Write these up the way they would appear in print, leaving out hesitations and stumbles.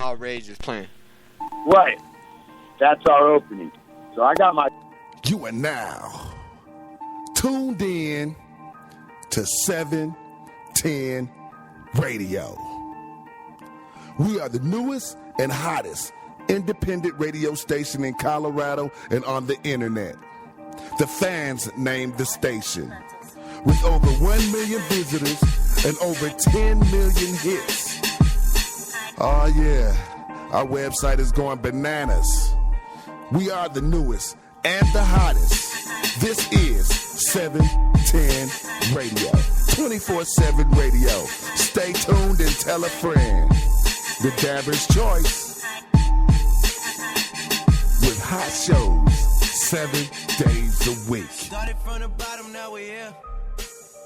All Rage is playing. Right. That's our opening. So I got my... You are now tuned in to 710 Radio. We are the newest and hottest independent radio station in Colorado and on the internet. The fans named the station. With over 1 million visitors and over 10 million hits. Oh yeah, our website is going bananas. We are the newest and the hottest. This is 710 Radio. 24/7 radio. Stay tuned and tell a friend. The Dabber's Choice. With hot shows 7 days a week. Started from the bottom, now we're here.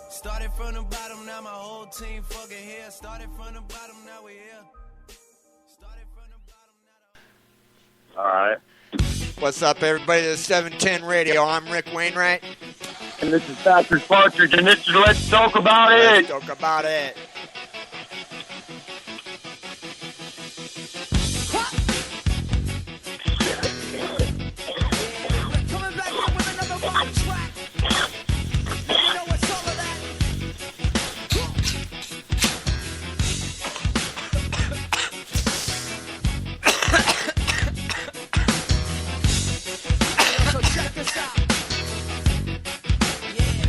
Started from the bottom, now my whole team fucking here. Started from the bottom, now we're here. Started from the bottom, now. All right. What's up, everybody? This is 710 Radio. I'm Rick Wainwright. And this is Patrick Partridge, and this is Let's Talk About Let's It. talk about it. Coming back up with another one track. You know what's all of that? So check this out. Yeah.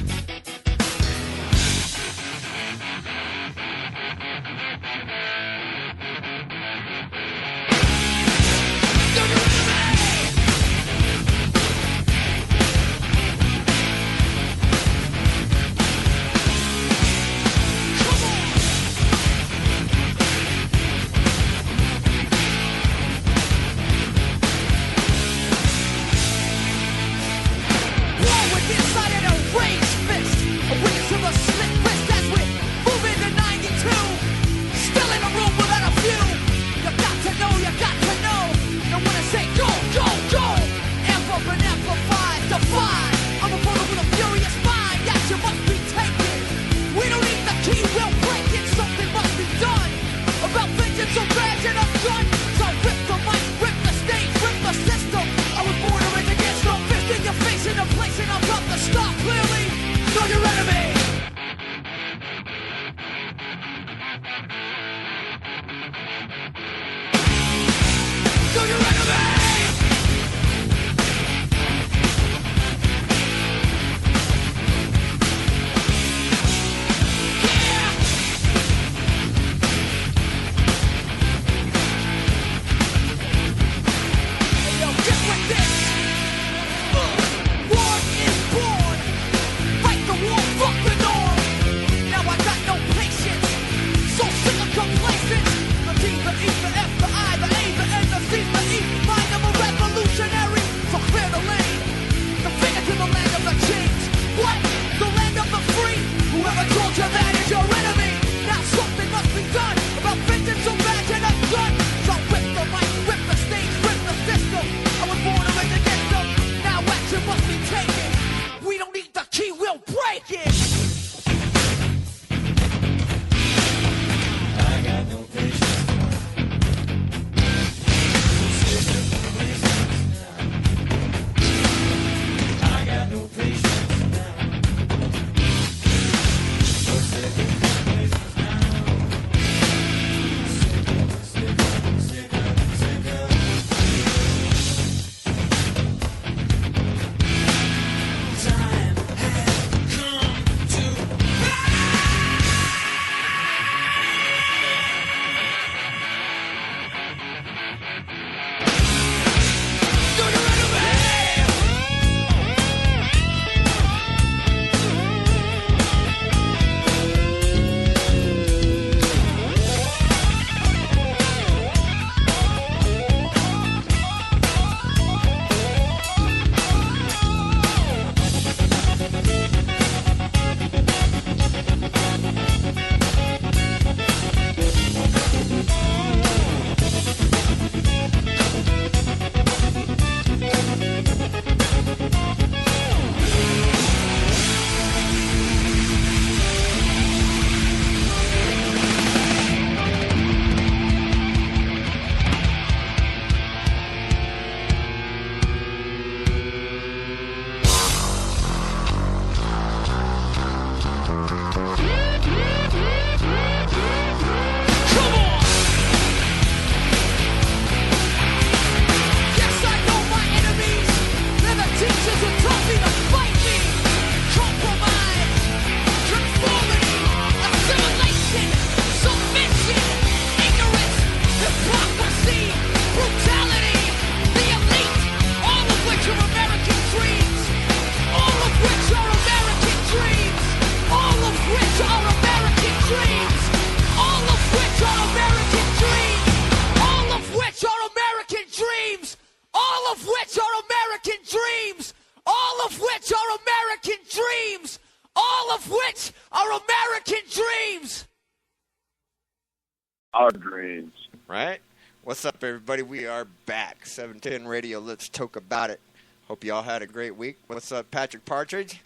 our dreams. Right? What's up, everybody? We are back. 710 Radio. Let's talk about it. Hope you all had a great week. What's up, Patrick Partridge?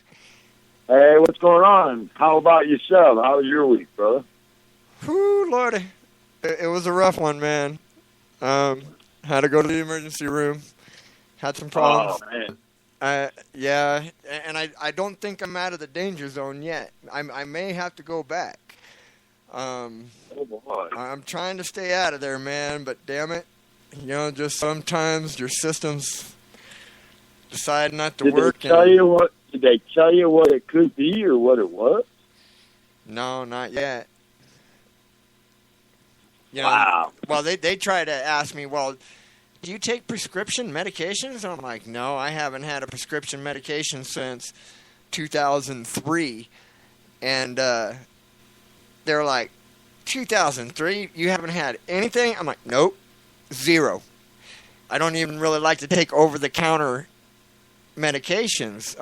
Hey, what's going on? How about yourself? How was your week, brother? Whew, Lordy. It was a rough one, man. Had to go to the emergency room. Had some problems. Oh, man. Yeah, and I don't think I'm out of the danger zone yet. I may have to go back. Oh, boy. I'm trying to stay out of there, man, but damn it. Just sometimes your systems decide not to work. Did they tell you what it could be or what it was? No, not yet. Wow. Well, they try to ask me, well, do you take prescription medications? And I'm like, no, I haven't had a prescription medication since 2003. And they're like, 2003? You haven't had anything? I'm like, nope, zero. I don't even really like to take over-the-counter medications,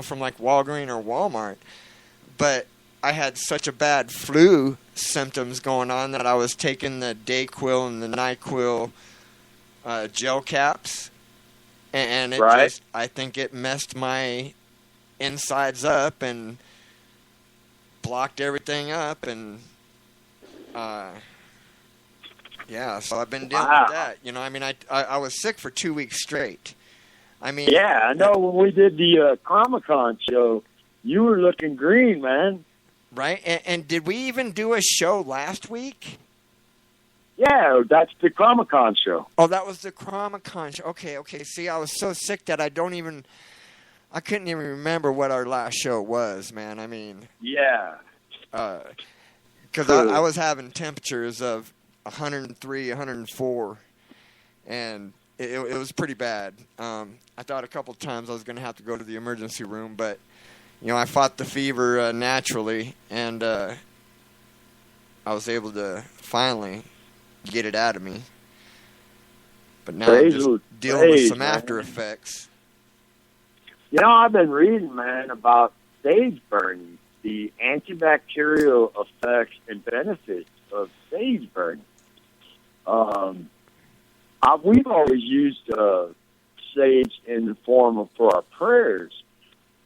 from like Walgreens or Walmart. But I had such a bad flu symptoms going on that I was taking the Dayquil and the NyQuil gel caps, and it right. I think it messed my insides up and blocked everything up, and so I've been dealing with that. I was sick for 2 weeks straight. Yeah, I know when we did the Comic-Con show, you were looking green, man. Right, and did we even do a show last week? Yeah, that's the Comic-Con show. Oh, that was the Comic-Con show. Okay. See, I was so sick that I couldn't even remember what our last show was, man. Yeah. Because I was having temperatures of 103, 104, and it was pretty bad. I thought a couple times I was going to have to go to the emergency room, but, I fought the fever naturally, and I was able to finally get it out of me. But now I'm just dealing with some after effects. I've been reading, man, about sage burning, the antibacterial effects and benefits of sage burning. We've always used sage in the form of for our prayers,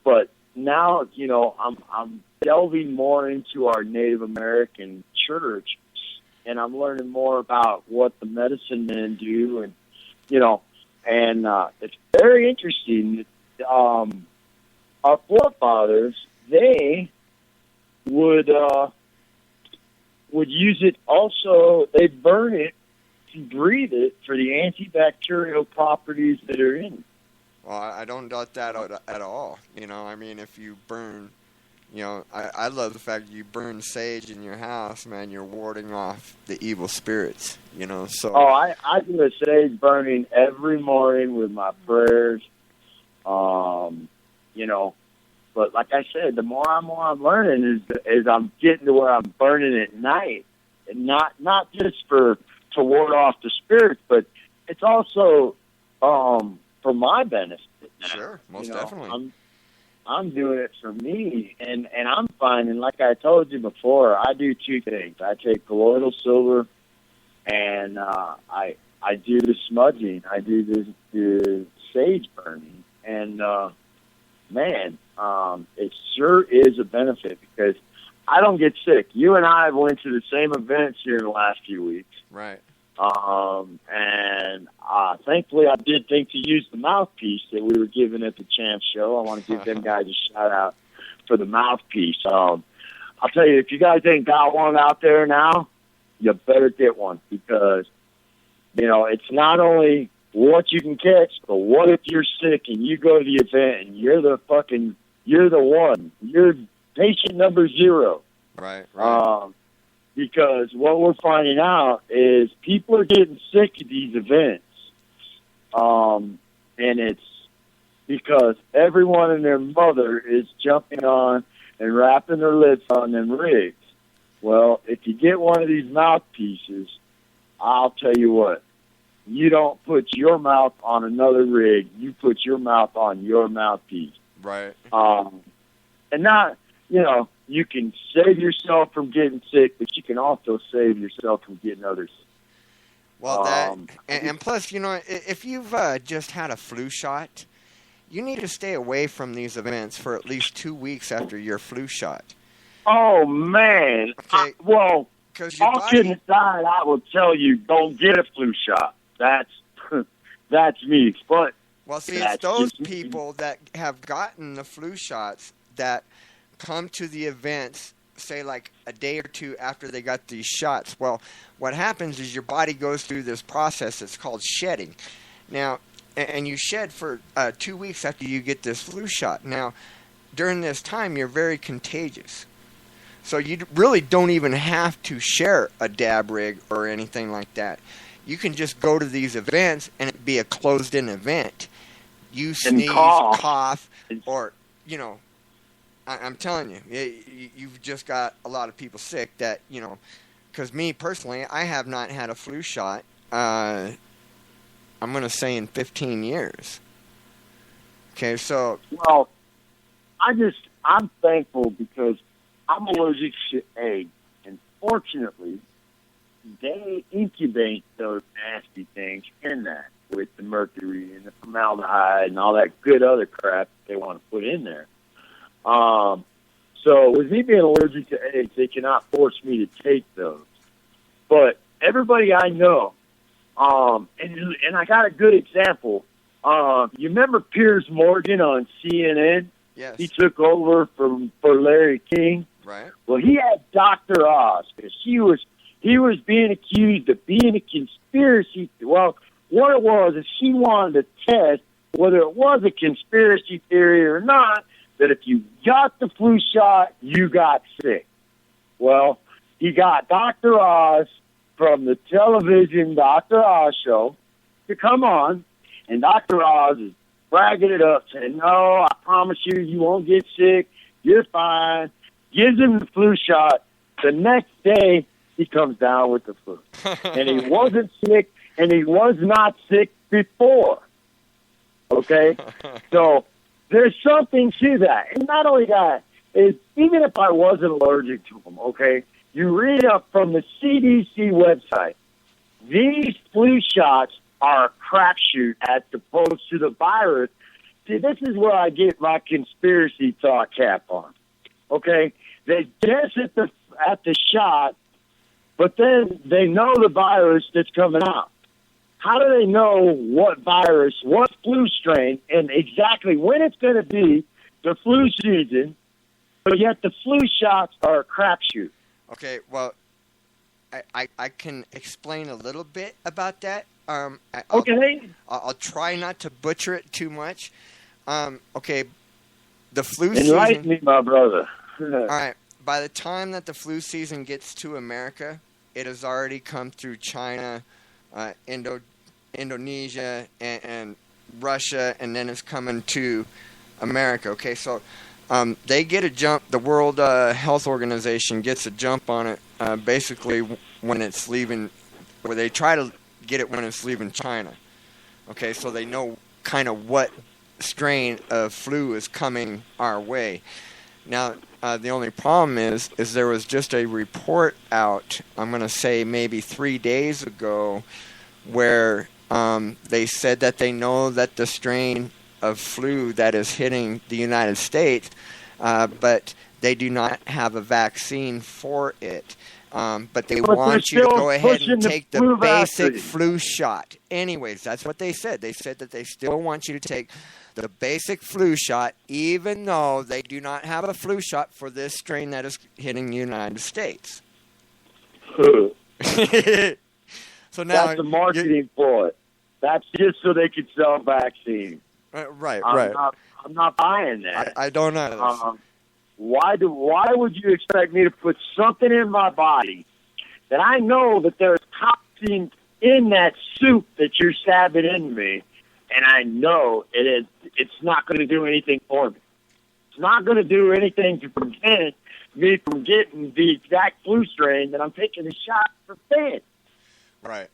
but now, I'm delving more into our Native American church, and I'm learning more about what the medicine men do, and it's very interesting. Our forefathers, they would use it also. They burn it to breathe it for the antibacterial properties that are in it. Well, I don't doubt that at all. If you burn, I love the fact that you burn sage in your house, man. You're warding off the evil spirits, so. Oh, I do a sage burning every morning with my prayers, But like I said, the more I'm learning is I'm getting to where I'm burning at night, and not just to ward off the spirits, but it's also for my benefit. Sure, most definitely. I'm doing it for me, and I'm finding, like I told you before, I do two things. I take colloidal silver, and I do the smudging. I do the sage burning, and man, it sure is a benefit because I don't get sick. You and I have went to the same events here in the last few weeks. Right. And thankfully I did think to use the mouthpiece that we were given at the Champ Show. I want to give them guys a shout out for the mouthpiece. I'll tell you, if you guys ain't got one out there now, you better get one because, it's not only what you can catch, but what if you're sick and you go to the event and you're the one. You're patient number 0. Right. Because what we're finding out is people are getting sick at these events. And it's because everyone and their mother is jumping on and wrapping their lips on them rigs. Well, if you get one of these mouthpieces, I'll tell you what, you don't put your mouth on another rig. You put your mouth on your mouthpiece. Right. And not, you can save yourself from getting sick, but you can also save yourself from getting others sick. Well, and plus, if you've just had a flu shot, you need to stay away from these events for at least 2 weeks after your flu shot. Oh, man. Okay. Well, All kidding aside, I will tell you, don't get a flu shot. That's me. But well, see, it's those people that have gotten the flu shots that come to the events, say like a day or two after they got these shots. Well, what happens is your body goes through this process that's called shedding. Now, and you shed for 2 weeks after you get this flu shot. Now, during this time, you're very contagious. So you really don't even have to share a dab rig or anything like that. You can just go to these events and it be a closed-in event. You sneeze, cough, or, I'm telling you, you've just got a lot of people sick that, because me personally, I have not had a flu shot, I'm going to say in 15 years. Okay, so... Well, I'm thankful because I'm allergic to eggs, and fortunately, they incubate those nasty things in that with the mercury and the formaldehyde and all that good other crap they want to put in there. So with me being allergic to eggs, they cannot force me to take those. But everybody I know, and I got a good example. You remember Piers Morgan on CNN? Yes. He took over for Larry King. Right. Well, he had Dr. Oz because he was being accused of being a conspiracy. Well, what it was is he wanted to test whether it was a conspiracy theory or not, that if you got the flu shot, you got sick. Well, he got Dr. Oz from the television Dr. Oz show to come on, and Dr. Oz is bragging it up, saying, no, I promise you, you won't get sick. You're fine. Gives him the flu shot. The next day, he comes down with the flu. And he wasn't sick, and he was not sick before. Okay? So there's something to that. And not only that, is even if I wasn't allergic to them, okay, you read up from the CDC website, these flu shots are a crapshoot as opposed to the virus. See, this is where I get my conspiracy thought cap on. Okay? They guess at the shot, but then they know the virus that's coming out. How do they know what virus, what flu strain, and exactly when it's going to be the flu season, but yet the flu shots are a crapshoot? Okay, well, I can explain a little bit about that. I'll try not to butcher it too much. Okay, the flu season... Enlighten me, my brother. All right, by the time that the flu season gets to America, it has already come through China, Indonesia, and Russia, and then it's coming to America. Okay, so they get a jump. The World Health Organization gets a jump on it basically when it's leaving, where they try to get it when it's leaving China. Okay, so they know kind of what strain of flu is coming our way. Now, the only problem is there was just a report out, I'm going to say maybe 3 days ago, where they said that they know that the strain of flu that is hitting the United States, but they do not have a vaccine for it. But they want you to go ahead and take the basic flu shot. Anyways, that's what they said. They said that they still want you to take the basic flu shot, even though they do not have a flu shot for this strain that is hitting the United States. So now that's the marketing for it. That's just so they could sell vaccines. Right. I'm not buying that. I don't know. Why would you expect me to put something in my body that I know that there's toxins in that soup that you're stabbing into me, and I know it's not going to do anything for me. It's not going to do anything to prevent me from getting the exact flu strain that I'm taking a shot for fed. Right.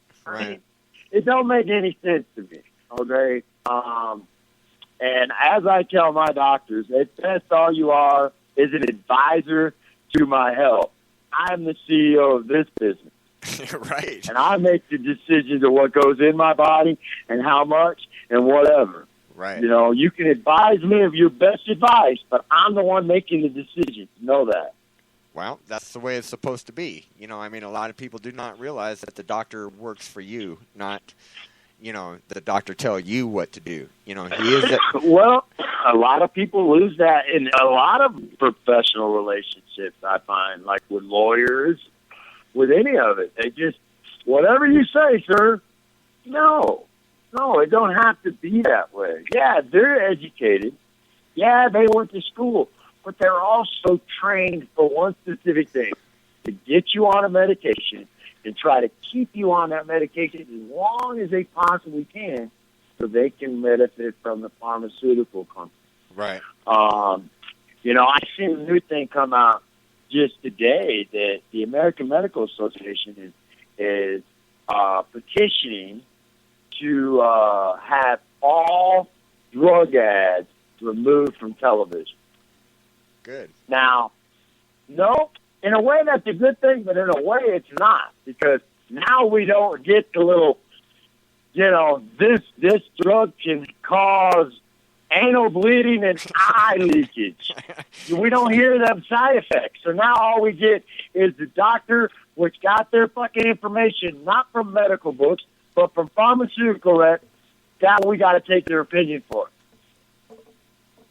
It don't make any sense to me, okay? And as I tell my doctors, at best all you are is an advisor to my health. I'm the CEO of this business. Right. And I make the decisions of what goes in my body and how much and whatever. Right. You know, you can advise me of your best advice, but I'm the one making the decision. Know that. Well, that's the way it's supposed to be. You know, I mean, a lot of people do not realize that the doctor works for you, not, you know, the doctor tell you what to do. You know, he is. Well, a lot of people lose that in a lot of professional relationships, I find, like with lawyers, with any of it. They just, whatever you say, sir. No, it don't have to be that way. Yeah, they're educated. Yeah, they went to school. But they're also trained for one specific thing, to get you on a medication and try to keep you on that medication as long as they possibly can so they can benefit from the pharmaceutical company. Right. You know, I seen a new thing come out just today that the American Medical Association is petitioning to have all drug ads removed from television. Good. Now, no, in a way that's a good thing, but in a way it's not, because now we don't get the little, you know, this drug can cause anal bleeding and eye leakage. We don't hear them side effects. So now all we get is the doctor, which got their fucking information not from medical books, but from pharmaceutical reps. Now we got to take their opinion for it.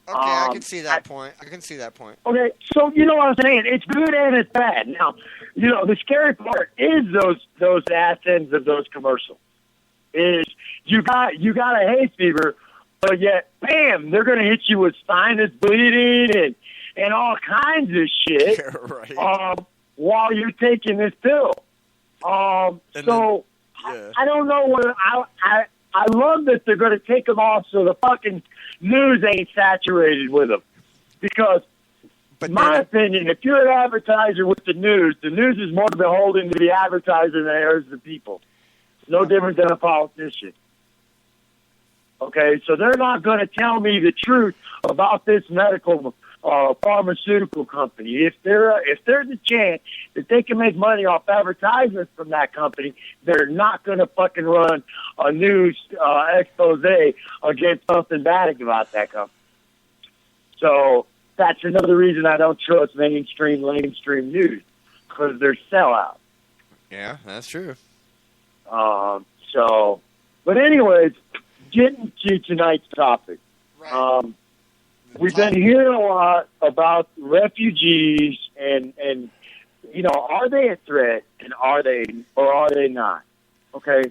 Okay, I can see that point. Okay, so you know what I'm saying? It's good and it's bad. Now, you know, the scary part is those ass ends of those commercials. Is you got a hay fever, but yet, bam, they're going to hit you with sinus bleeding and all kinds of shit. Yeah, right. While you're taking this pill. I don't know what I love that they're going to take them off so the fucking news ain't saturated with them. Because, in my opinion, if you're an advertiser with the news is more beholden to the advertiser than it is the people. It's no different than a politician. Okay, so they're not going to tell me the truth about this medical pharmaceutical company. If there's a chance that they can make money off advertisements from that company, they're not going to fucking run a news expose against something bad about that company. So that's another reason I don't trust mainstream news, because they're sellouts. Yeah, that's true. But anyways, getting to tonight's topic. Right. We've been hearing a lot about refugees and you know, are they a threat and are they not? Okay.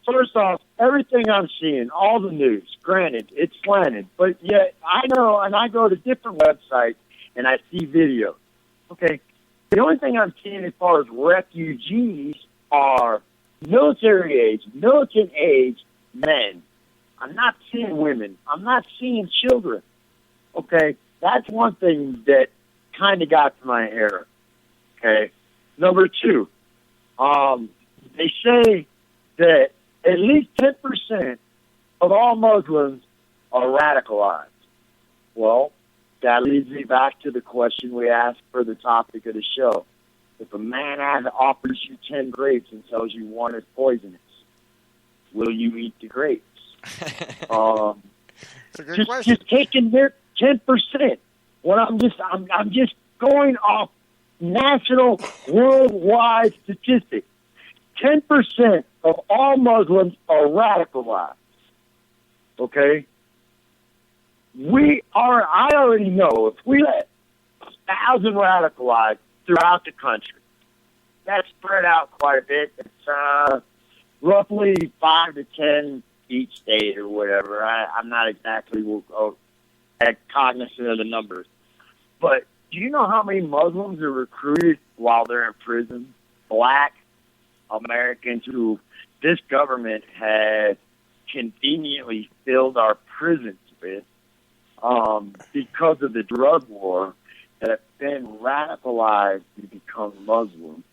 First off, everything I'm seeing, all the news, granted, it's slanted, but yet I know, and I go to different websites and I see videos. Okay. The only thing I'm seeing as far as refugees are military age men. I'm not seeing women. I'm not seeing children. Okay, that's one thing that kind of got to my hair. Okay, number two, they say that at least 10% of all Muslims are radicalized. Well, that leads me back to the question we asked for the topic of the show. If a man offers you 10 grapes and tells you one is poisonous, will you eat the grapes? It's a good question. Just taking their 10%. When I'm just going off national, worldwide statistics. 10% of all Muslims are radicalized. Okay? I already know if we let 1,000 radicalized throughout the country, that's spread out quite a bit. It's roughly 5 to 10 each state or whatever. I'm not exactly cognizant of the numbers. But do you know how many Muslims are recruited while they're in prison? Black Americans who this government has conveniently filled our prisons with because of the drug war, that have been radicalized to become Muslim.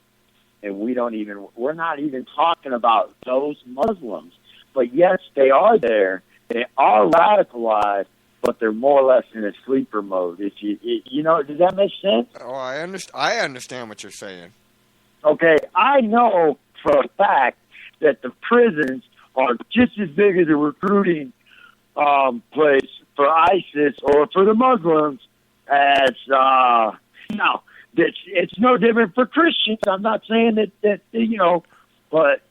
And we're not even talking about those Muslims. But yes, they are there. They are radicalized, but they're more or less in a sleeper mode. You know, does that make sense? Oh, I understand what you're saying. Okay, I know for a fact that the prisons are just as big as a recruiting place for ISIS or for the Muslims as no. It's no different for Christians. I'm not saying that you know, but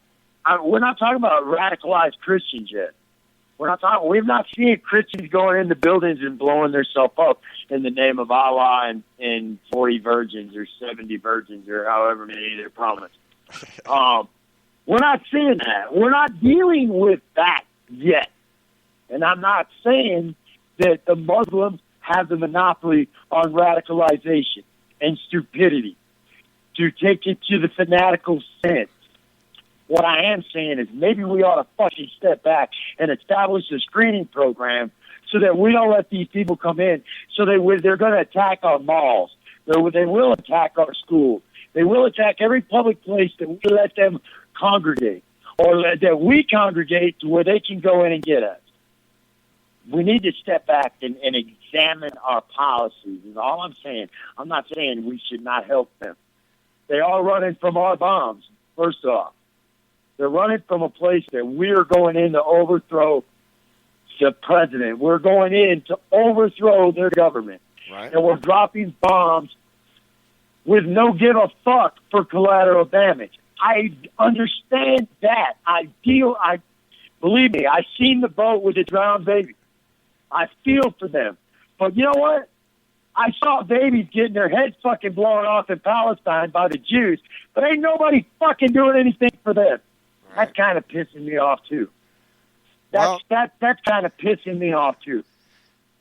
we're not talking about radicalized Christians yet. We've not seen Christians going into buildings and blowing themselves up in the name of Allah and 40 virgins or 70 virgins or however many they're promised. We're not seeing that. We're not dealing with that yet. And I'm not saying that the Muslims have the monopoly on radicalization and stupidity to take it to the fanatical sense. What I am saying is maybe we ought to fucking step back and establish a screening program so that we don't let these people come in. So they're going to attack our malls. They will attack our schools. They will attack every public place that we let them congregate or that we congregate to where they can go in and get us. We need to step back and examine our policies is all I'm saying. I'm not saying we should not help them. They are running from our bombs, first off. They're running from a place that we're going in to overthrow the president. We're going in to overthrow their government. Right. And we're dropping bombs with no give a fuck for collateral damage. I understand that. Believe me, I've seen the boat with the drowned baby. I feel for them. But you know what? I saw babies getting their heads fucking blown off in Palestine by the Jews, but ain't nobody fucking doing anything for them. That's kind of pissing me off too. That's kind of pissing me off too.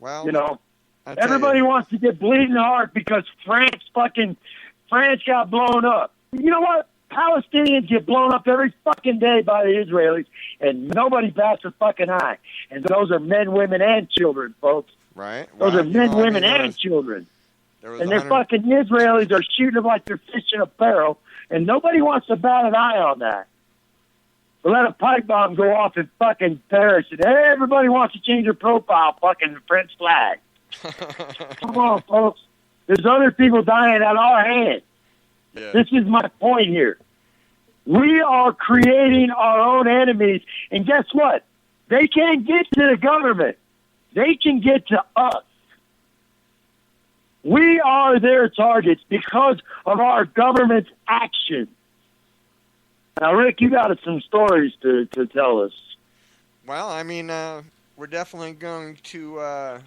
Well, you know, everybody wants to get bleeding heart because France got blown up. You know what? Palestinians get blown up every fucking day by the Israelis, and nobody bats a fucking eye. And those are men, women, and children, folks. Right. Those are men, women, and children. And their fucking Israelis are shooting them like they're fish in a barrel, and nobody wants to bat an eye on that. But let a pipe bomb go off in fucking Paris, and everybody wants to change their profile, fucking French flag. Come on, folks. There's other people dying at our hands. Yeah. This is my point here. We are creating our own enemies, and guess what? They can't get to the government. They can get to us. We are their targets because of our government's actions. Now, Rick, you got some stories to tell us. Well, I mean, we're definitely going to, I'm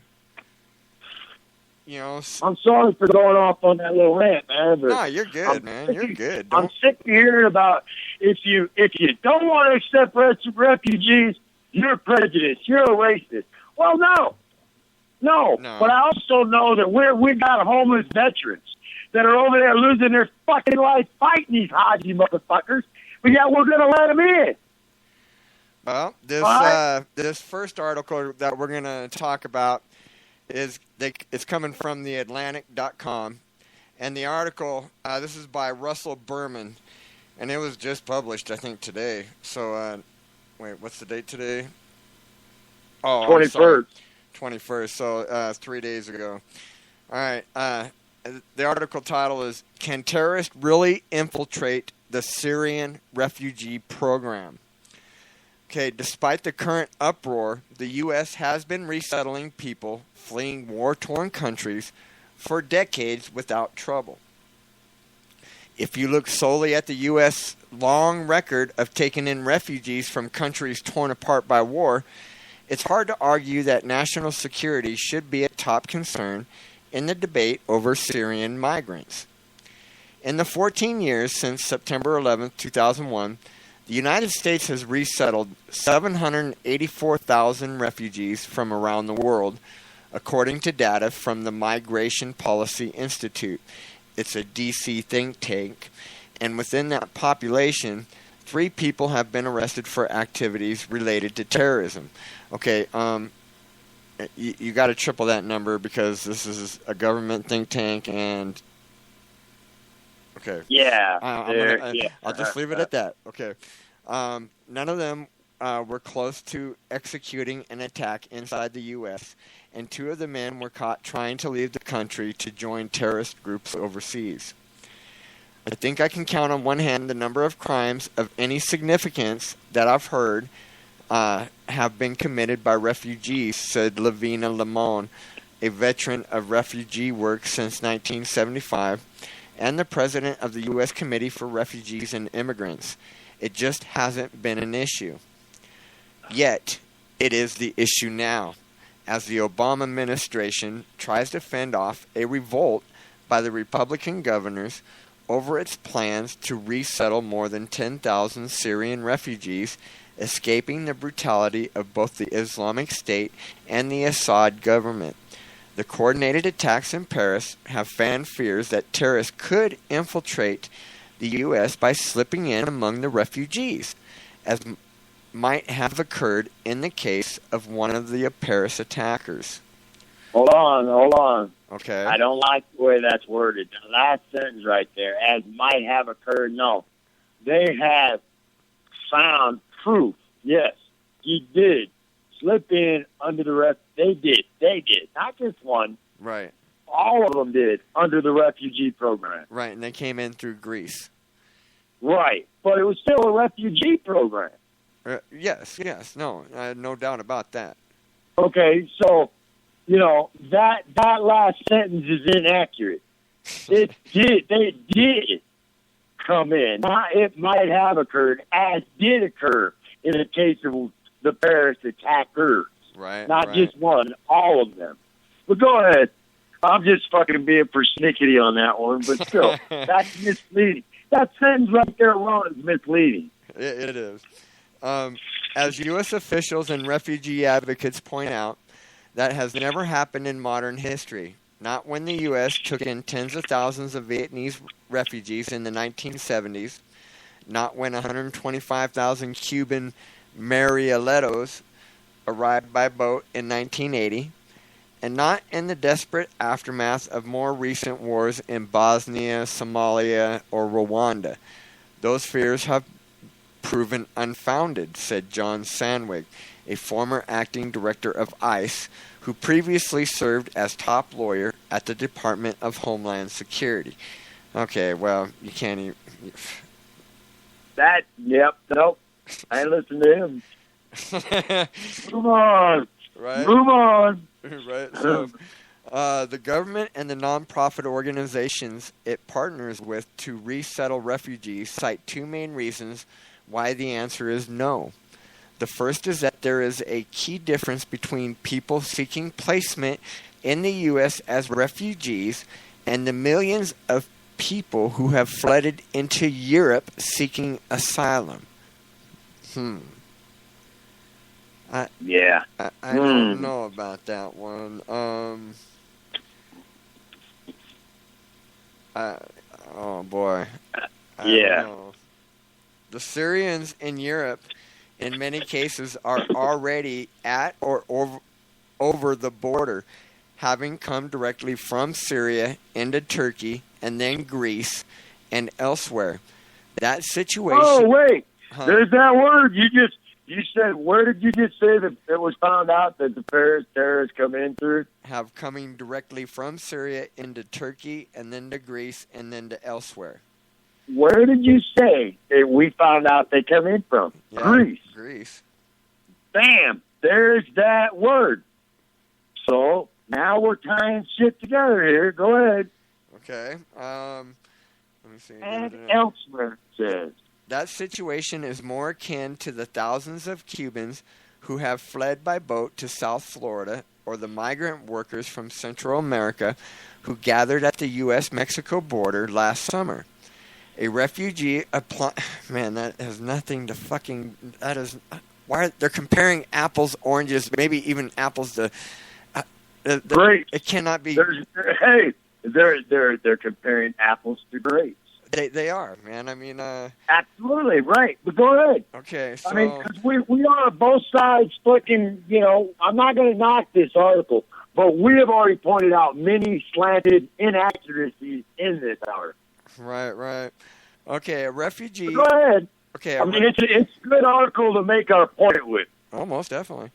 sorry for going off on that little rant, man. No, you're good, man. You're good. I'm sick of hearing about if you don't want to accept refugees, you're prejudiced. You're a racist. Well, no. But I also know that we've got homeless veterans that are over there losing their fucking life fighting these Haji motherfuckers. But yeah, we're going to let them in. Well, this first article that we're going to talk about it's coming from theatlantic.com. And the article, this is by Russell Berman. And it was just published, I think, today. So, wait, what's the date today? Oh, 21st. 21st, so 3 days ago. All right. The article title is, Can Terrorists Really Infiltrate the Syrian Refugee Program? Okay, despite the current uproar, the U.S. has been resettling people fleeing war-torn countries for decades without trouble. If you look solely at the U.S. long record of taking in refugees from countries torn apart by war, it's hard to argue that national security should be a top concern in the debate over Syrian migrants. In the 14 years since September 11, 2001, the United States has resettled 784,000 refugees from around the world, according to data from the Migration Policy Institute. It's a D.C. think tank, and within that population, 3 people have been arrested for activities related to terrorism. Okay, you got to triple that number because this is a government think tank, and okay. Yeah. I'll just leave it at that. Okay. None of them were close to executing an attack inside the U.S., and 2 of the men were caught trying to leave the country to join terrorist groups overseas. I think I can count on one hand the number of crimes of any significance that I've heard have been committed by refugees, said Lavina Limon, a veteran of refugee work since 1975, and the president of the U.S. Committee for Refugees and Immigrants. It just hasn't been an issue. Yet, it is the issue now, as the Obama administration tries to fend off a revolt by the Republican governors over its plans to resettle more than 10,000 Syrian refugees escaping the brutality of both the Islamic State and the Assad government. The coordinated attacks in Paris have fanned fears that terrorists could infiltrate the U.S. by slipping in among the refugees, as might have occurred in the case of one of the Paris attackers. Hold on. Okay. I don't like the way that's worded. The last sentence right there, as might have occurred, no. They have found proof. Yes, he did slip in under the They did. Not just one. Right. All of them did under the refugee program. Right, and they came in through Greece. Right, but it was still a refugee program. Yes, no, I had no doubt about that. Okay, so, that last sentence is inaccurate. They did come in. Not it might have occurred, as did occur in the case of the Paris attackers. Right. Not just one, all of them. But go ahead. I'm just fucking being persnickety on that one, but still, that's misleading. That sentence right there alone is misleading. It is. As U.S. officials and refugee advocates point out, that has never happened in modern history. Not when the U.S. took in tens of thousands of Vietnamese refugees in the 1970s, not when 125,000 Cuban Marielettos arrived by boat in 1980, and not in the desperate aftermath of more recent wars in Bosnia, Somalia, or Rwanda. Those fears have proven unfounded, said John Sandwig, a former acting director of ICE, who previously served as top lawyer at the Department of Homeland Security. Okay, well, you can't even... Nope. I ain't listening to him. Move on. Right? Move on. Right. So, the government and the nonprofit organizations it partners with to resettle refugees cite 2 main reasons why the answer is no. The first is that there is a key difference between people seeking placement in the U.S. as refugees and the millions of people who have flooded into Europe seeking asylum. I don't know about that one. Oh boy. I don't know. The Syrians in Europe, in many cases, are already at or over the border, having come directly from Syria into Turkey and then Greece and elsewhere. That situation... Oh, wait. There's that word. You said, where did you just say that it was found out that the Paris terrorists come in through? Have coming directly from Syria into Turkey and then to Greece and then to elsewhere. Where did you say that we found out they come in from? Yeah, Greece. Greece. Bam! There's that word. So, now we're tying shit together here. Go ahead. Okay. Let me see. And elsewhere, says. That situation is more akin to the thousands of Cubans who have fled by boat to South Florida or the migrant workers from Central America who gathered at the U.S.-Mexico border last summer. A refugee Man, that has nothing to fucking... That is... Why they're comparing apples, oranges, maybe even apples to... Grapes. It cannot be... They're comparing apples to grapes. They are, man. I mean... Absolutely, right. But go ahead. Okay, so... I mean, because we are both sides fucking, I'm not going to knock this article, but we have already pointed out many slanted inaccuracies in this article. Right. Okay, a refugee... Go ahead. Okay. I mean, it's a good article to make our point with. Oh, most definitely.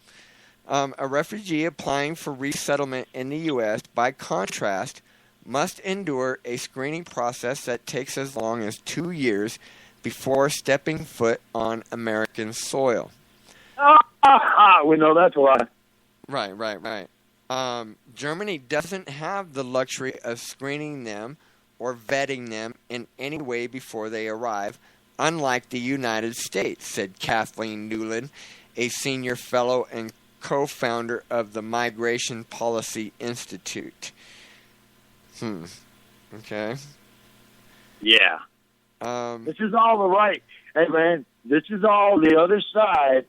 A refugee applying for resettlement in the U.S., by contrast, must endure a screening process that takes as long as 2 years before stepping foot on American soil. We know that's why. Right. Germany doesn't have the luxury of screening them or vetting them in any way before they arrive, unlike the United States, said Kathleen Newland, a senior fellow and co-founder of the Migration Policy Institute. Okay. Yeah. This is all the right. Hey, man, this is all the other side.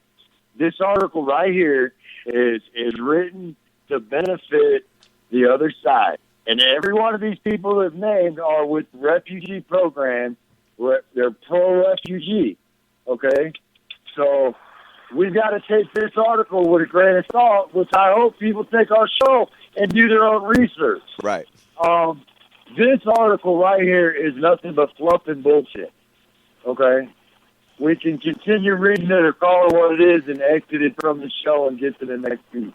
This article right here is written to benefit the other side. And every one of these people that named are with refugee programs. They're pro-refugee. Okay? So we've got to take this article with a grain of salt, which I hope people take our show and do their own research. Right. This article right here is nothing but fluff and bullshit. Okay? We can continue reading it or call it what it is and exit it from the show and get to the next piece.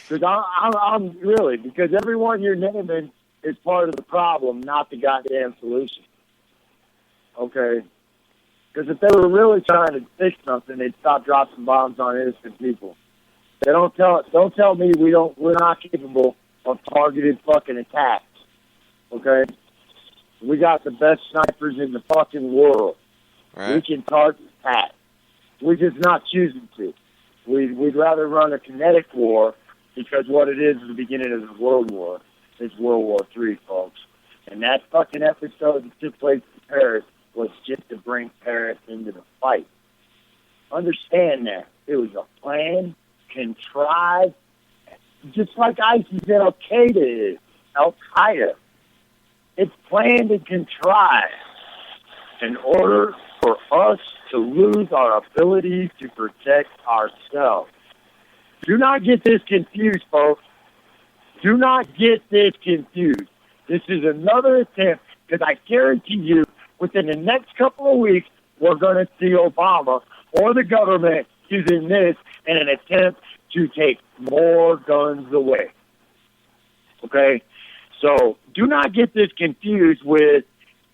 Because I'm really, because everyone you're naming is part of the problem, not the goddamn solution. Okay? Because if they were really trying to fix something, they'd stop dropping bombs on innocent people. They don't tell me we're not capable of targeted fucking attacks. Okay? We got the best snipers in the fucking world. Right. We can target attacks. We're just not choosing to. We'd rather run a kinetic war, because what it is the beginning of the World War. It's World War III, folks. And that fucking episode that took place in Paris was just to bring Paris into the fight. Understand that. It was a plan, contrived, just like ISIS and Al-Qaeda is. Al-Qaeda. It's planned and contrived in order for us to lose our ability to protect ourselves. Do not get this confused, folks. Do not get this confused. This is another attempt, because I guarantee you, within the next couple of weeks, we're going to see Obama or the government using this in an attempt to take more guns away. Okay? So do not get this confused with,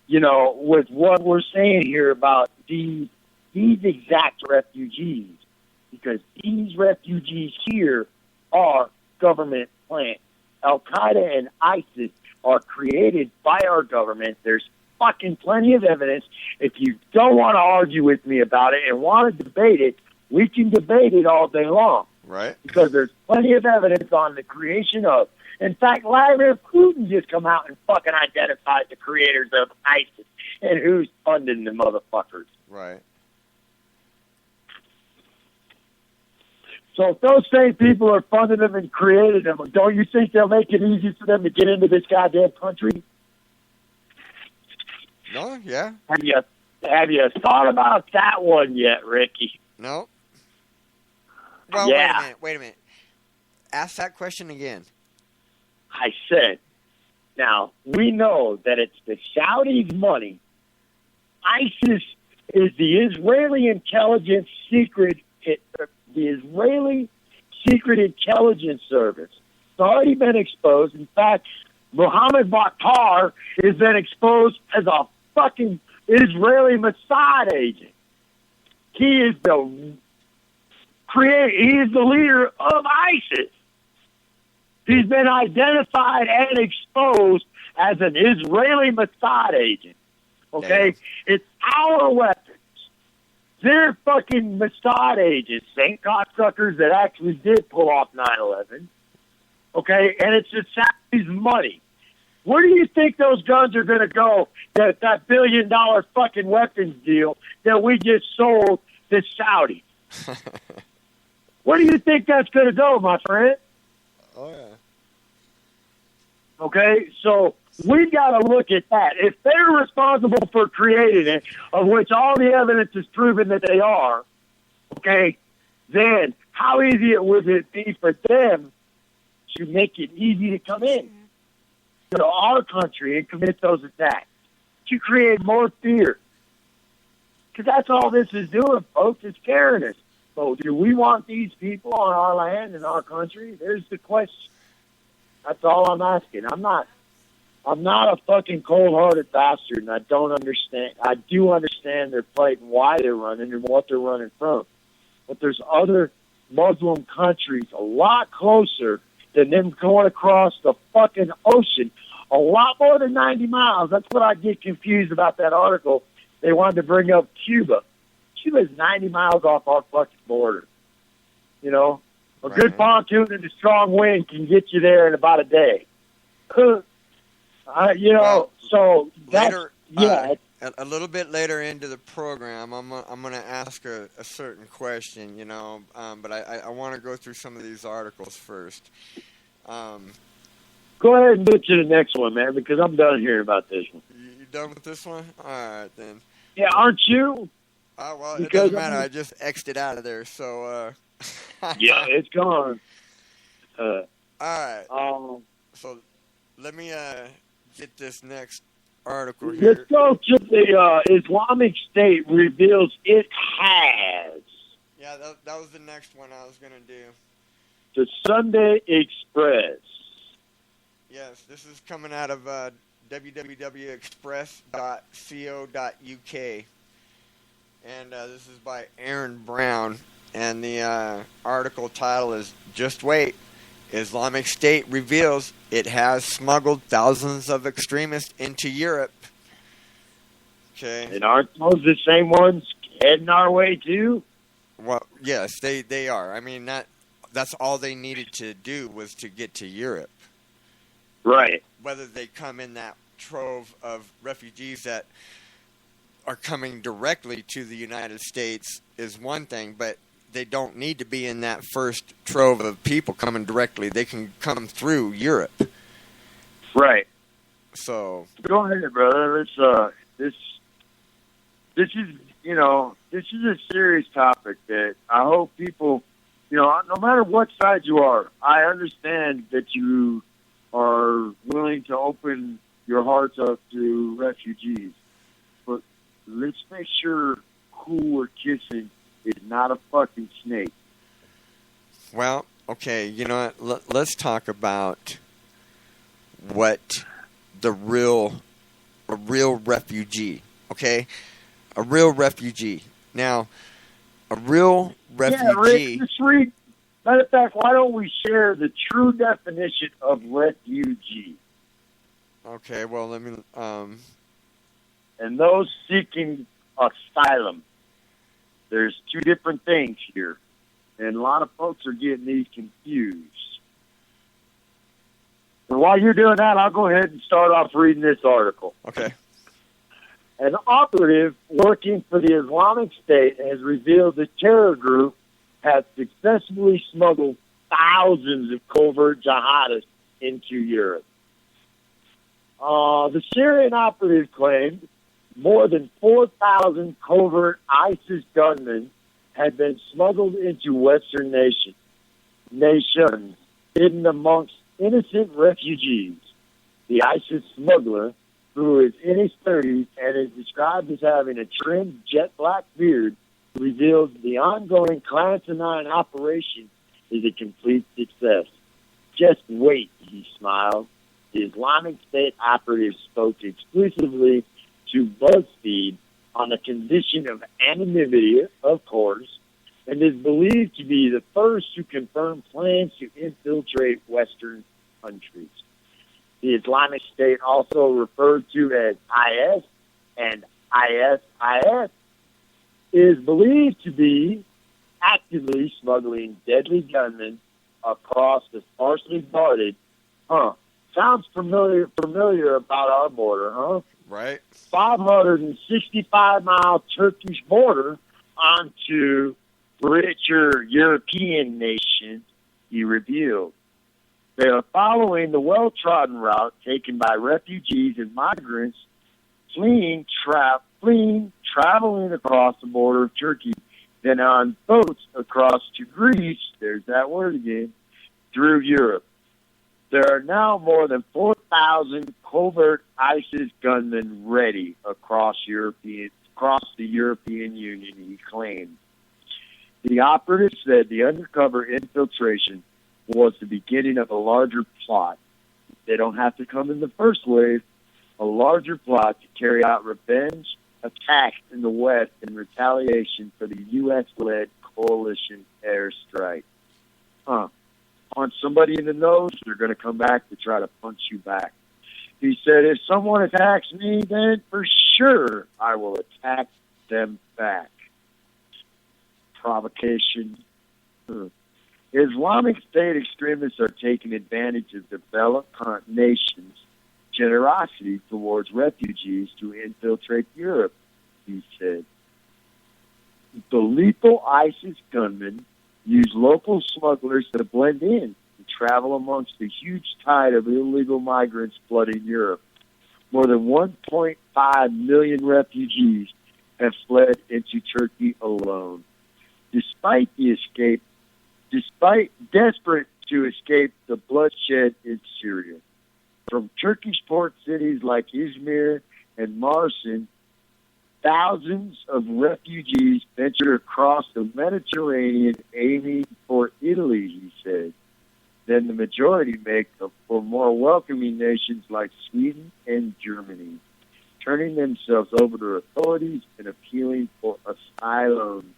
with what we're saying here about these exact refugees. Because these refugees here are government plants. Al-Qaeda and ISIS are created by our government. There's fucking plenty of evidence. If you don't want to argue with me about it and want to debate it, we can debate it all day long. Right. Because there's plenty of evidence on the creation of. In fact, Vladimir Putin just come out and fucking identified the creators of ISIS and who's funding the motherfuckers. Right. So if those same people are funding them and created them, don't you think they'll make it easy for them to get into this goddamn country? No, yeah. Have you thought about that one yet, Ricky? No. Well, yeah. Wait a minute. Ask that question again. I said, now, we know that it's the Saudis' money. ISIS is the Israeli intelligence the Israeli Secret Intelligence Service. It's already been exposed. In fact, Mohammed Bakr has been exposed as a fucking Israeli Mossad agent. He is the leader of ISIS. He's been identified and exposed as an Israeli Mossad agent. Okay? Damn. It's our weapons. They're fucking Mossad agents, same cocksuckers that actually did pull off 9/11. Okay? And it's the Saudis' money. Where do you think those guns are going to go, that $1 billion fucking weapons deal that we just sold to Saudi? Where do you think that's going to go, my friend? Oh, yeah. Okay? So we've got to look at that. If they're responsible for creating it, of which all the evidence is proven that they are, okay, then how easy would it be for them to make it easy to come in to our country and commit those attacks? To create more fear. Because that's all this is doing, folks. It's scaring us. So do we want these people on our land and our country? There's the question. That's all I'm asking. I'm not a fucking cold-hearted bastard, and I don't understand. I do understand their plight and why they're running and what they're running from. But there's other Muslim countries a lot closer than them going across the fucking ocean. A lot more than 90 miles. That's what I get confused about that article. They wanted to bring up Cuba. Cuba's 90 miles off our fucking border. You know, a good pontoon and a strong wind can get you there in about a day. You know, Well, so that's, later, yeah. a little bit later into the program, I'm going to ask a certain question, you know, but I want to go through some of these articles first. Go ahead and get to the next one, man, because I'm done hearing about this one. You done with this one? All right, then. Yeah, aren't you? Well, Because it doesn't matter. I just X'd it out of there, so... Yeah, it's gone. All right. Um, So let me get this next article here. let's go to the Islamic State reveals it has. Yeah, that was the next one I was going to do. The Sunday Express. Yes, this is coming out of www.express.co.uk. And this is by Aaron Brown. And the article title is, Just Wait. Islamic State reveals it has smuggled thousands of extremists into Europe. Okay. And aren't those the same ones heading our way too? Well, yes, they are. I mean, that's all they needed to do was to get to Europe. Right. Whether they come in that trove of refugees that are coming directly to the United States is one thing, but they don't need to be in that first trove of people coming directly. They can come through Europe. Right. So Go ahead, brother. This is, you know, this is a serious topic that I hope people, you know, no matter what side you are, I understand that you are willing to open your hearts up to refugees. But let's make sure who we're kissing is not a fucking snake. well, okay, you know what? Let's talk about what a real refugee, okay? A real refugee. Now, a real refugee... Yeah, Rick, just read. Matter of fact, why don't we share the true definition of refugee? Okay, well, let me... And those seeking asylum. There's two different things here. And a lot of folks are getting these confused. And while you're doing that, I'll go ahead and start off reading this article. Okay. An operative working for the Islamic State has revealed the terror group has successfully smuggled thousands of covert jihadists into Europe. The Syrian operative claimed more than 4,000 covert ISIS gunmen had been smuggled into Western nations, hidden amongst innocent refugees. The ISIS smuggler, who is in his 30s and is described as having a trimmed jet black beard, reveals the ongoing clandestine operation is a complete success. Just wait, he smiled. The Islamic State operative spoke exclusively to BuzzFeed on the condition of anonymity, of course, and is believed to be the first to confirm plans to infiltrate Western countries. The Islamic State, also referred to as IS and ISIS, is believed to be actively smuggling deadly gunmen across the sparsely guarded, sounds familiar about our border, huh? Right. 565-mile Turkish border onto richer European nations, he revealed. They are following the well-trodden route taken by refugees and migrants traveling across the border of Turkey, then on boats across to Greece, there's that word again, through Europe. There are now more than 4,000 covert ISIS gunmen ready across European across the European Union, he claimed. The operative said the undercover infiltration was the beginning of a larger plot. They don't have to come in the first wave. A larger plot to carry out revenge attacks in the West in retaliation for the U.S.-led coalition airstrike. Punch somebody in the nose, they're going to come back to try to punch you back. He said, if someone attacks me, then for sure I will attack them back. Provocation. Islamic State extremists are taking advantage of developed nations' generosity towards refugees to infiltrate Europe, he said. The lethal ISIS gunmen use local smugglers to blend in and travel amongst the huge tide of illegal migrants flooding Europe. More than 1.5 million refugees have fled into Turkey alone. Despite desperate to escape the bloodshed in Syria. From Turkish port cities like Izmir and Mersin, thousands of refugees venture across the Mediterranean aiming for Italy, he said. Then the majority make for more welcoming nations like Sweden and Germany, turning themselves over to authorities and appealing for asylum.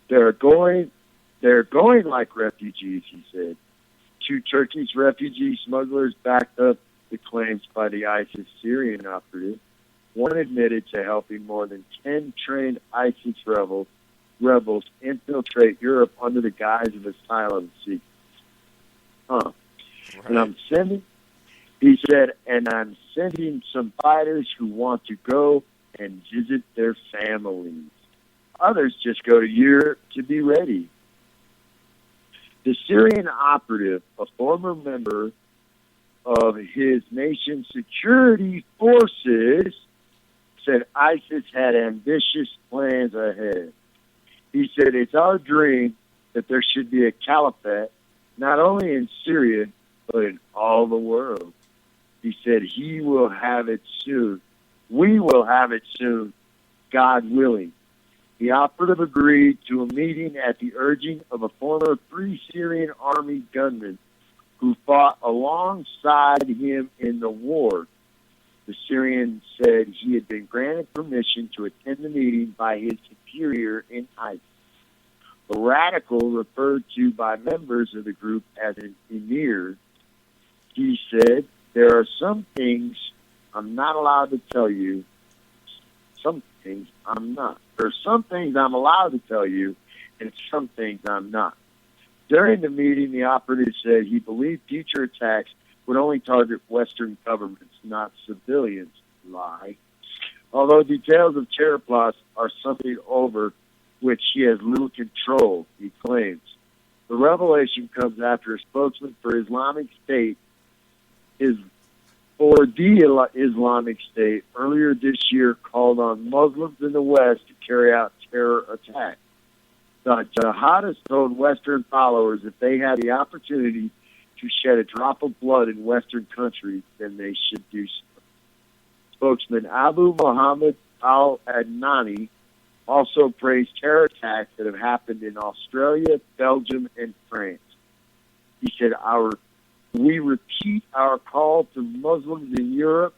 They're going like refugees, he said. 2 Turkish refugee smugglers backed up the claims by the ISIS Syrian operative. One admitted to helping more than 10 trained ISIS rebels infiltrate Europe under the guise of asylum seekers. Right. And he said, I'm sending some fighters who want to go and visit their families. Others just go to Europe to be ready. The Syrian operative, a former member of his nation's security forces, said ISIS had ambitious plans ahead. He said, it's our dream that there should be a caliphate, not only in Syria, but in all the world. He said, he will have it soon. We will have it soon, God willing. The operative agreed to a meeting at the urging of a former Free Syrian Army gunman who fought alongside him in the war. The Syrian said he had been granted permission to attend the meeting by his superior in ISIS. The radical, referred to by members of the group as an emir, he said, there are some things I'm not allowed to tell you. Some things I'm not. There are some things I'm allowed to tell you, and some things I'm not. During the meeting, the operative said he believed future attacks would only target Western governments, not civilians. Lie. Although details of terror plots are something over which he has little control, he claims. The revelation comes after a spokesman for Islamic State Islamic State earlier this year called on Muslims in the West to carry out terror attacks. The jihadists told Western followers if they had the opportunity to shed a drop of blood in Western countries, then they should do so. Spokesman Abu Muhammad al-Adnani also praised terror attacks that have happened in Australia, Belgium, and France. He said, we repeat our call to Muslims in Europe,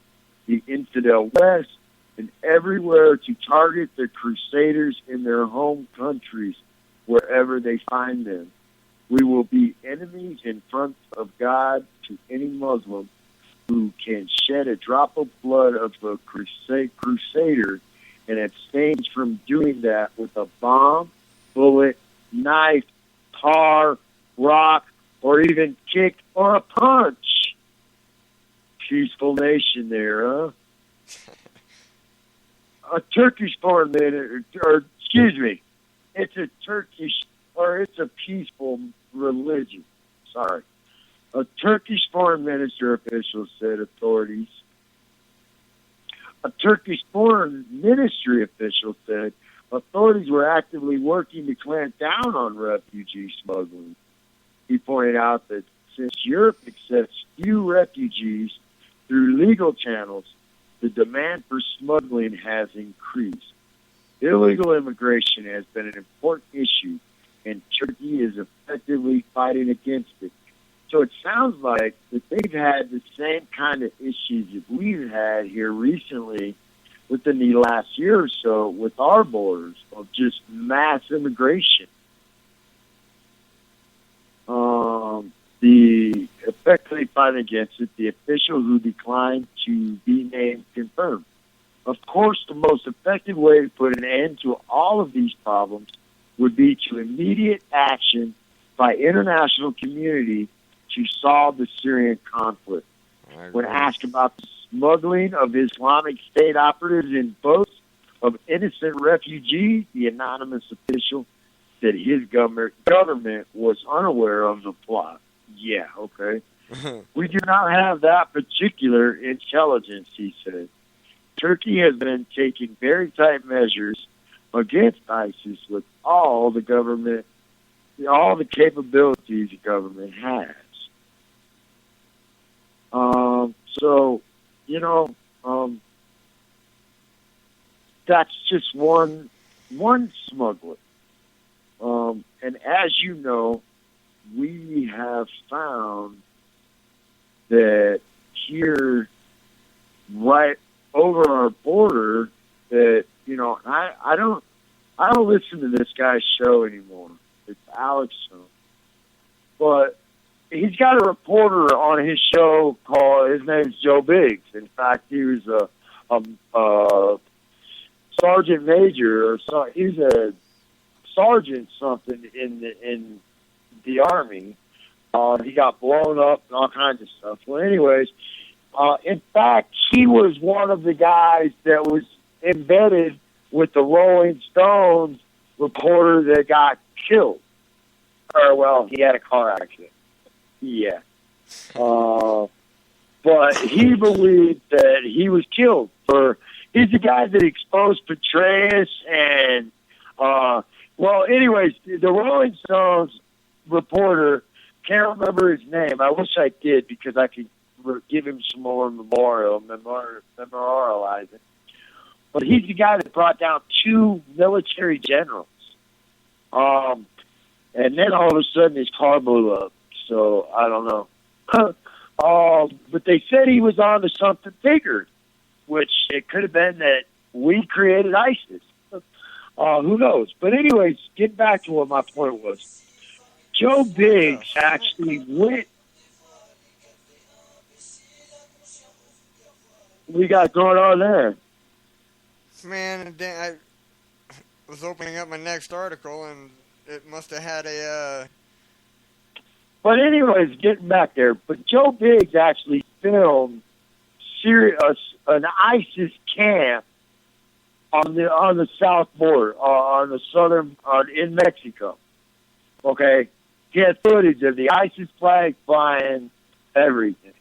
the infidel West, and everywhere to target the crusaders in their home countries, wherever they find them. We will be enemies in front of God to any Muslim who can shed a drop of blood of a crusader and abstains from doing that with a bomb, bullet, knife, tar, rock, or even kick or a punch. Peaceful nation there, huh? A Turkish foreign minister, it's a Turkish, or it's a peaceful religion. Sorry. A Turkish foreign minister official said authorities. A Turkish foreign ministry official said authorities were actively working to clamp down on refugee smuggling. He pointed out that since Europe accepts few refugees through legal channels, the demand for smuggling has increased. Illegal immigration has been an important issue, and Turkey is effectively fighting against it. So it sounds like that they've had the same kind of issues that we've had here recently within the last year or so with our borders of just mass immigration. The effectively fighting against it, the official who declined to be named confirmed. Of course, the most effective way to put an end to all of these problems would be to immediate action by international community to solve the Syrian conflict. When asked about the smuggling of Islamic State operatives in boats of innocent refugees, the anonymous official said his government was unaware of the plot. Yeah, okay. We do not have that particular intelligence, he said. Turkey has been taking very tight measures against ISIS with all the capabilities the government has. So, that's just one smuggler. And as you know, we have found that here, right over our border, that I don't listen to this guy's show anymore. It's Alex show, but he's got a reporter on his show called. His name's Joe Biggs. In fact, he was a sergeant major, or so. He's a sergeant something in the Army. He got blown up and all kinds of stuff. Well, anyways, in fact, he was one of the guys that was embedded with the Rolling Stones reporter that got killed. Or, well, he had a car accident. Yeah. But he believed that he was killed. He's the guy that exposed Petraeus and, well, anyways, the Rolling Stones reporter, can't remember his name. I wish I did because I could give him some more memorialize it. But he's the guy that brought down 2 military generals. And then all of a sudden his car blew up. So I don't know. But they said he was on to something bigger, which it could have been that we created ISIS. Who knows? But anyways, get back to what my point was. Joe Biggs actually went. What we got going on there? Man, I was opening up my next article, and it must have had a... But anyways, getting back there. But Joe Biggs actually filmed an ISIS camp on the south border, on the southern, in Mexico. Okay? He had footage of the ISIS flag flying, everything.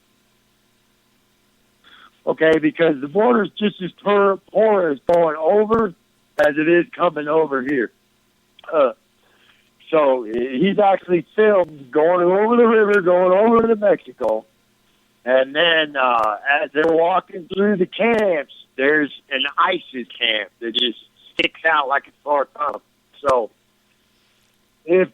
Okay, because the border is just as porous going over as it is coming over here. So he's actually filmed going over the river, going over to Mexico. And then as they're walking through the camps, there's an ISIS camp that just sticks out like a sore thumb. So if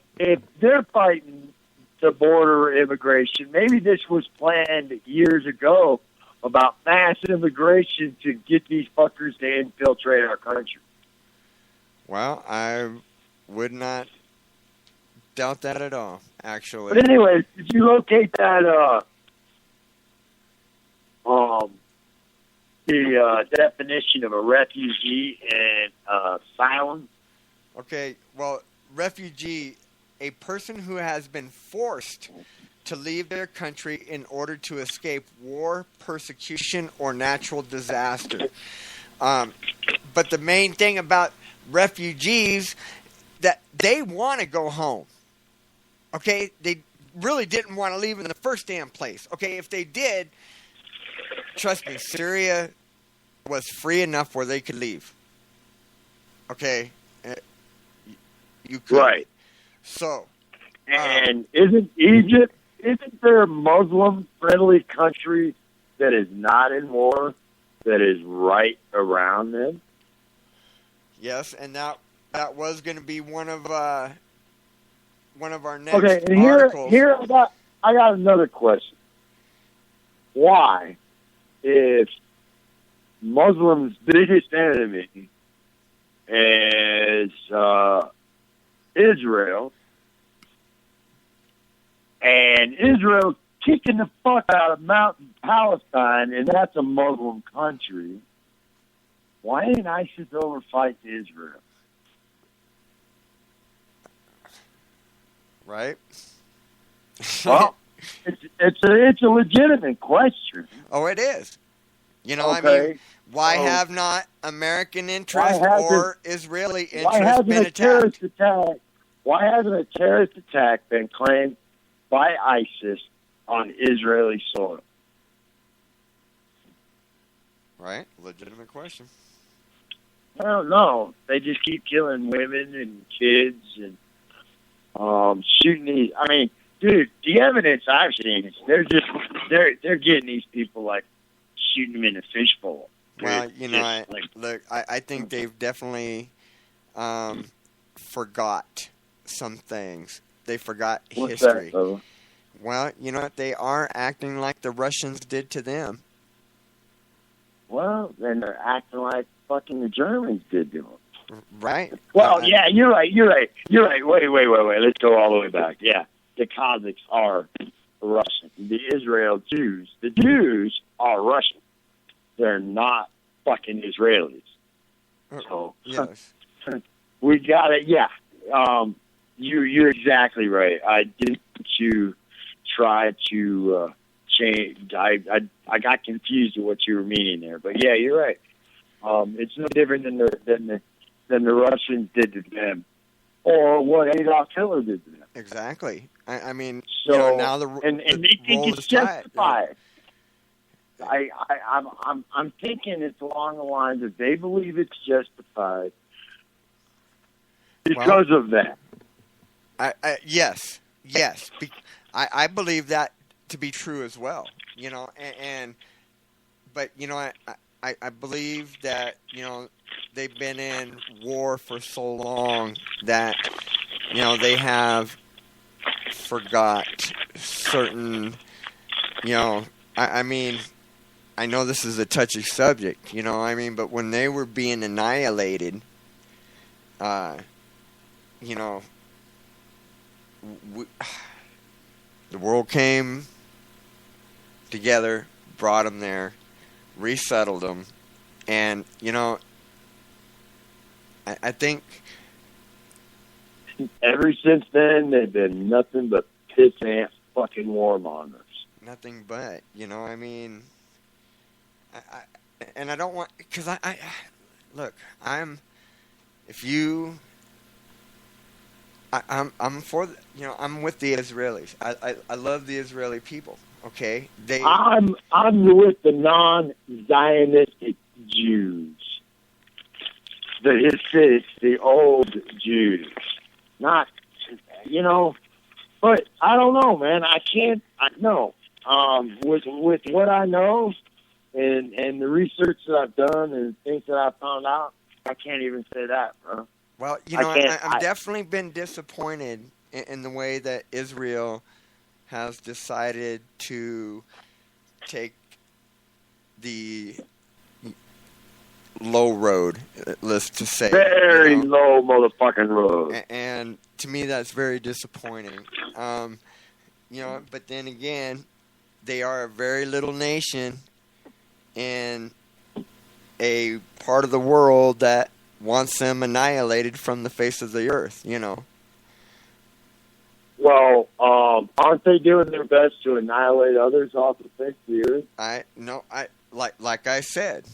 they're fighting the border immigration, maybe this was planned years ago about mass immigration to get these fuckers to infiltrate our country. Well, I would not doubt that at all, actually. But anyways, did you locate that the definition of a refugee and asylum? Okay, well, refugee, a person who has been forced to leave their country in order to escape war, persecution, or natural disaster. But the main thing about refugees, that they want to go home. Okay, they really didn't want to leave in the first damn place. Okay, if they did, trust me, Syria was free enough where they could leave. Okay, you could. Right. So, and isn't there a Muslim-friendly country that is not in war that is right around them? Yes, and that was going to be one of our next Okay, and articles. here I got another question. Why, if Muslims' biggest enemy is Israel, and Israel kicking the fuck out of Mountain Palestine, and that's a Muslim country, why ain't ISIS over fight Israel? Right? Well, it's a legitimate question. Oh, it is. You know, Okay. I mean, why So, have not American interest why hasn't- or Israeli Why interest hasn't been a terrorist attacked? attack? Why hasn't a terrorist attack been claimed by ISIS on Israeli soil? Right? Legitimate question. I don't know. They just keep killing women and kids and shooting these. I mean, dude, the evidence I've seen is they're getting these people like shooting them in a fishbowl. Well, you know, I I think they've definitely forgot some things. They forgot what's history. that, brother? Well, you know what? They are acting like the Russians did to them. Well, then they're acting like fucking the Germans did to them. Right? Well, yeah, you're right. Wait. Let's go all the way back. Yeah, the Kazakhs are Russian. The Israel Jews, the Jews are Russian. They're not fucking Israelis. So Yes. we got it. Yeah, you're exactly right. I didn't you try to change. I got confused with what you were meaning there, but yeah, you're right. It's no different than the Russians did to them, or what Adolf Hitler did to them. Exactly. I mean, So, you know, now the and they think role it's is tied. justified. I'm thinking it's along the lines of they believe it's justified because of that. Yes. I believe that to be true as well. You know, but you know, I believe that, you know, they've been in war for so long that, you know, they have forgot certain, you know, I mean, I know this is a touchy subject, you know, I mean, but when they were being annihilated, you know, the world came together, brought them there, resettled them, and, you know, I think Ever since then, they've been nothing but pissant fucking warmongers. nothing but, you know, I mean, and I don't want, because look, I'm for, you know, I'm with the Israelis. I love the Israeli people. Okay, I'm with the non-Zionistic Jews, the Hasidics, the old Jews. Not, you know, but I don't know, man. I can't. No. With what I know and the research that I've done and things that I've found out, I can't even say that, bro. Well, you know, I've definitely been disappointed in the way that Israel has decided to take the low road, let's just say. Very you low know? motherfucking road. And to me, that's very disappointing. You know, but then again, they are a very little nation in a part of the world that wants them annihilated from the face of the earth, you know. Well, aren't they doing their best to annihilate others off the face of the earth? Like I said,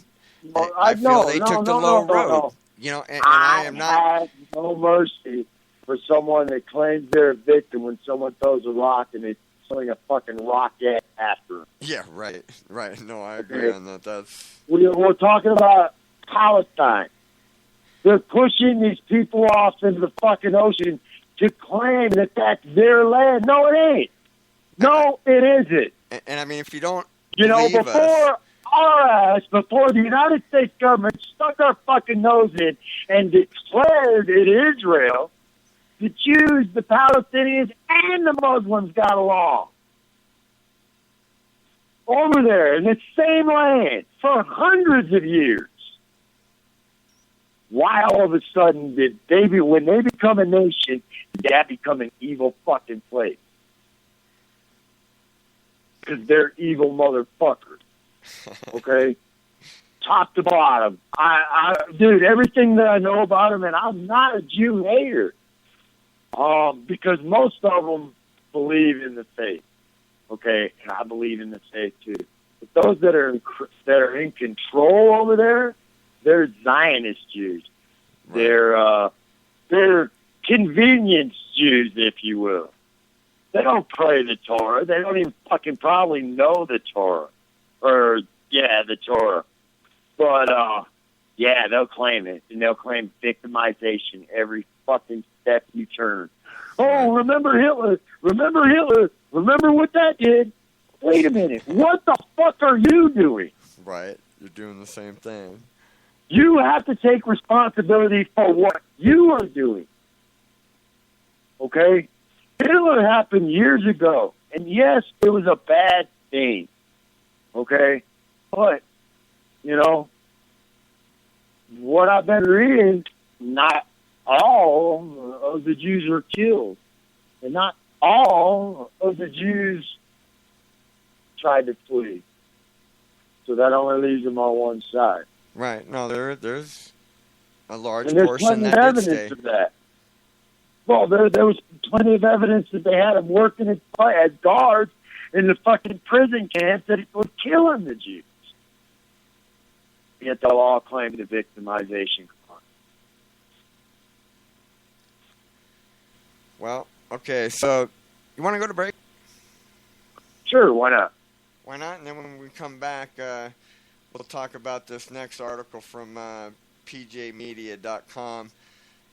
Well, I feel they took the low road. You know, and I am not. I have no mercy for someone that claims they're a victim when someone throws a rock and they sling a fucking rocket after them. Yeah, right. No, I agree on that. We're talking about Palestine. They're pushing these people off into the fucking ocean to claim that that's their land. No, it ain't. No, it isn't. And I mean, if you don't, You know, believe before us, our ass before the United States government stuck our fucking nose in and declared it Israel. The Jews, the Palestinians, and the Muslims got along. Over there in the same land for hundreds of years. Why all of a sudden did when they become a nation, did that become an evil fucking place? Because they're evil motherfuckers. Okay? Top to bottom. Dude, everything that I know about them, and I'm not a Jew hater. Because most of them believe in the faith. Okay? And I believe in the faith too. But those that are in control over there, they're Zionist Jews. Right. They're convenience Jews, if you will. They don't pray the Torah. They don't even fucking probably know the Torah. The Torah. But, they'll claim it. And they'll claim victimization every fucking step you turn. Oh, remember Hitler. Remember Hitler. Remember what that did. Wait a minute. What the fuck are you doing? Right. You're doing the same thing. You have to take responsibility for what you are doing. Okay? Hitler happened years ago. And yes, it was a bad thing. Okay? But, what I've been reading, not all of the Jews were killed. And not all of the Jews tried to flee. So that only leaves them on one side. Right. No, there's a large and there's portion plenty that of did evidence stay. of that. Well, there was plenty of evidence that they had them working as guards in the fucking prison camps that was killing the Jews. Yet they'll all claim the victimization crime. Well, okay, so you want to go to break? Sure, why not? Why not? And then when we come back, we'll talk about this next article from pjmedia.com.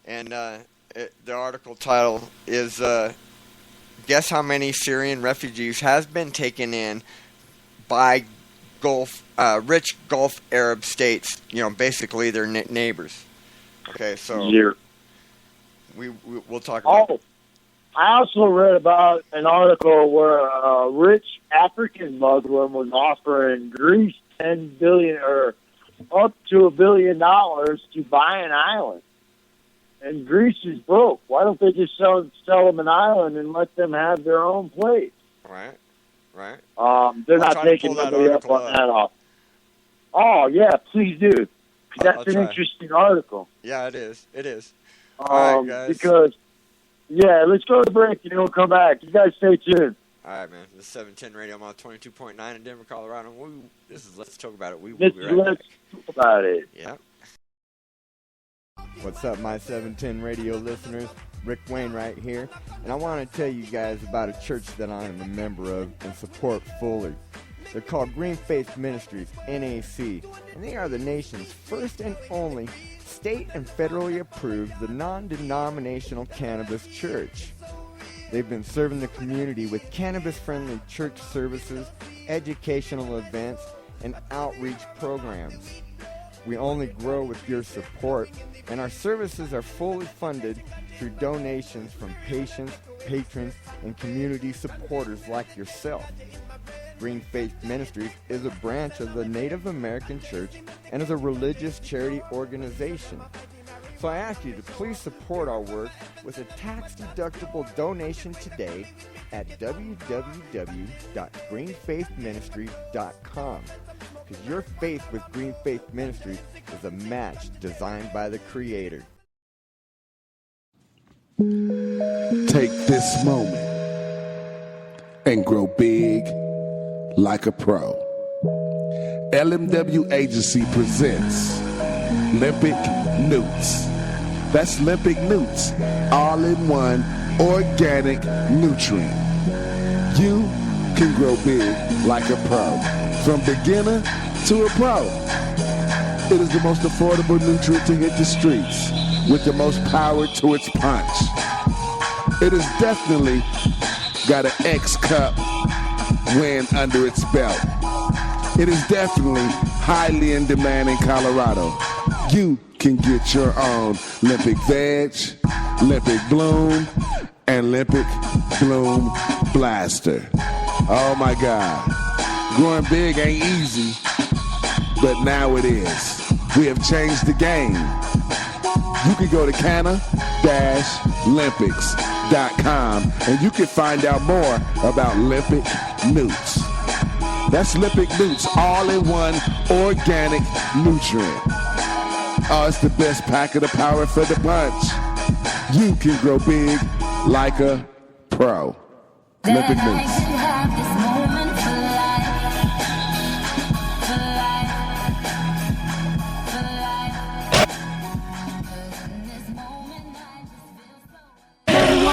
And the article title is, Guess How Many Syrian Refugees Has Been Taken In by rich Gulf Arab states, basically their neighbors. Okay, so we'll talk about it. I also read about an article where a rich African Muslim was offering Greece $10 billion or up to $1 billion to buy an island. And Greece is broke. Why don't they just sell them an island and let them have their own place? Right. They're not taking nobody up on that offer. Oh, yeah, please do. That's an interesting article. Yeah, it is. All right, guys. Because, let's go to break and then we'll come back. You guys stay tuned. All right, man. This is 710 Radio. I'm on 22.9 in Denver, Colorado. This is Let's Talk About It. We will be right back. Let's talk about it. Yeah. What's up, my 710 Radio listeners? Rick Wainwright here, and I want to tell you guys about a church that I am a member of and support fully. They're called Green Faith Ministries, NAC, and they are the nation's first and only state and federally approved non-denominational cannabis church. They've been serving the community with cannabis-friendly church services, educational events, and outreach programs. We only grow with your support, and our services are fully funded through donations from patients, patrons, and community supporters like yourself. Green Faith Ministries is a branch of the Native American Church and is a religious charity organization. So I ask you to please support our work with a tax-deductible donation today at www.greenfaithministries.com. Because your faith with Green Faith Ministries is a match designed by the Creator. Take this moment and grow big like a pro. LMW Agency presents Olympic Newts. That's Olympic Newts, all-in-one organic nutrient. You can grow big like a pro, from beginner to a pro. It is the most affordable nutrient to hit the streets, with the most power to its punch. It has definitely got an X-Cup win under its belt. It is definitely highly in demand in Colorado. You can get your own Olympic Veg, Olympic Bloom, and Olympic Bloom Blaster. Oh my God. Growing big ain't easy, but now it is. We have changed the game. You can go to canna-olympics.com and you can find out more about Olympic Newts. That's Olympic Newts, all-in-one organic nutrient. Oh, it's the best pack of the power for the punch. You can grow big like a pro. Olympic Newts.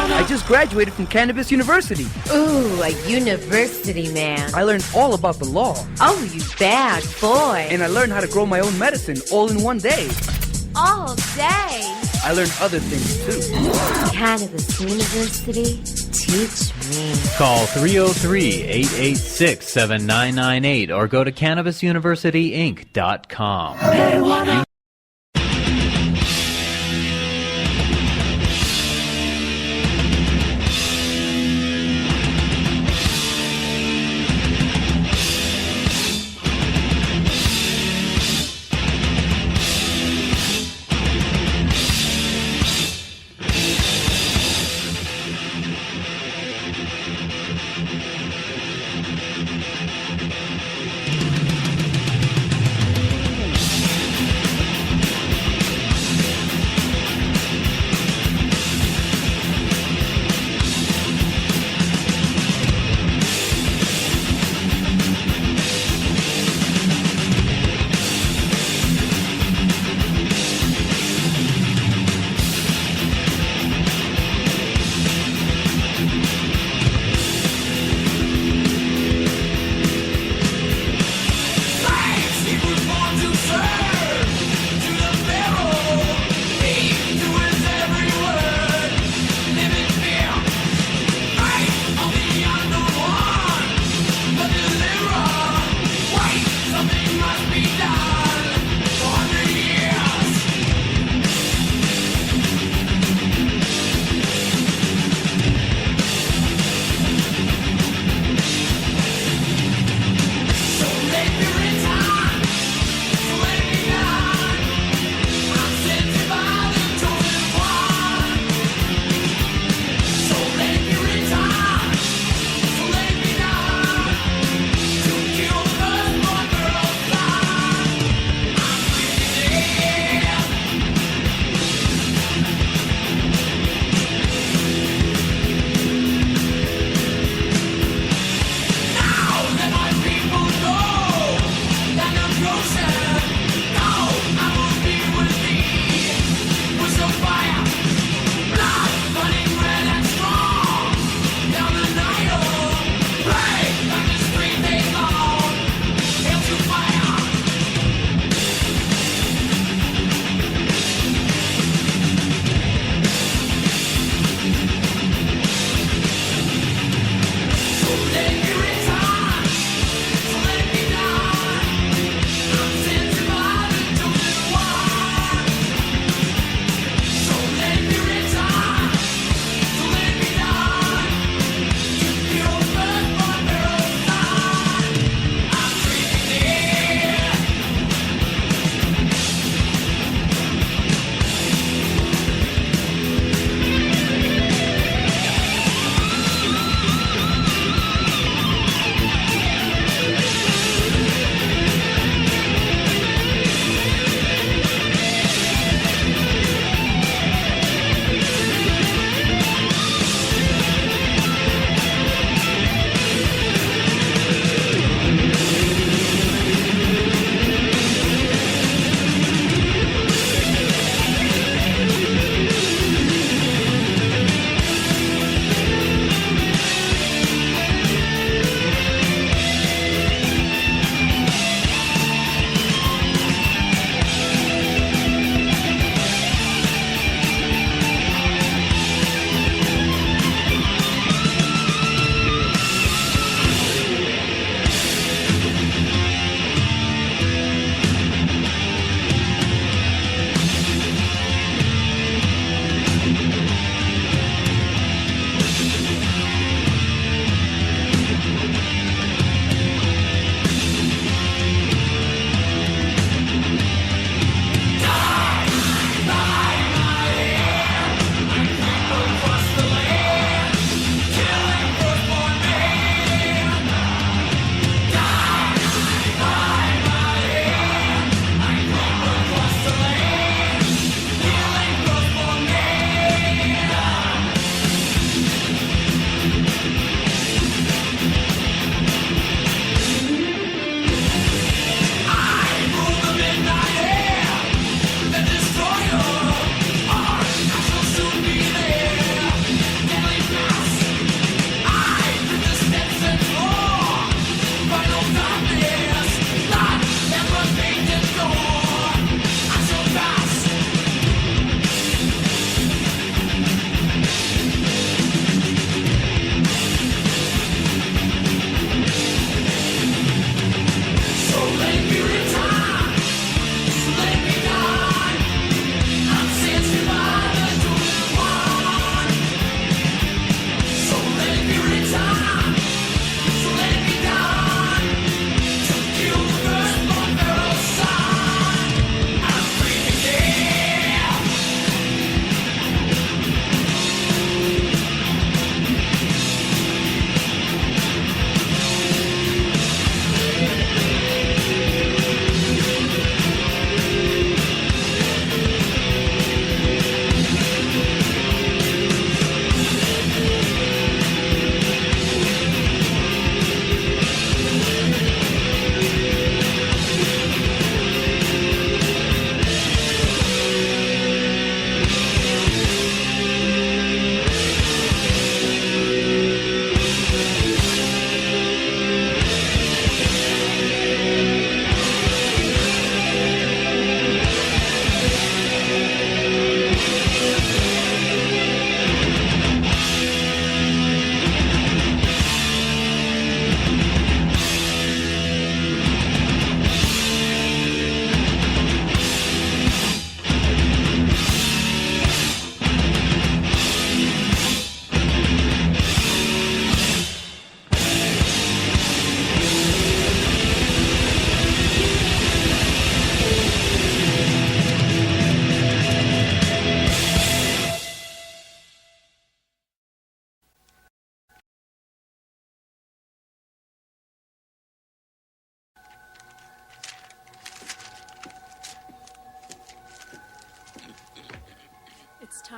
I just graduated from Cannabis University. Ooh, a university man. I learned all about the law. Oh, you bad boy. And I learned how to grow my own medicine all in one day. All day. I learned other things too. Cannabis University, teach me. Call 303-886-7998 or go to CannabisUniversityInc.com.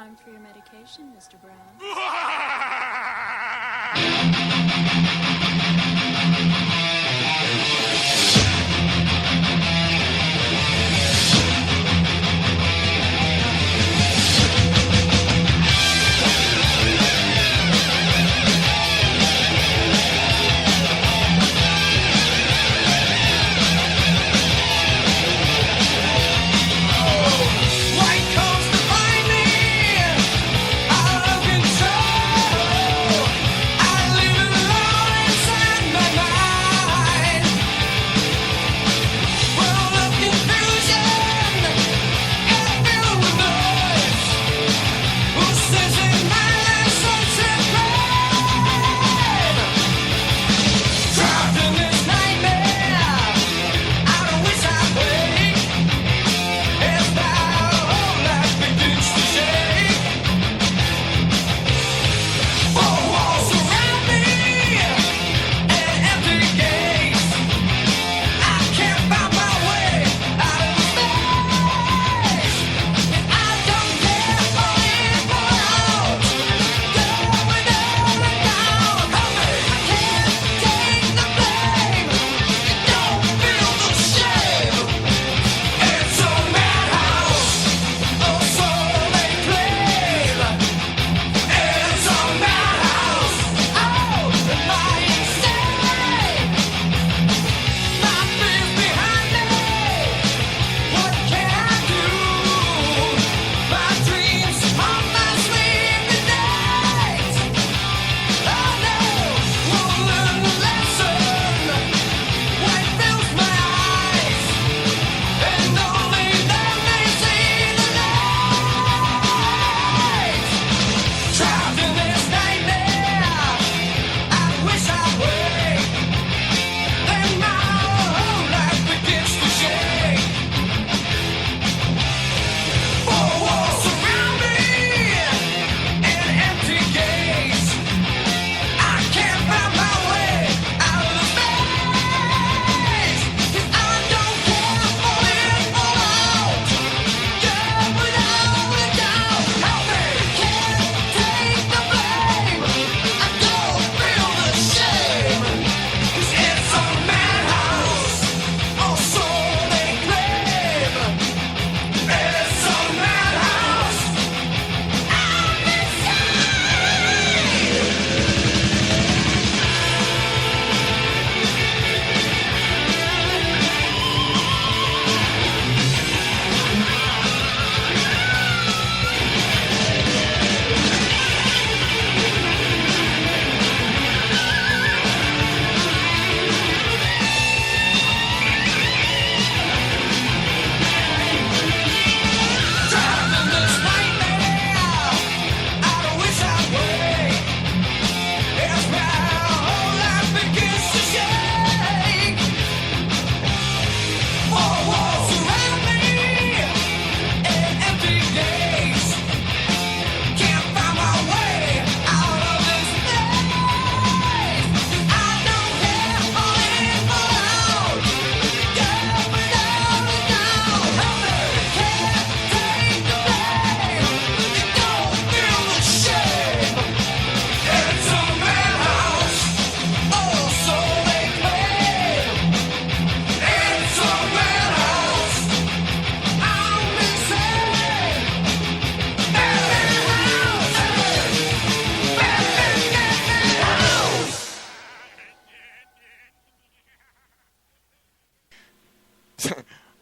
time for your medication, Mr. Brown.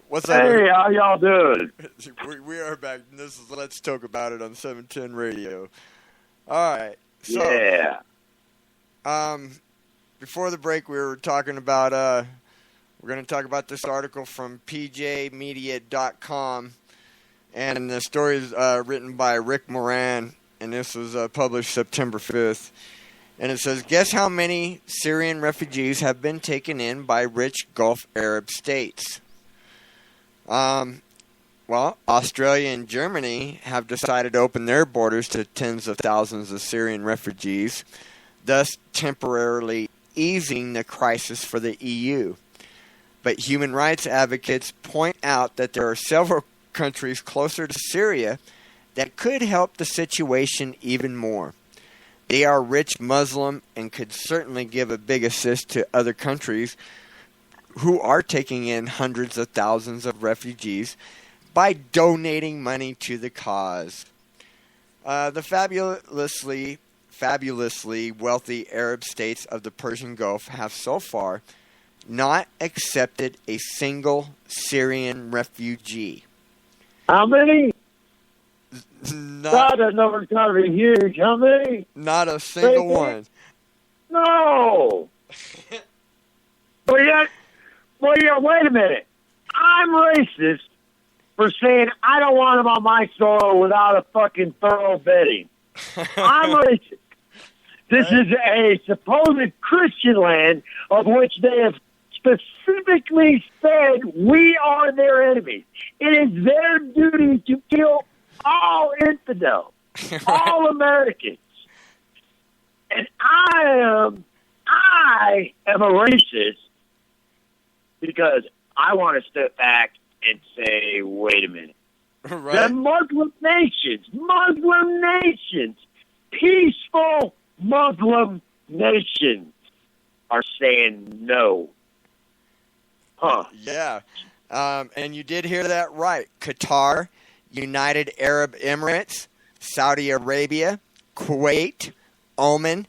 What's up? Hey, how y'all doing? We are back. And this is Let's Talk About It on 710 Radio. All right. So, Yeah. Before the break, we were talking about, we're going to talk about this article from pjmedia.com. And the story is written by Rick Moran, and this was published September 5th. And it says, guess how many Syrian refugees have been taken in by rich Gulf Arab states? Well, Australia and Germany have decided to open their borders to tens of thousands of Syrian refugees, thus temporarily easing the crisis for the EU. But human rights advocates point out that there are several countries closer to Syria that could help the situation even more. They are rich Muslim and could certainly give a big assist to other countries who are taking in hundreds of thousands of refugees by donating money to the cause. The fabulously wealthy Arab states of the Persian Gulf have so far not accepted a single Syrian refugee. How many? Not, that number's got to be huge. How many? not a single one. No. Well, yeah, wait a minute. I'm racist for saying I don't want them on my soil without a fucking thorough vetting. I'm racist. This is a supposed Christian land of which they have specifically said we are their enemies. It is their duty to kill all infidels, all Americans. And I am a racist because I want to step back and say, wait a minute. Right. The Muslim nations, peaceful Muslim nations are saying no. Huh. Yeah. And you did hear that right. Qatar, United Arab Emirates, Saudi Arabia, Kuwait, Oman,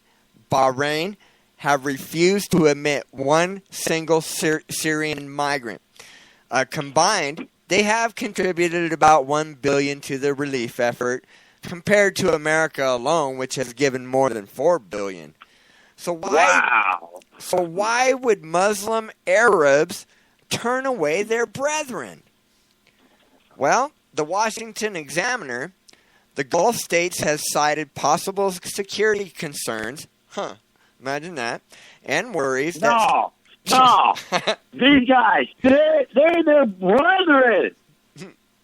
Bahrain have refused to admit one single Syrian migrant. Combined, they have contributed about $1 billion to the relief effort, compared to America alone, which has given more than $4 billion. So why would Muslim Arabs turn away their brethren? Well, the Washington Examiner, the Gulf states has cited possible security concerns. Imagine that. And worries No. These guys, they're their brethren.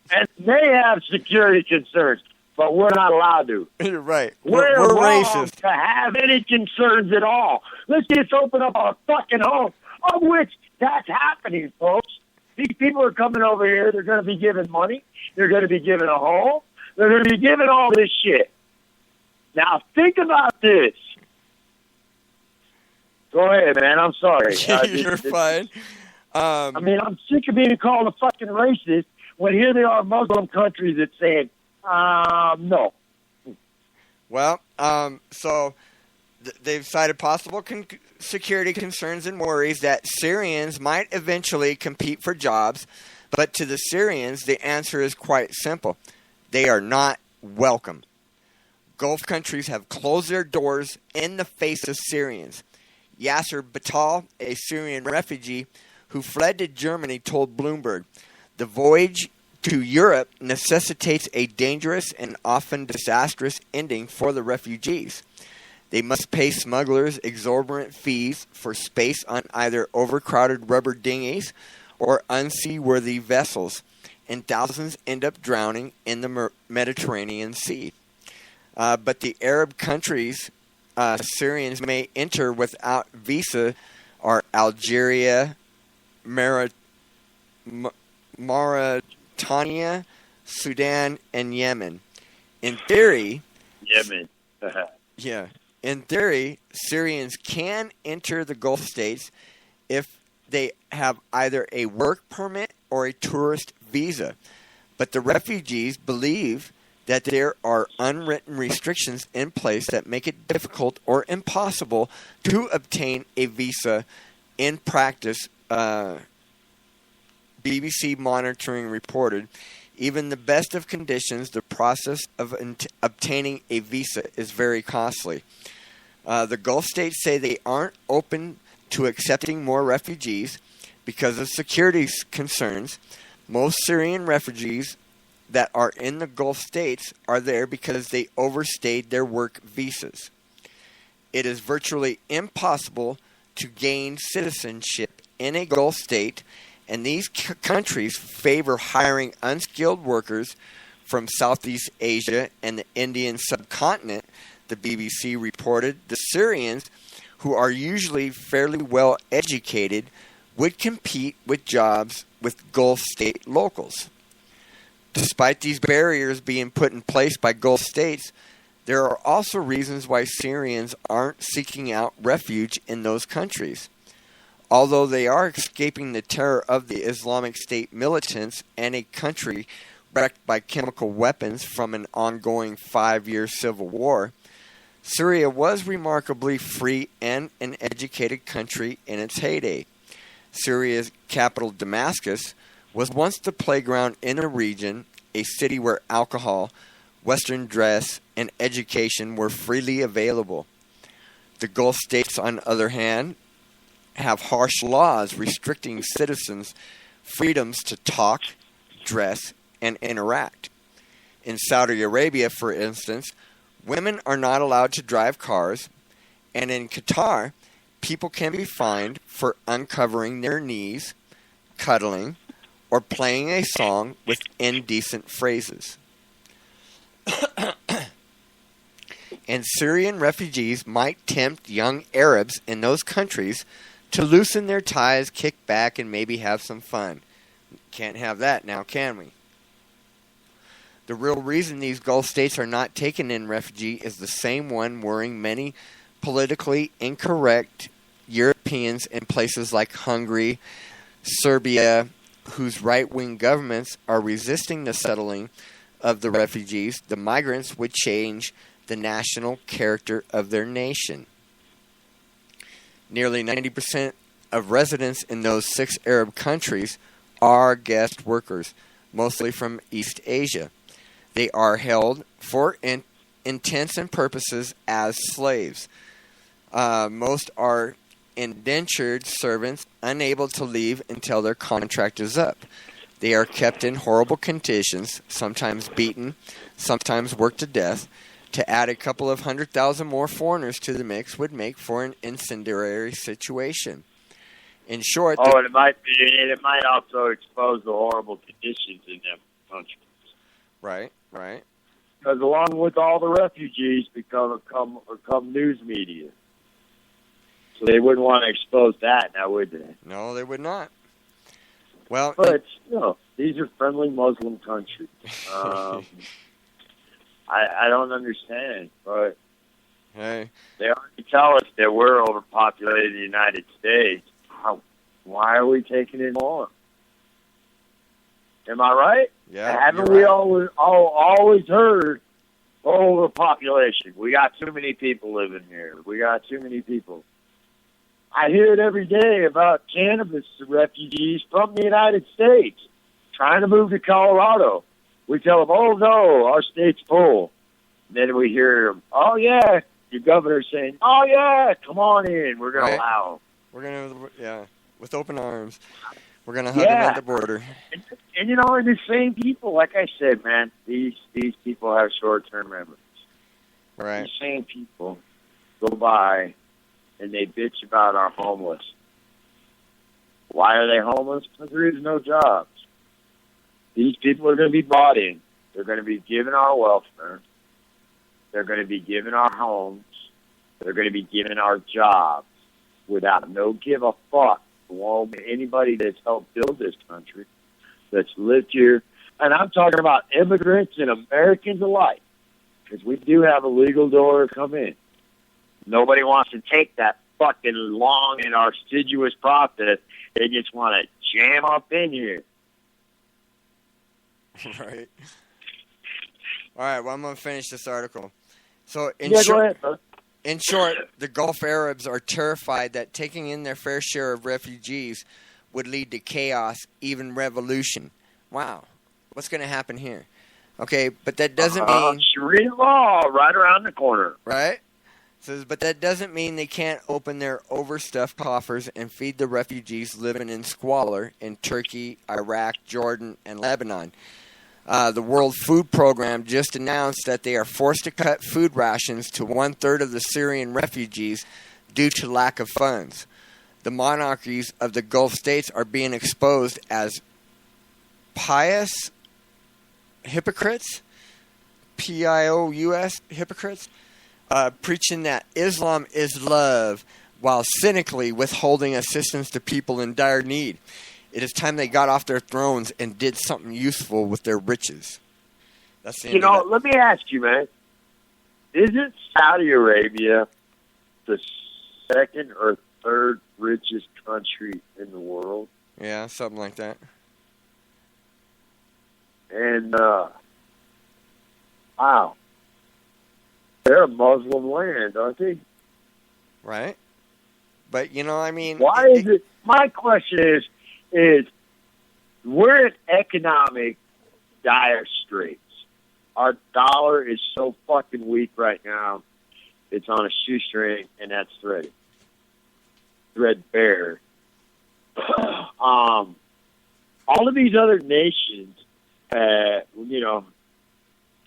And they have security concerns. But we're not allowed to. You're right. We're wrong racist to have any concerns at all. Let's just open up our fucking home, of which that's happening, folks. These people are coming over here. They're going to be given money. They're going to be given a home. They're going to be given all this shit. Now, think about this. Go ahead, man. I'm sorry. You're fine. I'm sick of being called a fucking racist when here they are Muslim countries that saying, no. Well, so they've cited possible security concerns and worries that Syrians might eventually compete for jobs, but to the Syrians, the answer is quite simple. They are not welcome. Gulf countries have closed their doors in the face of Syrians. Yasser Batal, a Syrian refugee who fled to Germany, told Bloomberg, the voyage to Europe necessitates a dangerous and often disastrous ending for the refugees. They must pay smugglers exorbitant fees for space on either overcrowded rubber dinghies or unseaworthy vessels, and thousands end up drowning in the Mediterranean Sea. But the Arab countries Syrians may enter without visa are Algeria, Mauritania, Sudan, and Yemen. In theory, Syrians can enter the Gulf states if they have either a work permit or a tourist visa. But the refugees believe that there are unwritten restrictions in place that make it difficult or impossible to obtain a visa. In practice, BBC Monitoring reported, even the best of conditions, the process of obtaining a visa is very costly. The Gulf states say they aren't open to accepting more refugees because of security concerns. Most Syrian refugees that are in the Gulf states are there because they overstayed their work visas. It is virtually impossible to gain citizenship in a Gulf state, and these countries favor hiring unskilled workers from Southeast Asia and the Indian subcontinent, the BBC reported. The Syrians, who are usually fairly well educated, would compete with jobs with Gulf state locals. Despite these barriers being put in place by Gulf states, there are also reasons why Syrians aren't seeking out refuge in those countries. Although they are escaping the terror of the Islamic State militants and a country wrecked by chemical weapons from an ongoing 5-year civil war, Syria was remarkably free and an educated country in its heyday. Syria's capital, Damascus, was once the playground in the region, a city where alcohol, Western dress, and education were freely available. The Gulf states, on the other hand, have harsh laws restricting citizens' freedoms to talk, dress, and interact. In Saudi Arabia, for instance, women are not allowed to drive cars, and in Qatar, people can be fined for uncovering their knees, cuddling, or playing a song with indecent phrases. And Syrian refugees might tempt young Arabs in those countries to loosen their ties, kick back, and maybe have some fun. Can't have that now, can we? The real reason these Gulf states are not taking in refugee is the same one worrying many politically incorrect Europeans in places like Hungary, Serbia, whose right-wing governments are resisting the settling of the refugees. The migrants would change the national character of their nation. Nearly 90% of residents in those 6 Arab countries are guest workers, mostly from East Asia. They are held for intents and purposes as slaves. Most are indentured servants unable to leave until their contract is up. They are kept in horrible conditions, sometimes beaten, sometimes worked to death. To add a couple of 100,000 more foreigners to the mix would make for an incendiary situation. In short, and it might also expose the horrible conditions in them countries. Right. Because along with all the refugees come news media. So they wouldn't want to expose that now, would they? No, they would not. Well, but still, these are friendly Muslim countries. I don't understand, but hey, they already tell us that we're overpopulated in the United States. Why are we taking in more? Am I right? Yeah. Haven't we always heard overpopulation? We got too many people living here. We got too many people. I hear it every day about cannabis refugees from the United States trying to move to Colorado. We tell them, oh, no, our state's full. And then we hear them, oh, yeah, your governor's saying, oh, yeah, come on in. We're going to allow them. We're going to, with open arms. We're going to hug them at the border. And the same people, like I said, man, these people have short-term memories. Right. These same people go by and they bitch about our homeless. Why are they homeless? Because there is no jobs. These people are going to be bought in. They're going to be given our welfare. They're going to be given our homes. They're going to be given our jobs without no give a fuck for anybody that's helped build this country, that's lived here. And I'm talking about immigrants and Americans alike, because we do have a legal door to come in. Nobody wants to take that fucking long and arduous process. They just want to jam up in here. Right. All right, well, I'm going to finish this article. So, go ahead, bro. In short, the Gulf Arabs are terrified that taking in their fair share of refugees would lead to chaos, even revolution. Wow. What's going to happen here? Okay, but that doesn't mean... Sharia law right around the corner. Right? Says, but that doesn't mean they can't open their overstuffed coffers and feed the refugees living in squalor in Turkey, Iraq, Jordan, and Lebanon. The World Food Program just announced that they are forced to cut food rations to 1/3 of the Syrian refugees due to lack of funds. The monarchies of the Gulf states are being exposed as pious hypocrites, pious hypocrites, preaching that Islam is love while cynically withholding assistance to people in dire need. It is time they got off their thrones and did something useful with their riches. That's the You end of know, that. let me ask you, man. Isn't Saudi Arabia the second or third richest country in the world? Yeah, something like that. And, wow. They're a Muslim land, aren't they? Right? But, you know, I mean... Why is it... My question is we're in economic dire straits. Our dollar is so fucking weak right now. It's on a shoestring, and that's threadbare. All of these other nations, you know,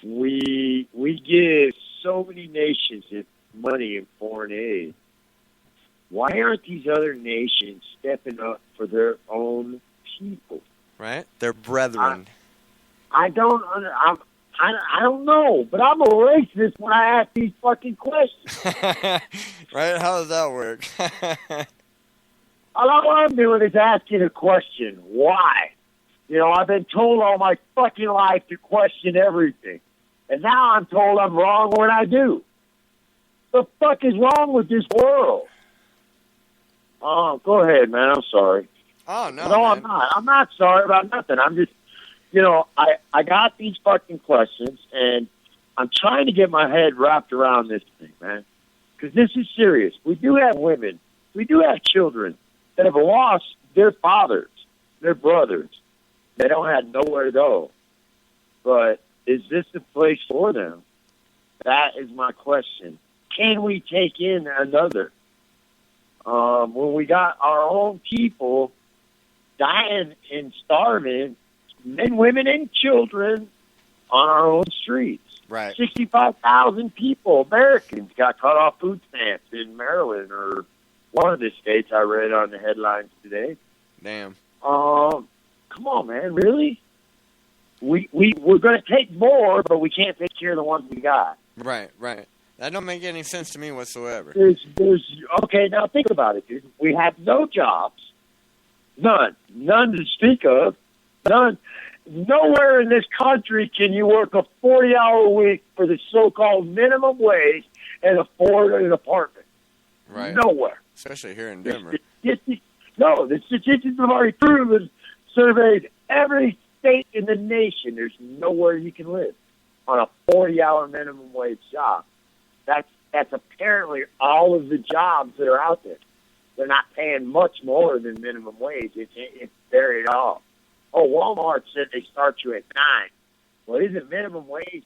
we give so many nations money in foreign aid. Why aren't these other nations stepping up for their own people? Right? Their brethren. I don't know, but I'm a racist when I ask these fucking questions. Right? How does that work? All I'm doing is asking a question. Why? You know, I've been told all my fucking life to question everything. And now I'm told I'm wrong when I do. The fuck is wrong with this world? Oh, go ahead, man. I'm sorry. Oh, no, No, man. I'm not. I'm not sorry about nothing. I'm just, you know, I got these fucking questions, and I'm trying to get my head wrapped around this thing, man. Because this is serious. We do have women. We do have children that have lost their fathers, their brothers. They don't have nowhere to go. But is this the place for them? That is my question. Can we take in another? When we got our own people dying and starving, men, women, and children on our own streets. Right. 65,000 people, Americans, got cut off food stamps in Maryland or one of the states I read on the headlines today. Damn. Come on, man, really? We're going to take more, but we can't take care of the ones we got. Right, right. That don't make any sense to me whatsoever. Okay, now think about it, dude. We have no jobs. None to speak of. None. Nowhere in this country can you work a 40-hour week for the so-called minimum wage and afford an apartment. Right. Nowhere. Especially here in Denver. The statistics have already proven, surveyed every state in the nation. There's nowhere you can live on a 40-hour minimum wage job. That's apparently all of the jobs that are out there. They're not paying much more than minimum wage. It's very at all. Oh, Walmart said they start you at 9. Well, isn't minimum wage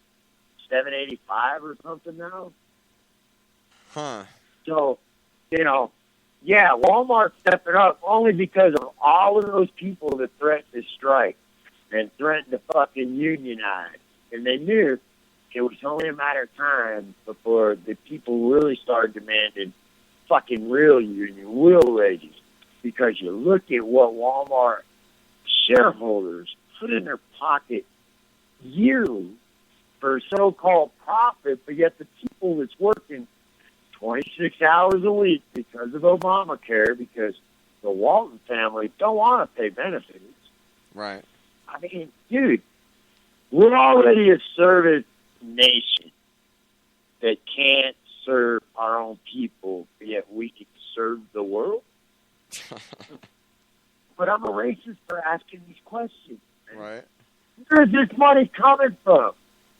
$7.85 or something now? Huh. So, you know, yeah, Walmart's stepping up only because of all of those people that threatened to strike and threatened to fucking unionize. And they knew it was only a matter of time before the people really started demanding fucking real union, real wages. Because you look at what Walmart shareholders put in their pocket yearly for so-called profit, but yet the people that's working 26 hours a week because of Obamacare, because the Walton family don't want to pay benefits. Right. I mean, dude, we're already a service nation that can't serve our own people, yet we can serve the world. But I'm a racist for asking these questions. Right. Where is this money coming from?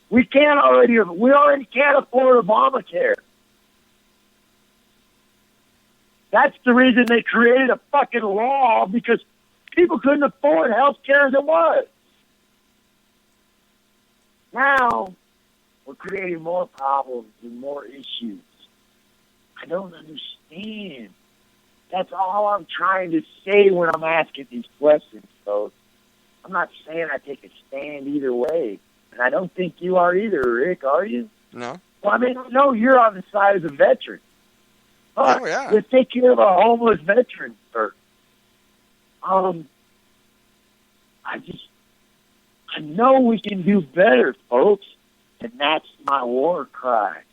We already can't afford Obamacare. That's the reason they created a fucking law, because people couldn't afford health care as it was. Now, we're creating more problems and more issues. I don't understand. That's all I'm trying to say when I'm asking these questions, folks. I'm not saying I take a stand either way. And I don't think you are either, Rick, are you? No. Well, I mean, I know you're on the side of the veteran. But Oh, yeah. let's take care of our homeless veterans first. I know we can do better, folks. And that's my war cry.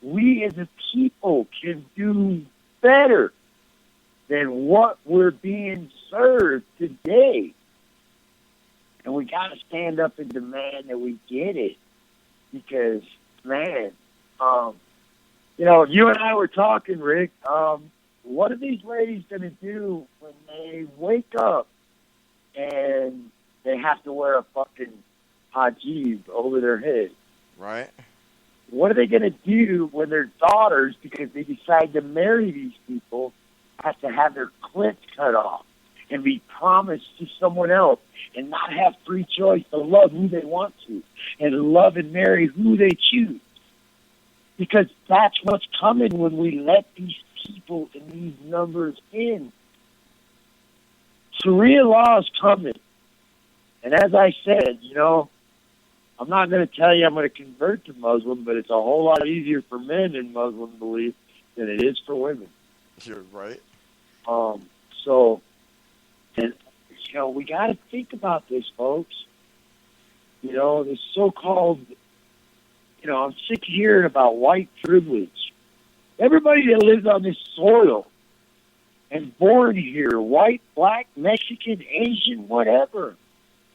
We as a people can do better than what we're being served today. And we got to stand up and demand that we get it. Because, man, you and I were talking, Rick. What are these ladies going to do when they wake up and they have to wear a fucking hijab over their head? Right. What are they going to do when their daughters, because they decide to marry these people, have to have their clits cut off and be promised to someone else and not have free choice to love who they want to and love and marry who they choose? Because that's what's coming when we let these people and these numbers in. Sharia law is coming. And as I said, I'm not going to tell you I'm going to convert to Muslim, but it's a whole lot easier for men in Muslim belief than it is for women. You're right. We got to think about this, folks. This so-called, I'm sick of hearing about white privilege. Everybody that lives on this soil and born here, white, black, Mexican, Asian, whatever,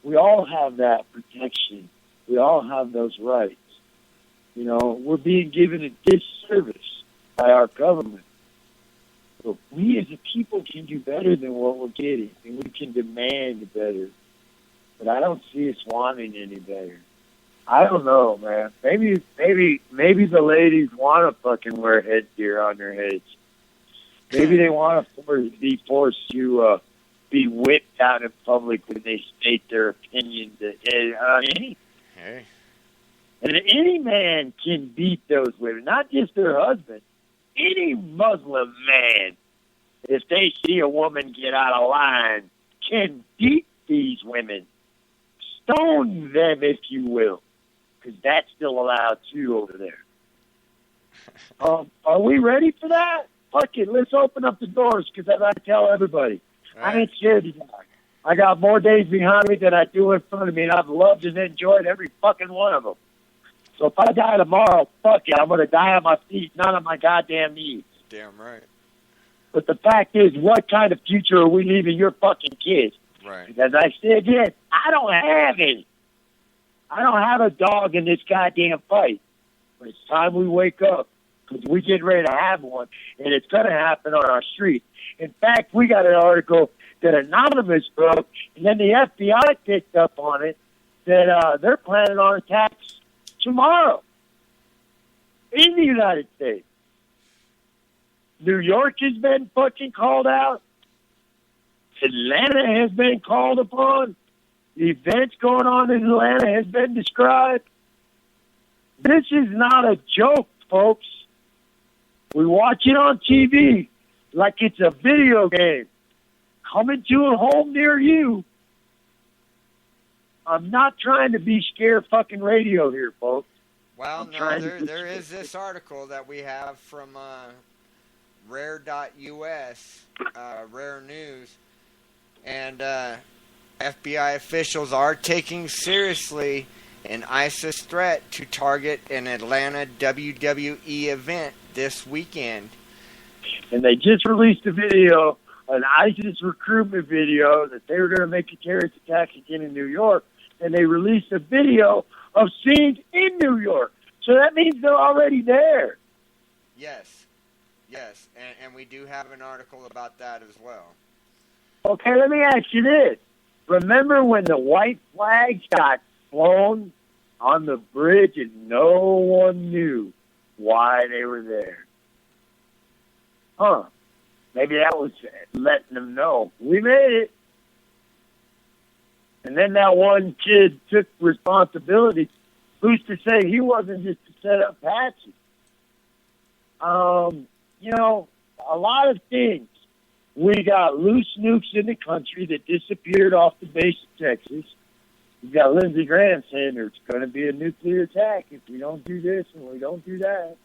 we all have that protection. We all have those rights. We're being given a disservice by our government. But we as a people can do better than what we're getting, and we can demand better. But I don't see us wanting any better. I don't know, man. Maybe the ladies want to fucking wear headgear on their heads. Maybe they want to be forced to be whipped out in public when they state their opinion. Hey. And any man can beat those women, not just their husband. Any Muslim man, if they see a woman get out of line, can beat these women. Stone them, if you will, because that's still allowed too over there. Are we ready for that? Fuck it, let's open up the doors, because as I tell everybody, I ain't scared to die. I got more days behind me than I do in front of me, and I've loved and enjoyed every fucking one of them. So if I die tomorrow, fuck it, I'm going to die on my feet, not on my goddamn knees. Damn right. But the fact is, what kind of future are we leaving your fucking kids? Right. Because I said again, I don't have any. I don't have a dog in this goddamn fight. But it's time we wake up, because we get ready to have one, and it's going to happen on our street. In fact, we got an article that Anonymous broke, and then the FBI picked up on it, that they're planning on attacks tomorrow in the United States. New York has been fucking called out. Atlanta has been called upon. The events going on in Atlanta has been described. This is not a joke, folks. We watch it on TV like it's a video game coming to a home near you. I'm not trying to be scare fucking radio here, folks. Well, no, there is this article that we have from rare.us, Rare News, and FBI officials are taking seriously an ISIS threat to target an Atlanta WWE event this weekend. And they just released a video, an ISIS recruitment video, that they were going to make a terrorist attack again in New York. And they released a video of scenes in New York. So that means they're already there. Yes. And we do have an article about that as well. Okay, let me ask you this. Remember when the white flags got flown on the bridge and no one knew why they were there? Maybe that was letting them know we made it. And then that one kid took responsibility. Who's to say he wasn't just to set up patches? A lot of things. We got loose nukes in the country that disappeared off the base of Texas. We got Lindsey Graham saying there's going to be a nuclear attack if we don't do this and we don't do that.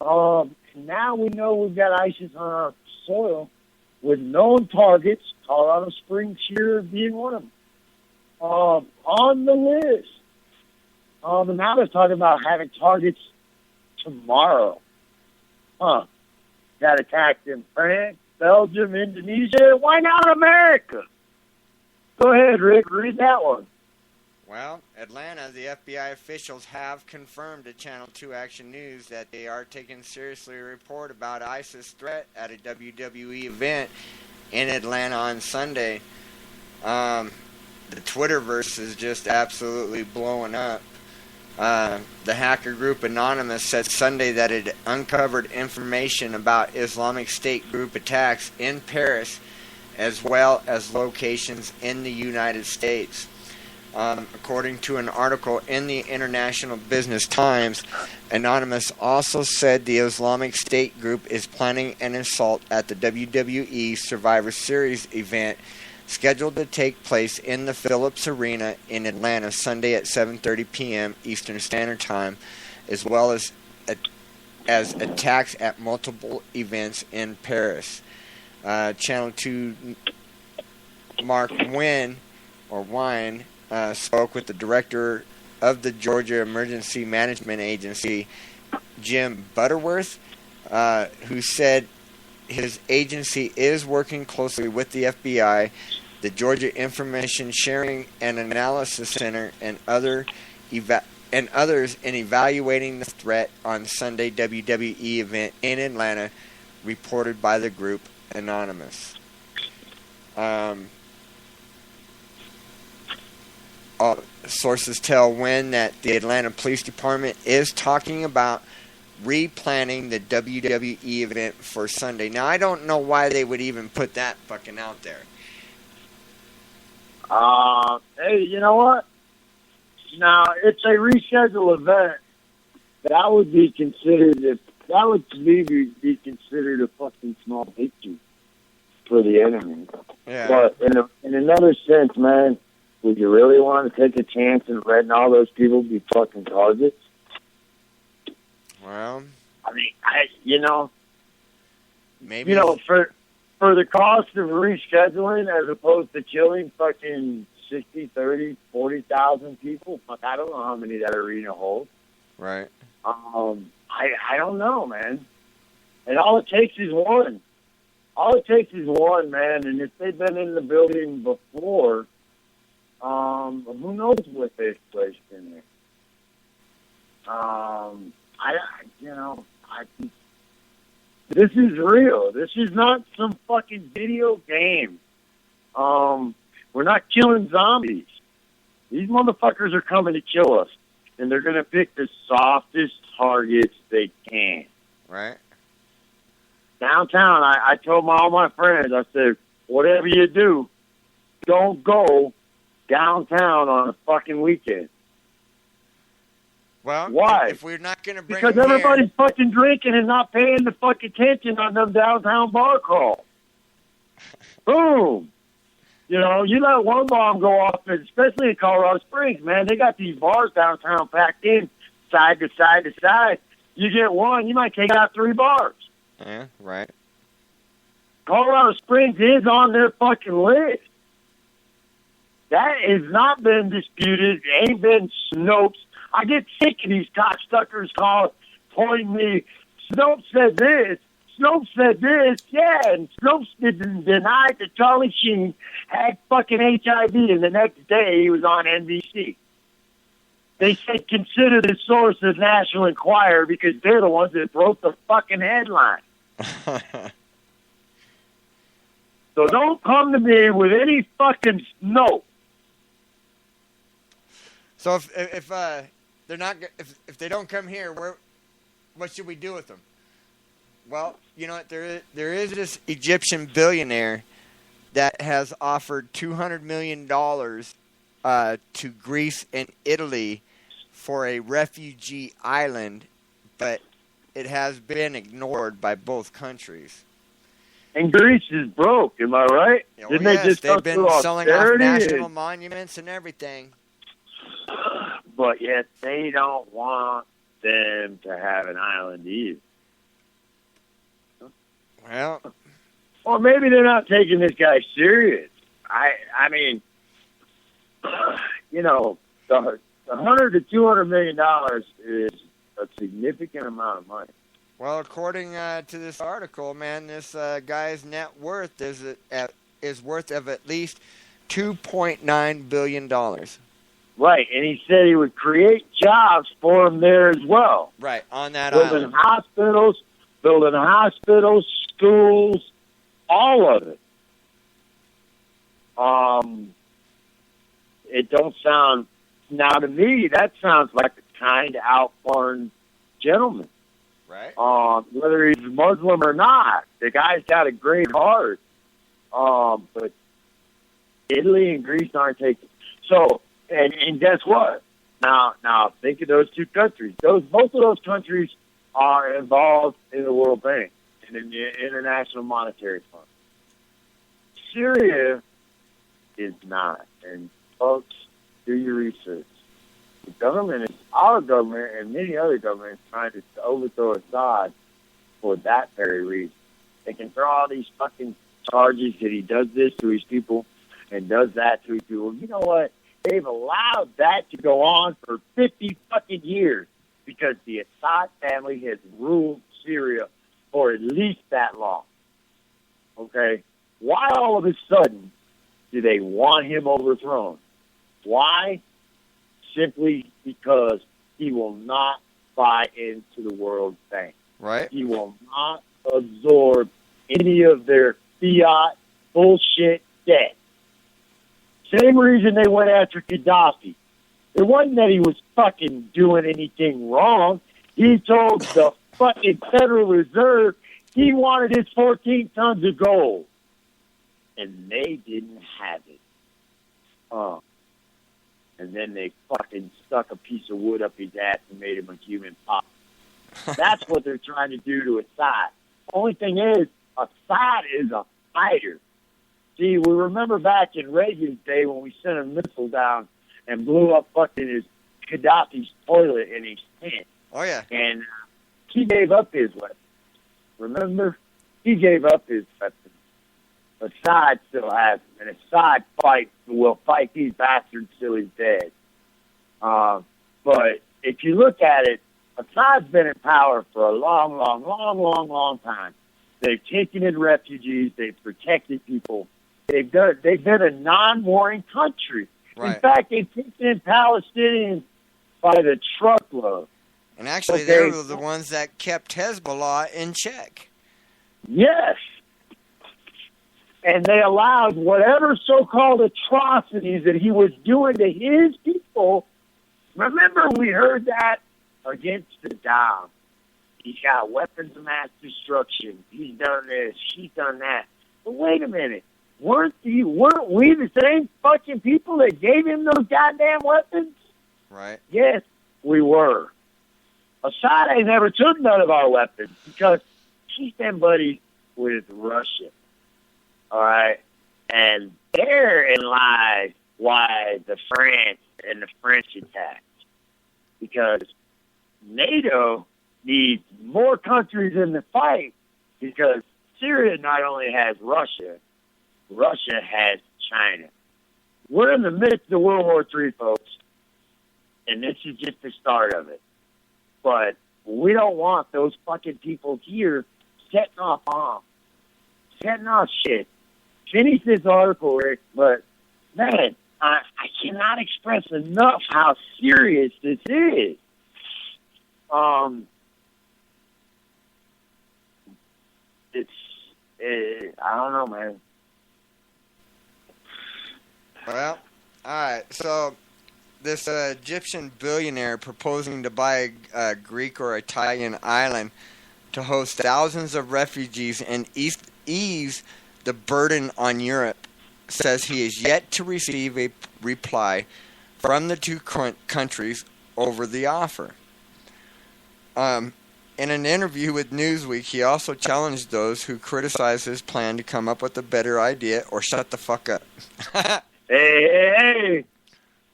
Now we know we've got ISIS on our soil with known targets, Colorado Springs here being one of them, on the list. And now they're talking about having targets tomorrow. Got attacked in France, Belgium, Indonesia. Why not America? Go ahead, Rick. Read that one. Well, Atlanta, the FBI officials have confirmed to Channel 2 Action News that they are taking seriously a report about ISIS threat at a WWE event in Atlanta on Sunday. The Twitterverse is just absolutely blowing up. The hacker group Anonymous said Sunday that it uncovered information about Islamic State group attacks in Paris as well as locations in the United States. According to an article in the International Business Times, Anonymous also said the Islamic State group is planning an assault at the WWE Survivor Series event scheduled to take place in the Phillips Arena in Atlanta Sunday at 7:30 p.m. Eastern Standard Time, as well as attacks at multiple events in Paris. Channel 2 Mark Wine spoke with the director of the Georgia Emergency Management Agency, Jim Butterworth, who said his agency is working closely with the FBI, the Georgia Information Sharing and Analysis Center, and others in evaluating the threat on Sunday WWE event in Atlanta, reported by the group Anonymous. Sources tell Wynn that the Atlanta Police Department is talking about replanning the WWE event for Sunday. Now, I don't know why they would even put that fucking out there. Hey, you know what? Now, it's a rescheduled event. That would be considered, to me, be considered a fucking small victory for the enemy. Yeah. But in another sense, man, would you really want to take a chance and letting all those people be fucking targets? Well, I mean, maybe for the cost of rescheduling as opposed to killing fucking 60, 30, 40,000 people, fuck, I don't know how many that arena holds. Right. I don't know, man. And all it takes is one. All it takes is one, man. And if they've been in the building before, who knows what they've placed in there? This is real. This is not some fucking video game. We're not killing zombies. These motherfuckers are coming to kill us, and they're going to pick the softest targets they can. Right. Downtown, I told all my friends, I said, whatever you do, don't go downtown on a fucking weekend. Well, why? If we're not going to bring because them everybody's here, fucking drinking and not paying the fucking attention on them downtown bar crawls. Boom. You know, you let one bomb go off, especially in Colorado Springs, man. They got these bars downtown packed in side to side to side. You get one, you might take out 3 bars. Yeah, right. Colorado Springs is on their fucking list. That has not been disputed. It ain't been Snopes. I get sick of these cocksuckers pointing me. Snopes said this. Snopes said this. Yeah, and Snopes denied that Charlie Sheen had fucking HIV, and the next day he was on NBC. They said consider the source of National Enquirer because they're the ones that wrote the fucking headline. So don't come to me with any fucking Snope. So if they're not, if they don't come here, what should we do with them? Well, you know what? There is this Egyptian billionaire that has offered $200 million to Greece and Italy for a refugee island, but it has been ignored by both countries. And Greece is broke, am I right? Oh, Didn't yes, they just they've been selling off national and... monuments and everything. But yet they don't want them to have an island either. Well, or maybe they're not taking this guy serious. I mean, you know, the $100 to $200 million is a significant amount of money. Well, according to this article, man, this guy's net worth is worth of at least $2.9 billion. Right, and he said he would create jobs for them there as well. Right, on that building island. building hospitals, schools, all of it. It don't sound, now to me, that sounds like a kind, outworn gentleman. Right. Whether he's Muslim or not, the guy's got a great heart. But Italy and Greece aren't taking. So, and guess what? Now think of those two countries. Both of those countries are involved in the World Bank and in the International Monetary Fund. Syria is not. And folks, do your research. The government is, our government and many other governments trying to overthrow Assad for that very reason. They can throw all these fucking charges that he does this to his people and does that to his people. You know what? They've allowed that to go on for 50 fucking years because the Assad family has ruled Syria for at least that long. Okay? Why all of a sudden do they want him overthrown? Why? Simply because he will not buy into the World Bank. Right. He will not absorb any of their fiat bullshit debt. Same reason they went after Gaddafi. It wasn't that he was fucking doing anything wrong. He told the fucking Federal Reserve he wanted his 14 tons of gold. And they didn't have it. And then they fucking stuck a piece of wood up his ass and made him a human pop. That's what they're trying to do to Assad. Only thing is, Assad is a fighter. See, we remember back in Reagan's day when we sent a missile down and blew up fucking his Gaddafi's toilet in his tent. Oh, yeah. And he gave up his weapon. Remember? He gave up his weapon. Assad still has him, and Assad will fight these bastards till he's dead. But if you look at it, Assad's been in power for a long time. They've taken in refugees. They've protected people. They've been a non-warring country. Right. In fact, they've taken in Palestinians by the truckload. And actually, they were the ones that kept Hezbollah in check. Yes. And they allowed whatever so-called atrocities that he was doing to his people. Remember, we heard that against Saddam. He's got weapons of mass destruction. He's done this. He's done that. But wait a minute. Weren't we the same fucking people that gave him those goddamn weapons? Right. Yes, we were. Assad ain't never took none of our weapons because he's been buddies with Russia. All right? And therein lies why the France and the French attacked. Because NATO needs more countries in the fight because Syria not only has Russia, Russia has China. We're in the midst of World War III, folks, and this is just the start of it. But we don't want those fucking people here setting off bombs, setting off shit. Finish this article, Rick, but, man, I cannot express enough how serious this is. I don't know, man. Well, all right. So this Egyptian billionaire proposing to buy a Greek or Italian island to host thousands of refugees and ease the burden on Europe says he is yet to receive a reply from the two countries over the offer. In an interview with Newsweek, he also challenged those who criticize his plan to come up with a better idea or shut the fuck up. Hey.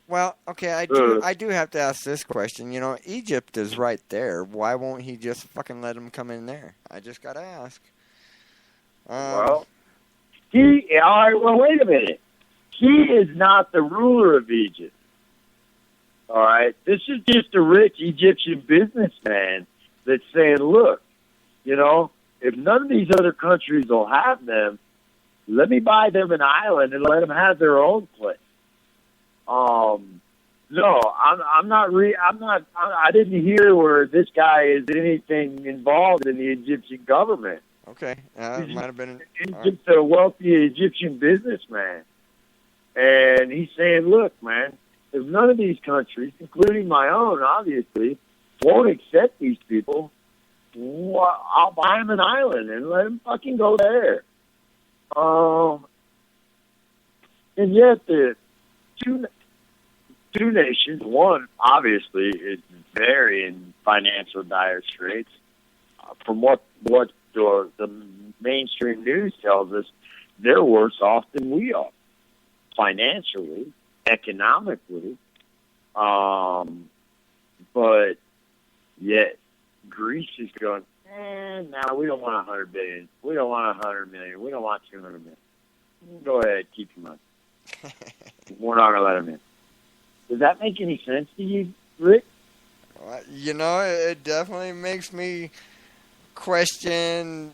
Well, okay, I do have to ask this question. You know, Egypt is right there. Why won't he just fucking let him come in there? I just got to ask. All right, well, wait a minute. He is not the ruler of Egypt. All right? This is just a rich Egyptian businessman that's saying, look, You know, if none of these other countries will have them, let me buy them an island and let them have their own place. No, I'm not. I didn't hear where this guy is anything involved in the Egyptian government. Okay, it might have been. He's just a wealthy Egyptian businessman, and he's saying, "Look, man, if none of these countries, including my own, obviously, won't accept these people, I'll buy them an island and let them fucking go there." And yet the two nations, one obviously is very in financial dire straits. From what the mainstream news tells us, they're worse off than we are, financially, economically. But yet Greece is going, no, we don't want 100 billion. We don't want 100 million. We don't want 200 million. Go ahead, keep your money. We're not going to let them in. Does that make any sense to you, Rick? You know, it definitely makes me question,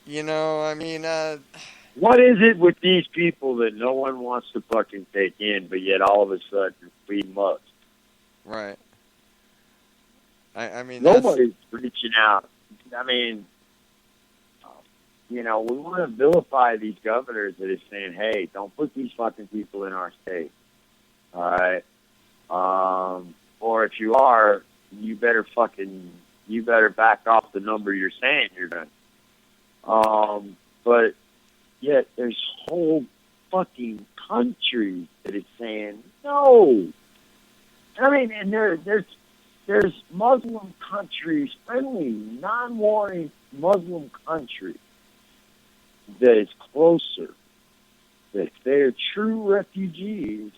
you know, I mean... what is it with these people that no one wants to fucking take in, but yet all of a sudden we must? Right. I mean... Nobody's reaching out. I mean... You know, we want to vilify these governors that are saying, hey, don't put these fucking people in our state. All right? Or if you are, you better back off the number you're saying you're going to. But yet there's whole fucking countries that is saying no. I mean, and there's Muslim countries, friendly, non-warring Muslim countries, that is closer, that they're true refugees.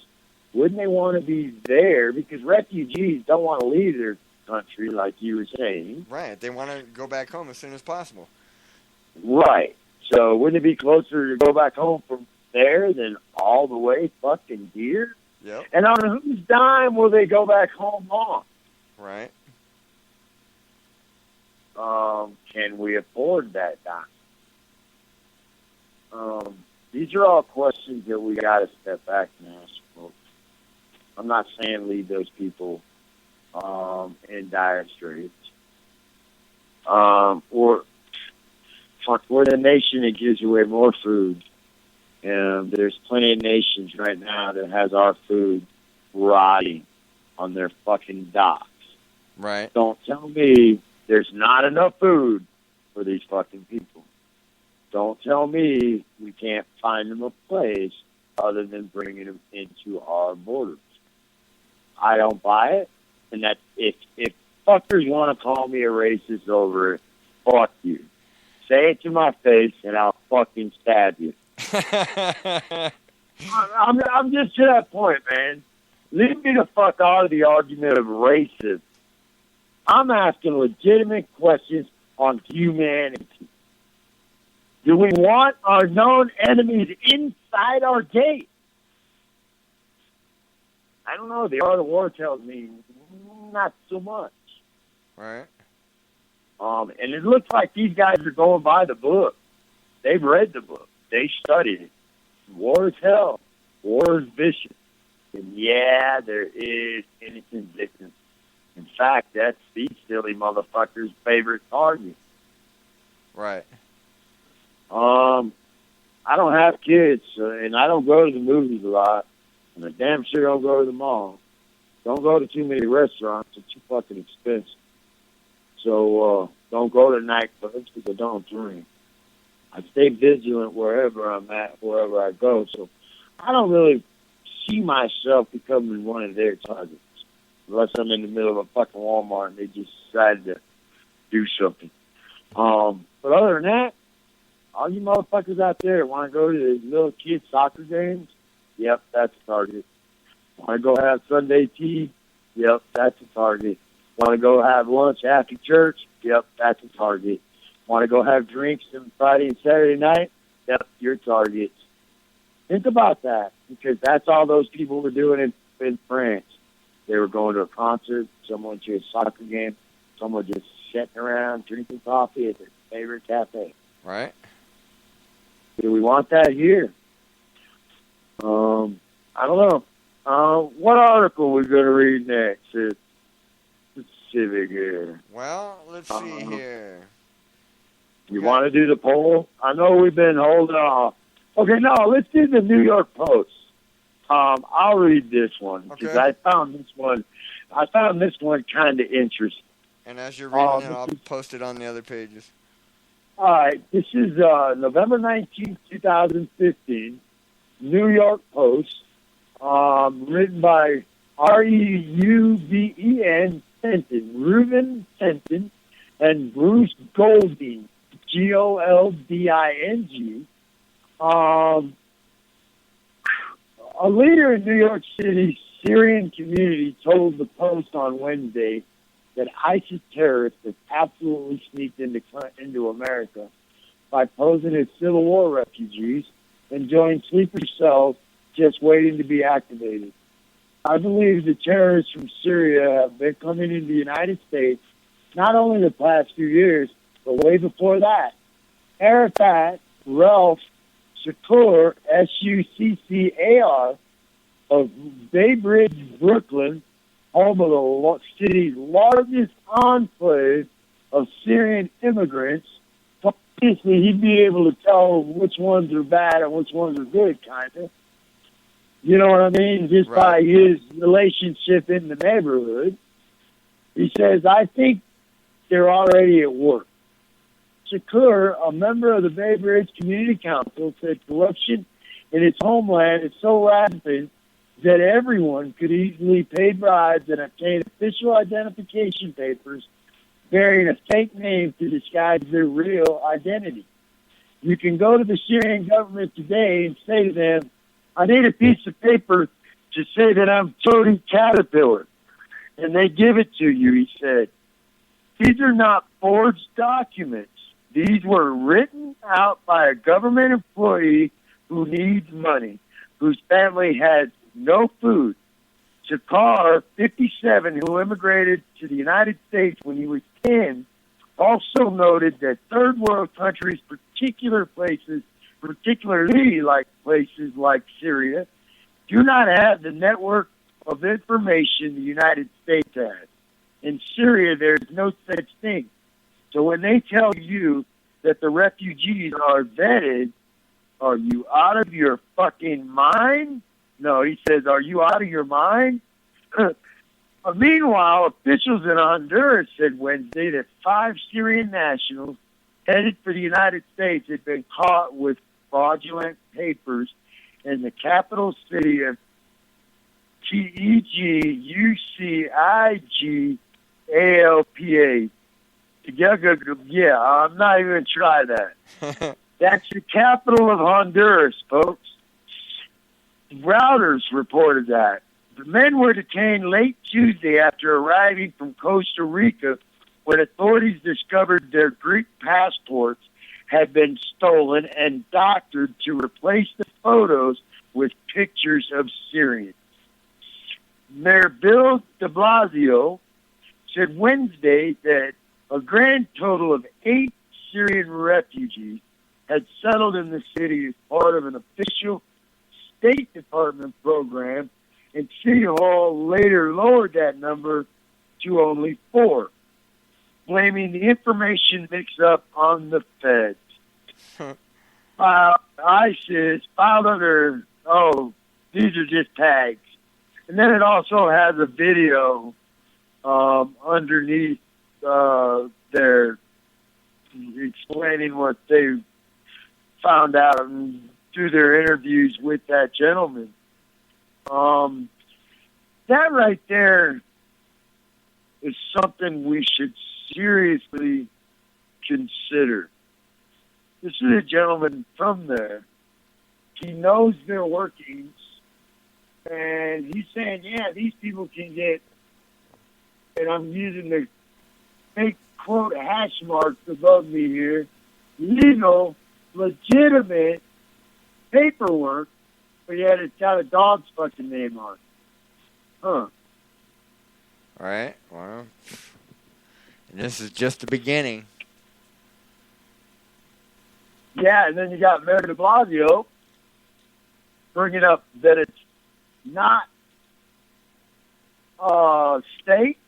Wouldn't they want to be there? Because refugees don't want to leave their country, like you were saying. Right. They want to go back home as soon as possible. Right. So wouldn't it be closer to go back home from there than all the way fucking here? Yep. And on whose dime will they go back home on? Right. Can we afford that dime? These are all questions that we got to step back and ask, folks. I'm not saying leave those people in dire straits. Or fuck, we're the nation that gives away more food. And there's plenty of nations right now that has our food rotting on their fucking docks. Right. Don't tell me there's not enough food for these fucking people. Don't tell me we can't find them a place other than bringing them into our borders. I don't buy it. And that if fuckers want to call me a racist over it, fuck you. Say it to my face and I'll fucking stab you. I'm just to that point, man. Leave me the fuck out of the argument of racism. I'm asking legitimate questions on humanity. Do we want our known enemies inside our gate? I don't know. The art of war tells me not so much. Right. And it looks like these guys are going by the book. They've read the book. They studied it. War is hell. War is vicious. And yeah, there is innocent victims. In fact, that's these silly motherfuckers' favorite target. Right. I don't have kids, and I don't go to the movies a lot, and I damn sure don't go to the mall. Don't go to too many restaurants. They're too fucking expensive. So don't go to nightclubs because I don't drink. I stay vigilant wherever I'm at, wherever I go. So I don't really see myself becoming one of their targets unless I'm in the middle of a fucking Walmart and they just decide to do something. But other than that, all you motherfuckers out there that want to go to the little kids' soccer games, yep, that's a target. Want to go have Sunday tea? Yep, that's a target. Want to go have lunch after church? Yep, that's a target. Want to go have drinks on Friday and Saturday night? Yep, you're targets. Think about that, because that's all those people were doing in France. They were going to a concert, someone to a soccer game, someone just sitting around drinking coffee at the favorite cafe. Right. Do we want that here? I don't know. What article we going to read next? It's civic here. Well, let's see here. You want to do the poll? I know we've been holding off. Okay, no, let's do the New York Post. I'll read this one because Okay. I found this one kind of interesting. And as you're reading it, I'll post it on the other pages. All right, this is November 19th, 2015, New York Post, written by Reuben Fenton, and Bruce Golding, Golding. A leader in New York City's Syrian community told the Post on Wednesday that ISIS terrorists have absolutely sneaked into America by posing as Civil War refugees and joined sleeper cells just waiting to be activated. I believe the terrorists from Syria have been coming into the United States not only the past few years, but way before that. Arafat Ralph Shakur, Succar, of Bay Bridge, Brooklyn, home of the city's largest enclave of Syrian immigrants. Obviously, he'd be able to tell which ones are bad and which ones are good, kind of. You know what I mean? Just by his relationship in the neighborhood. He says, I think they're already at work. Shakur, a member of the Bay Bridge Community Council, said corruption in its homeland is so rampant that everyone could easily pay bribes and obtain official identification papers bearing a fake name to disguise their real identity. You can go to the Syrian government today and say to them, I need a piece of paper to say that I'm Tony Caterpillar. And they give it to you, he said. These are not forged documents. These were written out by a government employee who needs money, whose family has no food. Shakur, 57, who immigrated to the United States when he was 10, also noted that third world countries, particularly like places like Syria, do not have the network of information the United States has. In Syria, there's no such thing. So when they tell you that the refugees are vetted, are you out of your fucking mind? No, he says, are you out of your mind? Meanwhile, officials in Honduras said Wednesday that 5 Syrian nationals headed for the United States had been caught with fraudulent papers in the capital city of Tegucigalpa. Yeah, I'm not even going to try that. That's the capital of Honduras, folks. Reuters reported that. The men were detained late Tuesday after arriving from Costa Rica when authorities discovered their Greek passports had been stolen and doctored to replace the photos with pictures of Syrians. Mayor Bill de Blasio said Wednesday that a grand total of 8 Syrian refugees had settled in the city as part of an official State Department program, and City Hall later lowered that number to only 4, blaming the information mix-up on the feds. ISIS filed under, these are just tags. And then it also has a video underneath there explaining what they found out through their interviews with that gentleman. That right there is something we should seriously consider. This is a gentleman from there. He knows their workings, and he's saying, yeah, these people can get, and I'm using the fake quote hash marks above me here, legal, legitimate paperwork, but yet it's got a dog's fucking name on it. Huh. All right. Well, and this is just the beginning. Yeah, and then you got Mayor de Blasio bringing up that it's not a state,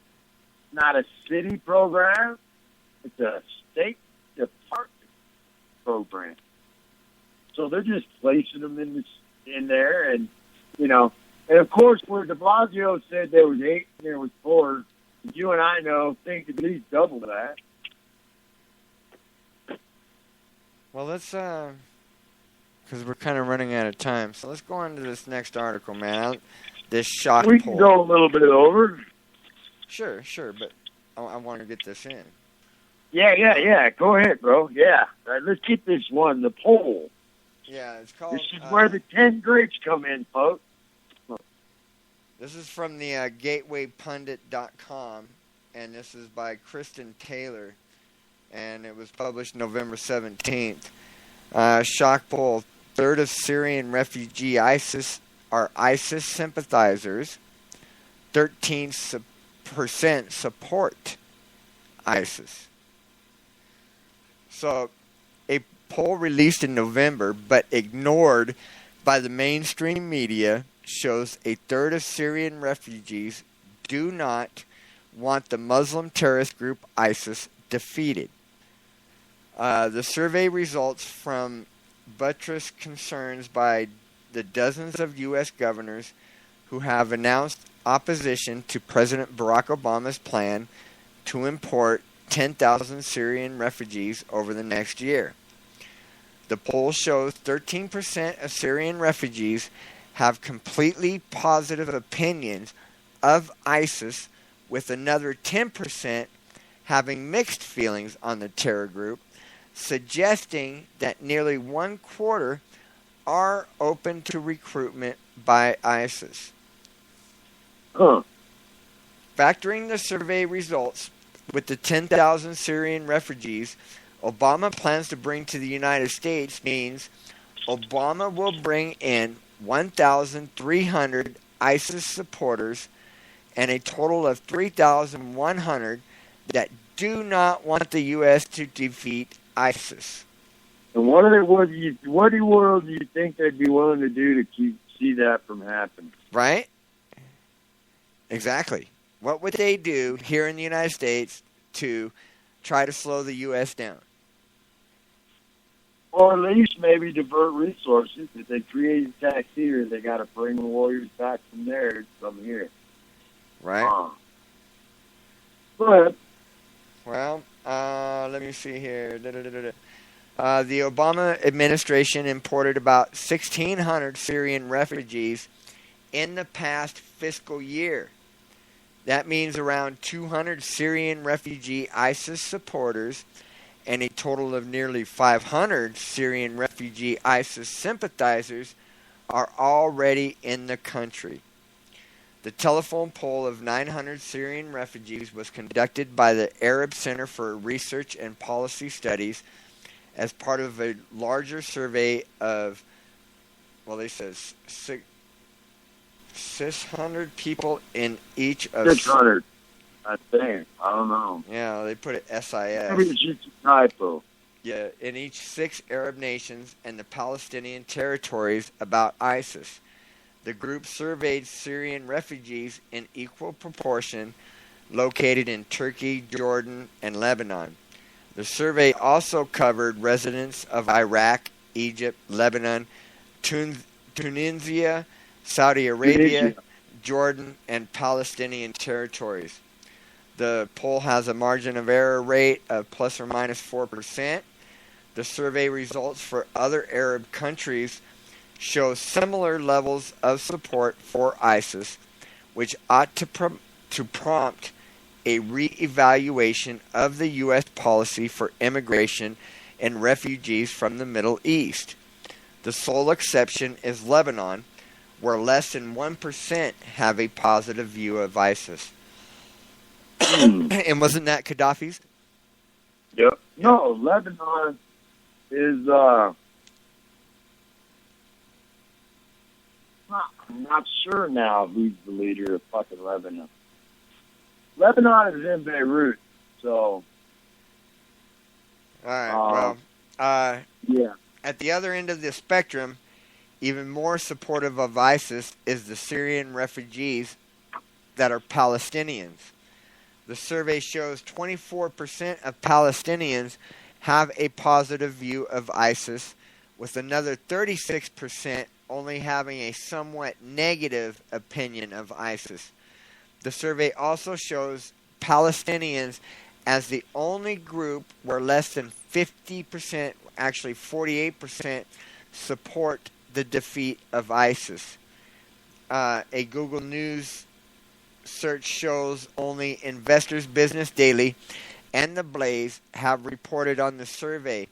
not a city program. It's a State Department program. So they're just placing them in there, and and of course, where De Blasio said there was 8 and there was 4, you and I think at least double that. Well, let's because we're kind of running out of time, so let's go on to this next article, man. This shock We poll. can go a little bit over. Sure, but I want to get this in. Yeah. Go ahead, bro. Yeah. All right, let's get this one, the poll. Yeah, it's called... This is where the 10 grapes come in, folks. This is from the gatewaypundit.com, and this is by Kristen Taylor, and it was published November 17th. Shock poll: third of Syrian refugee ISIS are ISIS sympathizers. 13% support ISIS. So, a poll released in November but ignored by the mainstream media shows a third of Syrian refugees do not want the Muslim terrorist group ISIS defeated. The survey results from buttress concerns by the dozens of U.S. governors who have announced opposition to President Barack Obama's plan to import 10,000 Syrian refugees over the next year. The poll shows 13% of Syrian refugees have completely positive opinions of ISIS, with another 10% having mixed feelings on the terror group, suggesting that nearly 1/4 are open to recruitment by ISIS. Factoring the survey results with the 10,000 Syrian refugees Obama plans to bring to the United States means Obama will bring in 1,300 ISIS supporters and a total of 3,100 that do not want the U.S. to defeat ISIS. And what in the world do you think they'd be willing to do to see that from happening? Right? Exactly. What would they do here in the United States to try to slow the U.S. down? Or at least maybe divert resources. If they create attacks here, they got to bring the warriors back from there to come here. Right. But well, let me see here. The Obama administration imported about 1,600 Syrian refugees in the past fiscal year. That means around 200 Syrian refugee ISIS supporters and a total of nearly 500 Syrian refugee ISIS sympathizers are already in the country. The telephone poll of 900 Syrian refugees was conducted by the Arab Center for Research and Policy Studies as part of a larger survey of, well, they says 600 people in each of... 600. I think. I don't know. Yeah, they put it SIS. Maybe it's just a typo. Yeah, in each 6 Arab nations and the Palestinian territories about ISIS. The group surveyed Syrian refugees in equal proportion located in Turkey, Jordan, and Lebanon. The survey also covered residents of Iraq, Egypt, Lebanon, Tunisia, Saudi Arabia, Jordan, and Palestinian territories. The poll has a margin of error rate of plus or minus 4%. The survey results for other Arab countries show similar levels of support for ISIS, which ought to prompt a re-evaluation of the U.S. policy for immigration and refugees from the Middle East. The sole exception is Lebanon, where less than 1% have a positive view of ISIS. And wasn't that Gaddafi's? Yep. No, Lebanon is, I'm not sure now who's the leader of fucking Lebanon. Lebanon is in Beirut, so... Alright, well, Yeah. At the other end of the spectrum, even more supportive of ISIS is the Syrian refugees that are Palestinians. The survey shows 24% of Palestinians have a positive view of ISIS, with another 36% only having a somewhat negative opinion of ISIS. The survey also shows Palestinians as the only group where less than 50%, actually 48%, support the defeat of ISIS. A Google News search shows only Investors Business Daily and The Blaze have reported on the survey.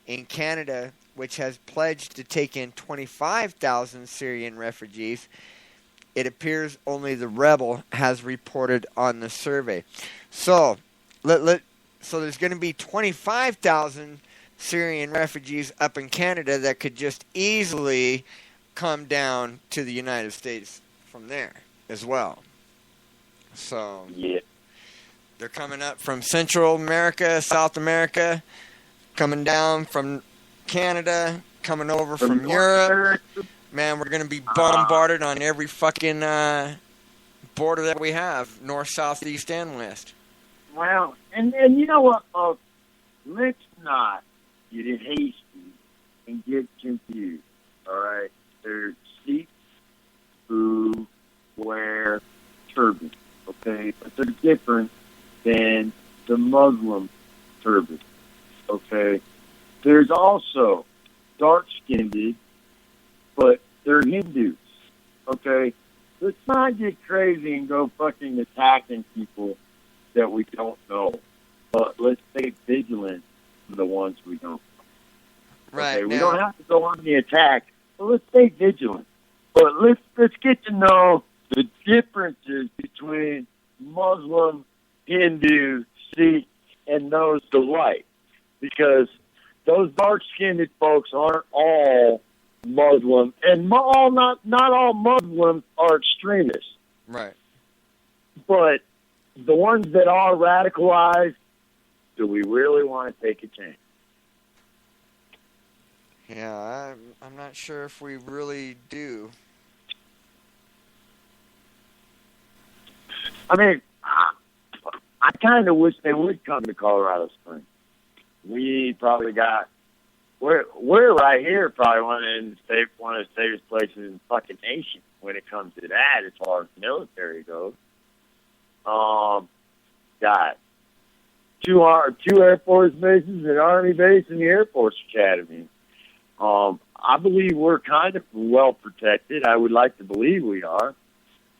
In Canada, which has pledged to take in 25,000 Syrian refugees, it appears only The Rebel has reported on the survey. So, so there's going to be 25,000 Syrian refugees up in Canada that could just easily come down to the United States from there as well. So, Yeah. they're coming up from Central America, South America, coming down from Canada, coming over from Europe. Man, we're going to be bombarded on every fucking border that we have, north, south, east, and west. Well, and you know what, folks? Let's not get hasty and get confused, all right? There's Sikhs who wear turbans, okay? But they're different than the Muslim turban, okay? There's also dark-skinned, but they're Hindus, okay? Let's not get crazy and go fucking attacking people that we don't know, but let's stay vigilant for the ones we don't know. Right. Okay? We don't have to go on the attack, but let's stay vigilant. But let's get to know the differences between Muslim, Hindu, Sikh, and those alike, because those dark-skinned folks aren't all Muslim, and not all Muslims are extremists. Right. But the ones that are radicalized, do we really want to take a chance? Yeah, I'm not sure if we really do. I mean, I kind of wish they would come to Colorado Springs. We probably got we're right here, probably one of the safest places in the fucking nation when it comes to that, as far as military goes. Got two Air Force bases, an Army base, and the Air Force Academy. I believe we're kind of well protected. I would like to believe we are.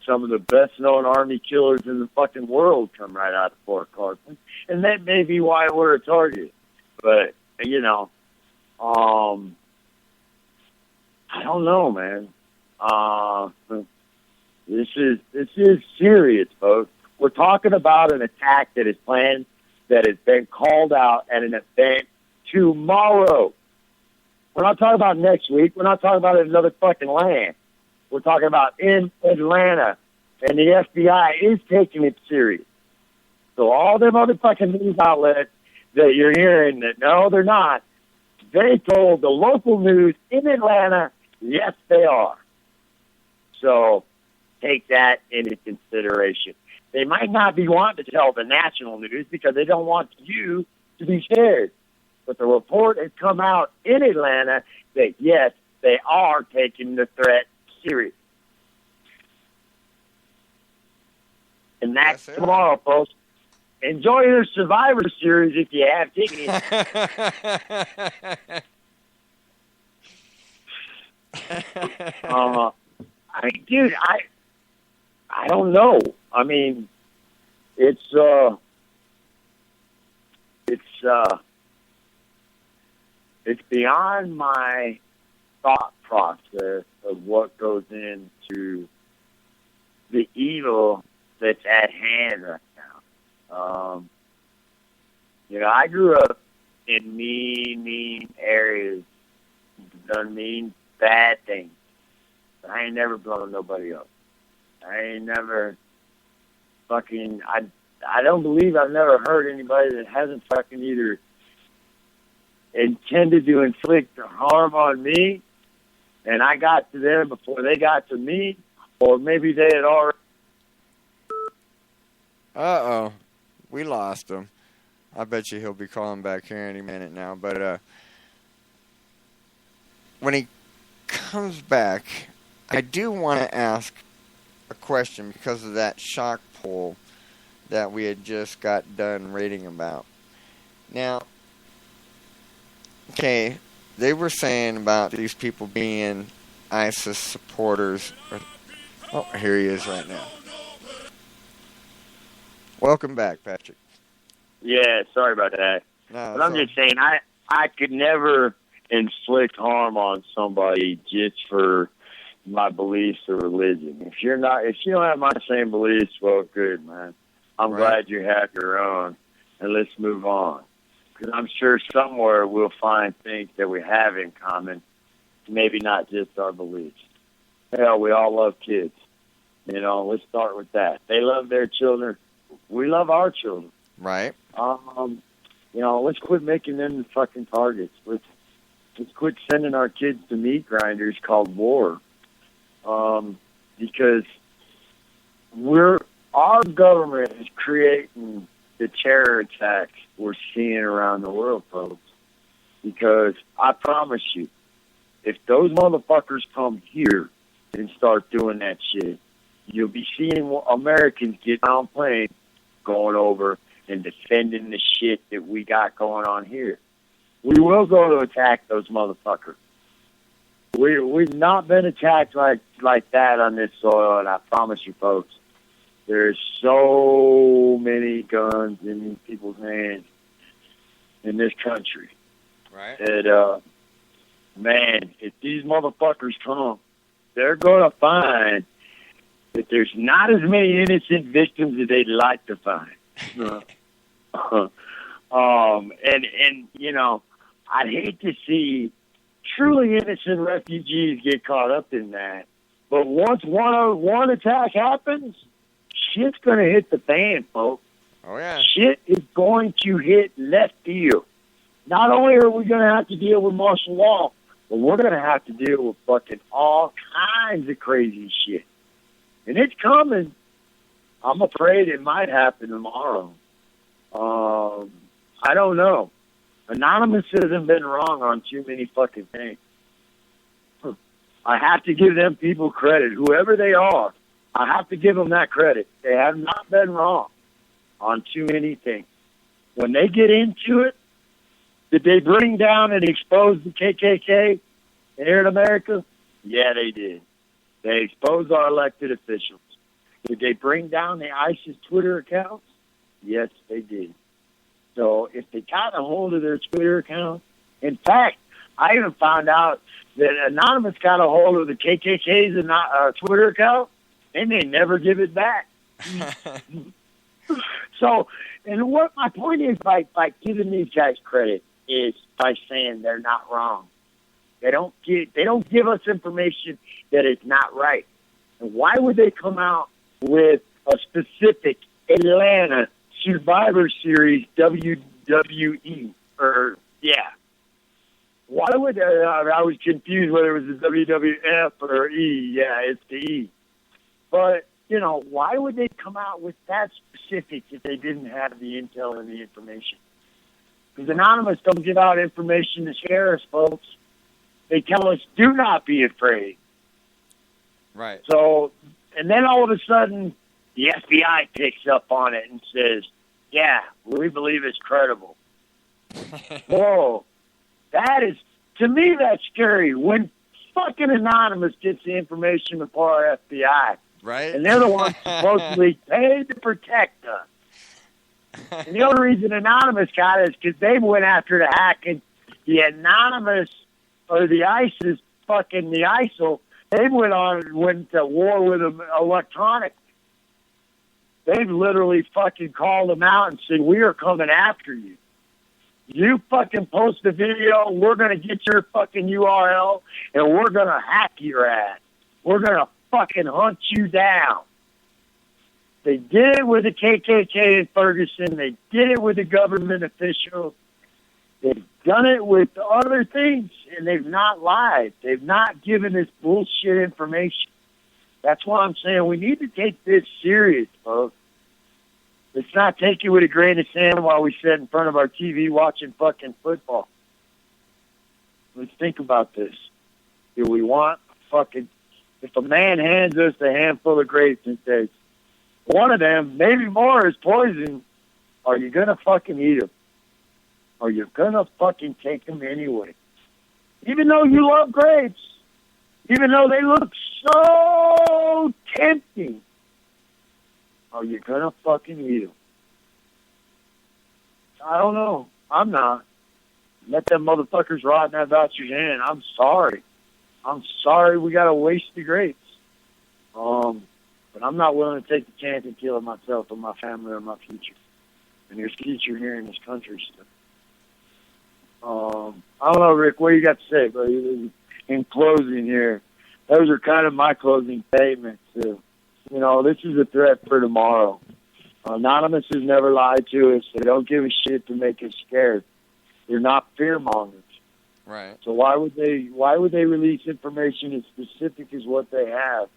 Some of the best known Army killers in the fucking world come right out of Fort Carson, and that may be why we're a target. But you know, I don't know, man. This is serious, folks. We're talking about an attack that is planned, that has been called out at an event tomorrow. We're not talking about next week. We're not talking about another fucking land. We're talking about in Atlanta, and the FBI is taking it serious. So all them other fucking news outlets that you're hearing that, no, they're not, they told the local news in Atlanta, yes, they are. So take that into consideration. They might not be wanting to tell the national news because they don't want you to be scared. But the report has come out in Atlanta that, yes, they are taking the threat serious. And that's tomorrow, folks. Enjoy your Survivor Series if you have tickets. Dude, I don't know. I mean, it's beyond my thought process of what goes into the evil that's at hand right now. I grew up in mean areas, done mean, bad things. But I ain't never blown nobody up. I ain't never fucking, I don't believe I've never hurt anybody that hasn't fucking either intended to inflict harm on me, and I got to them before they got to me, or maybe they had already. Uh-oh. We lost him. I bet you he'll be calling back here any minute now. But when he comes back, I do want to ask a question because of that shock poll that we had just got done reading about. Now, okay, they were saying about these people being ISIS supporters. Oh, here he is right now. Welcome back, Patrick. Yeah, sorry about that. No, but I'm just saying, I could never inflict harm on somebody just for my beliefs or religion. If you don't have my same beliefs, well, good, man. I'm glad you have your own, and let's move on. Because I'm sure somewhere we'll find things that we have in common, maybe not just our beliefs. Hell, we all love kids. You know, let's start with that. They love their children. We love our children. Right. You know, let's quit making them the fucking targets. Let's quit sending our kids to meat grinders called war. Because our government is creating the terror attacks we're seeing around the world, folks. Because I promise you, if those motherfuckers come here and start doing that shit, you'll be seeing Americans get on planes going over and defending the shit that we got going on here. We will go to attack those motherfuckers. We've not been attacked like that on this soil, and I promise you, folks, there's so many guns in these people's hands in this country. Right. That, man, if these motherfuckers come, they're going to find that there's not as many innocent victims as they'd like to find. And you know, I'd hate to see truly innocent refugees get caught up in that. But once one attack happens, shit's going to hit the fan, folks. Oh, yeah. Shit is going to hit left field. Not only are we going to have to deal with martial law, but we're going to have to deal with fucking all kinds of crazy shit. And it's coming. I'm afraid it might happen tomorrow. I don't know. Anonymous hasn't been wrong on too many fucking things. I have to give them people credit. Whoever they are, I have to give them that credit. They have not been wrong on too many things. When they get into it, did they bring down and expose the KKK here in America? Yeah, they did. They exposed our elected officials. Did they bring down the ISIS Twitter accounts? Yes, they did. So if they got a hold of their Twitter account, in fact, I even found out that Anonymous got a hold of the KKK's Twitter account, and they never give it back. So, and what my point is by giving these guys credit is by saying they're not wrong. They don't give us information that is not right. And why would they come out with a specific Atlanta Survivor Series WWE? Why would I was confused whether it was the WWF or E. Yeah, it's the E. But, you know, why would they come out with that specific if they didn't have the intel and the information? Because Anonymous don't give out information to scare us, folks. They tell us, do not be afraid. Right. So, and then all of a sudden, the FBI picks up on it and says, yeah, we believe it's credible. Whoa. That is, to me, that's scary. When fucking Anonymous gets the information before our FBI. Right. And they're the ones supposedly paid to protect us. And the only reason Anonymous got it is because they went after the hacking. The Anonymous, or the ISIS, fucking the ISIL, they went to war with them electronically. They've literally fucking called them out and said, we are coming after you. You fucking post a video, we're going to get your fucking URL, and we're going to hack your ass. We're going to fucking hunt you down. They did it with the KKK in Ferguson. They did it with the government officials. They've done it with other things, and they've not lied. They've not given us bullshit information. That's why I'm saying we need to take this serious, folks. Let's not take it with a grain of sand while we sit in front of our TV watching fucking football. Let's think about this. Do we want fucking... If a man hands us a handful of grapes and says, one of them, maybe more, is poison, are you going to fucking eat them? Are you going to fucking take them anyway? Even though you love grapes, even though they look so tempting, are you going to fucking eat them? I don't know. I'm not. Let them motherfuckers rot in that bastard's hand. I'm sorry. I'm sorry we got to waste the grapes. But I'm not willing to take the chance of killing myself or my family or my future. And there's future here in this country still. I don't know, Rick, what you got to say, but in closing here, those are kind of my closing statements. You know, this is a threat for tomorrow. Anonymous has never lied to us. They don't give a shit to make us scared. They're not fear mongers. Right. So why would they release information as specific as what they have?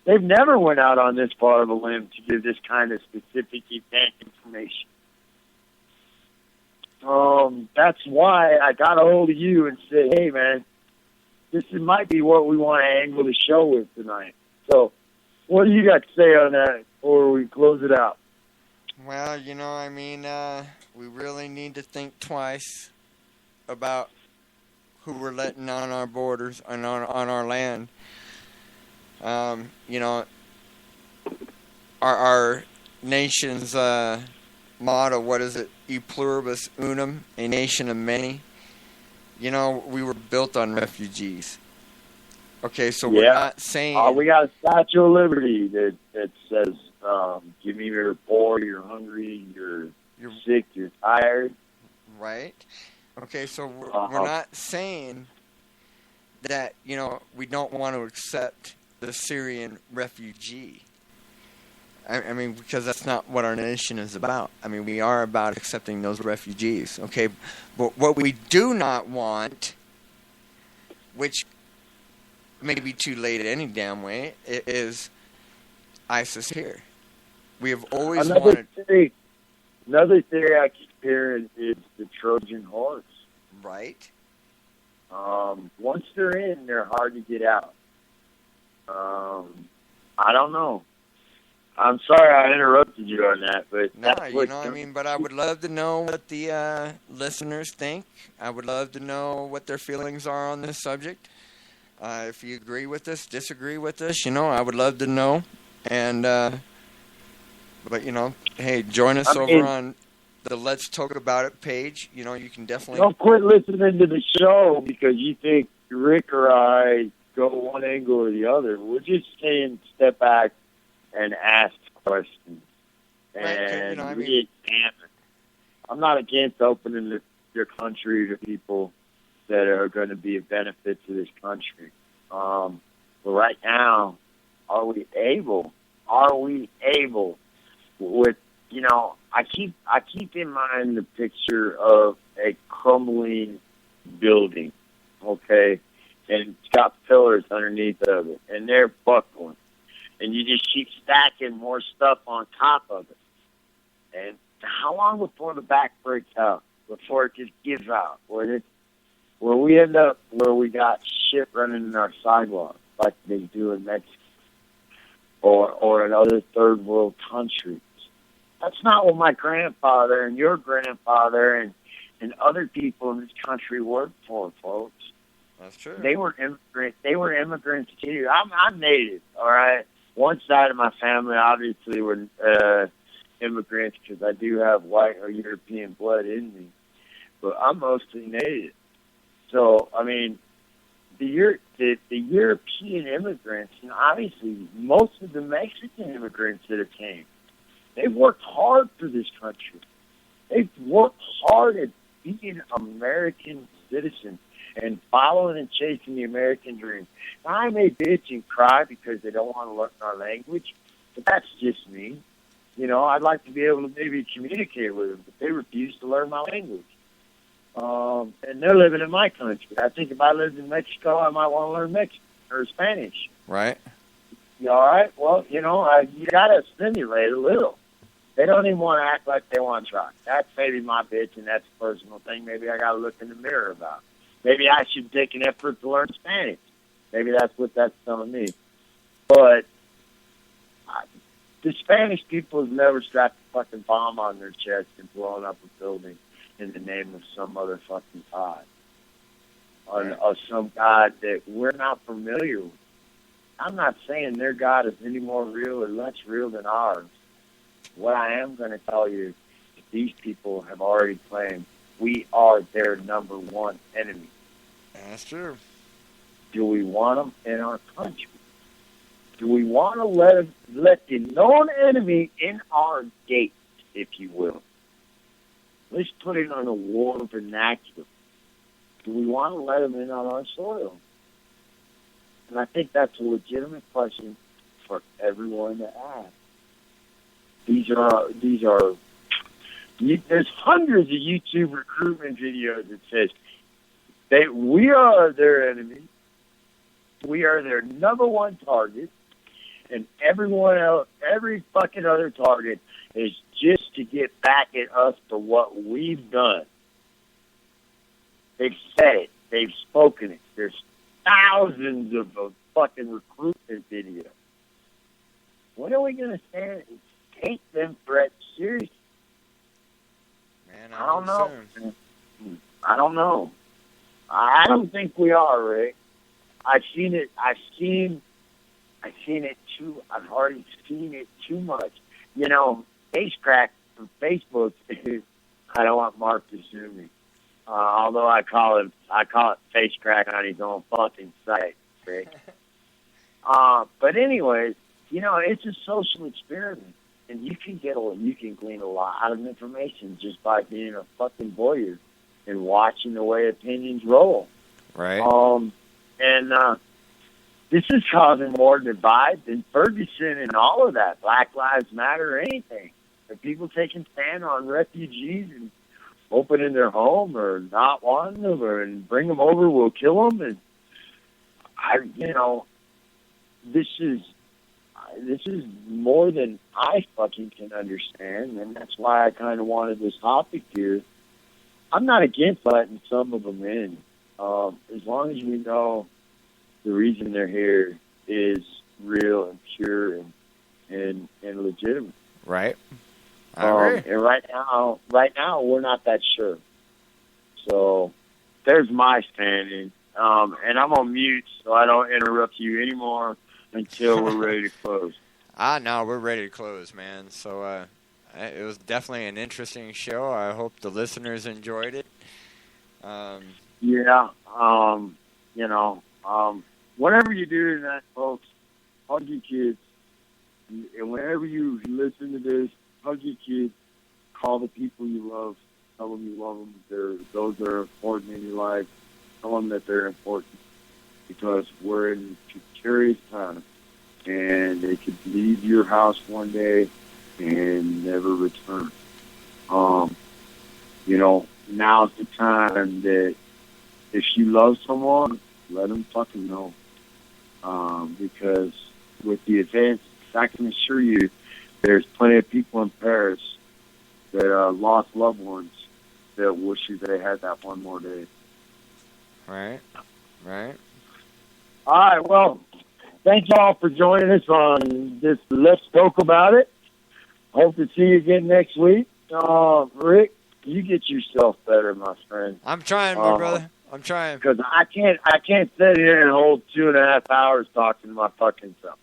They've never went out on this far of a limb to give this kind of specific event information. That's why I got a hold of you and said, hey, man, this might be what we want to angle the show with tonight. So what do you got to say on that before we close it out? Well, you know, I mean, we really need to think twice about who we're letting on our borders and on our land. You know, our nation's motto, what is it? E pluribus unum, a nation of many. You know, we were built on refugees. Okay, so we're not saying... we got a Statue of Liberty that says, give me you're poor, you're hungry, you're sick, you're tired. Right. Okay, so we're not saying that, you know, we don't want to accept the Syrian refugee. I mean, because that's not what our nation is about. I mean, we are about accepting those refugees, okay? But what we do not want, which may be too late any damn way, is ISIS here. We have always wanted... Another theory I keep hearing is the Trojan horse. Right. Once they're in, they're hard to get out. I don't know. I'm sorry I interrupted you on that, but but I would love to know what the listeners think. I would love to know what their feelings are on this subject. If you agree with us, disagree with us, you know, I would love to know. And but you know, hey, join us over on the Let's Talk About It page. You know, you can definitely don't quit listening to the show because you think Rick or I go one angle or the other. We're just saying step back and ask questions. And you know, I mean, I'm not against opening your country to people that are going to be a benefit to this country. But right now, are we able with, you know, I keep in mind the picture of a crumbling building, okay? And it's got pillars underneath of it, and they're buckling. And you just keep stacking more stuff on top of it. And how long before the back breaks out? Before it just gives out? Where we end up where we got shit running in our sidewalks like they do in Mexico or in other third world countries. That's not what my grandfather and your grandfather and other people in this country worked for, folks. That's true. They were immigrants. They were immigrants too. I'm native, all right? One side of my family obviously were immigrants because I do have white or European blood in me, but I'm mostly native. So, I mean, the European immigrants, and obviously most of the Mexican immigrants that have came, they've worked hard for this country. They've worked hard at being American citizens and following and chasing the American dream. Now, I may bitch and cry because they don't want to learn our language, but that's just me. You know, I'd like to be able to maybe communicate with them, but they refuse to learn my language. And they're living in my country. I think if I lived in Mexico, I might want to learn Mexican or Spanish. Right. You all right? Well, you got to stimulate a little. They don't even want to act like they want to try. That's maybe my bitch, and that's a personal thing. Maybe I got to look in the mirror about. Maybe I should take an effort to learn Spanish. Maybe that's what that's telling me. But the Spanish people have never strapped a fucking bomb on their chest and blown up a building in the name of some other fucking god. Or some god that we're not familiar with. I'm not saying their God is any more real or less real than ours. What I am going to tell you is these people have already claimed we are their number one enemy. That's true. Do we want them in our country? Do we want to let the known enemy in our gate, if you will? Let's put it on a war vernacular. Do we want to let them in on our soil? And I think that's a legitimate question for everyone to ask. There's hundreds of YouTube recruitment videos that says we are their enemy, we are their number one target, and everyone else, every fucking other target is just to get back at us for what we've done. They've said it. They've spoken it. There's thousands of fucking recruitment videos. When are we going to stand and take them threats seriously? Man, I don't know. I don't know. I don't think we are, Rick. I've already seen it too much. Face crack from Facebook. I don't want Mark to sue me. Although I call it face crack on his own fucking site, Rick. But anyways, it's a social experiment, and you can glean a lot of information just by being a fucking voyeur and watching the way opinions roll. Right. This is causing more divide than Ferguson and all of that, Black Lives Matter or anything. Are people taking stand on refugees and opening their home or not wanting them and bring them over, we'll kill them? And this is more than I fucking can understand, and that's why I kind of wanted this topic here. I'm not against letting some of them in, as long as we know the reason they're here is real and pure and legitimate. Right. I agree. And right now, we're not that sure. So there's my standing. And I'm on mute, so I don't interrupt you anymore until we're ready to close. No, we're ready to close, man. So it was definitely an interesting show. I hope the listeners enjoyed it. Whatever you do tonight, folks, hug your kids. And whenever you listen to this, hug your kids. Call the people you love. Tell them you love them. Those that are important in your life. Tell them that they're important. Because we're in precarious times. And they could leave your house one day and never return. Now's the time that if you love someone, let them fucking know. Because with the events, I can assure you, there's plenty of people in Paris that lost loved ones that wish they had that one more day. Right. All right, well, thank you all for joining us on this Let's Talk About It. Hope to see you again next week. Rick, you get yourself better, my friend. I'm trying, my brother. I'm trying. Because I can't sit here and hold 2.5 hours talking to my fucking self.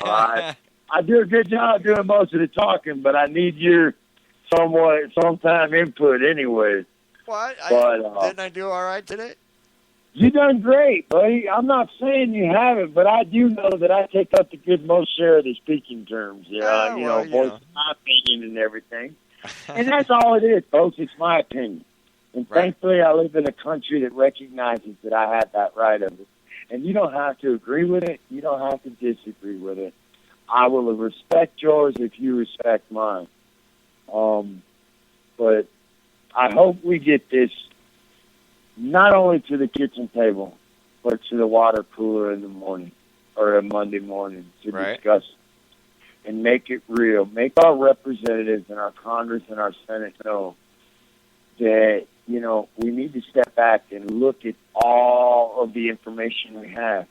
All right? I do a good job doing most of the talking, but I need your sometime input anyways. What? Didn't I do all right today? You done great, buddy. I'm not saying you haven't, but I do know that I take up the good most share of the speaking terms. Voice my opinion and everything. And that's all it is, folks. It's my opinion. And thankfully, I live in a country that recognizes that I have that right of it. And you don't have to agree with it. You don't have to disagree with it. I will respect yours if you respect mine. But I hope we get this not only to the kitchen table, but to the water cooler in the morning or a Monday morning to discuss and make it real. Make our representatives and our Congress and our Senate know that, you know, we need to step back and look at all of the information we have.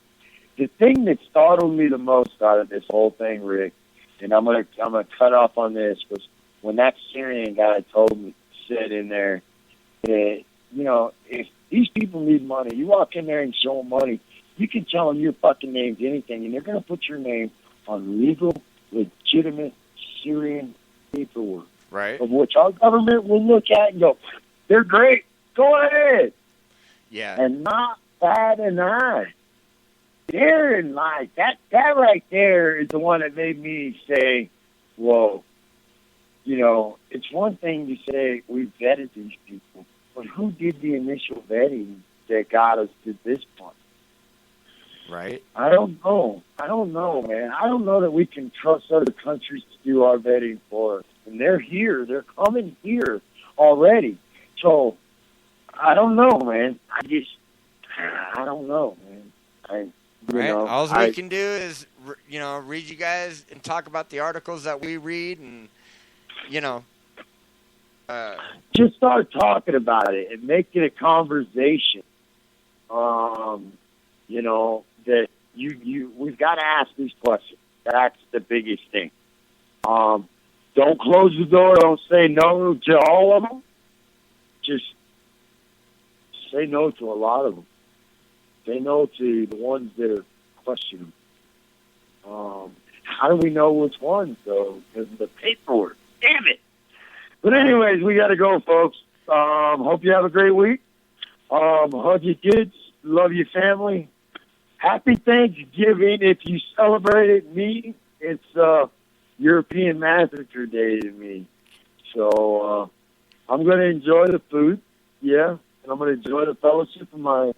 The thing that startled me the most out of this whole thing, Rick, and I'm gonna cut off on this, was when that Syrian guy said in there that, you know, if these people need money, you walk in there and show them money, you can tell them your fucking name's anything, and they're going to put your name on legal, legitimate Syrian paperwork. Right. Of which our government will look at and go, they're great, go ahead. Yeah. And not bat an eye. Therein lies. That right there is the one that made me say, whoa. You know, it's one thing to say we vetted these people, but who did the initial vetting that got us to this point? Right. I don't know, man. I don't know that we can trust other countries to do our vetting for us. And they're here. They're coming here already. So, I don't know, man. I don't know, man. All we can do is, you know, read you guys and talk about the articles that we read and, you know. Just start talking about it and make it a conversation. You know, that we've got to ask these questions. That's the biggest thing. Don't close the door. Don't say no to all of them. Just say no to a lot of them. Say no to the ones that are questioning. How do we know which ones, though? Because of the paperwork. Damn it. But anyways, we got to go, folks. Hope you have a great week. Hug your kids. Love your family. Happy Thanksgiving. If you celebrated me, it's European Massacre Day to me. So I'm going to enjoy the food, yeah, and I'm going to enjoy the fellowship of my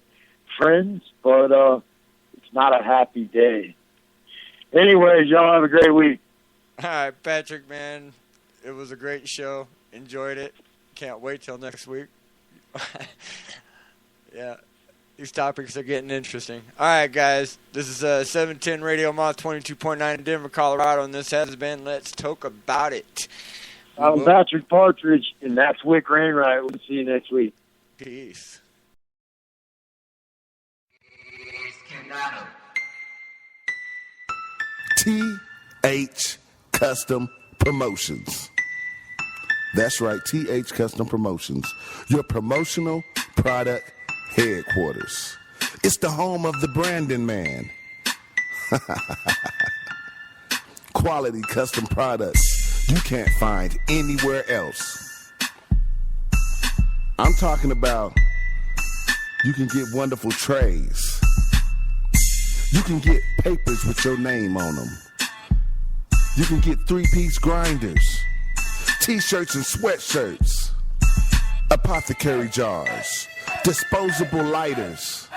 friends, but it's not a happy day. Anyways, y'all have a great week. All right, Patrick, man, it was a great show. Enjoyed it. Can't wait till next week. Yeah. These topics are getting interesting. All right, guys. This is 710 Radio Moth 22.9 in Denver, Colorado, and this has been Let's Talk About It. I'm Patrick Partridge, and that's Wick Rainwright. We'll see you next week. Peace. TH Custom Promotions. That's right, TH Custom Promotions. Your promotional product headquarters. It's the home of the Brandon Man. Quality custom products you can't find anywhere else. I'm talking about you can get wonderful trays. You can get papers with your name on them. You can get 3-piece grinders, t-shirts and sweatshirts, apothecary jars, disposable lighters,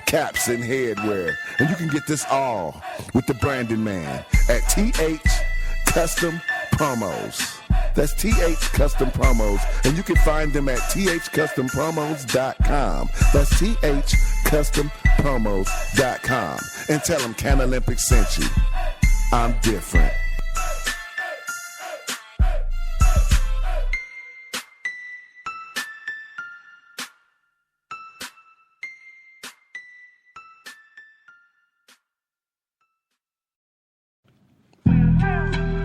caps and headwear. And you can get this all with the Brandon Man at TH Custom Promos. That's TH Custom Promos. And you can find them at thcustompromos.com. That's thcustompromos.com. And tell them Can Olympics sent you. I'm different.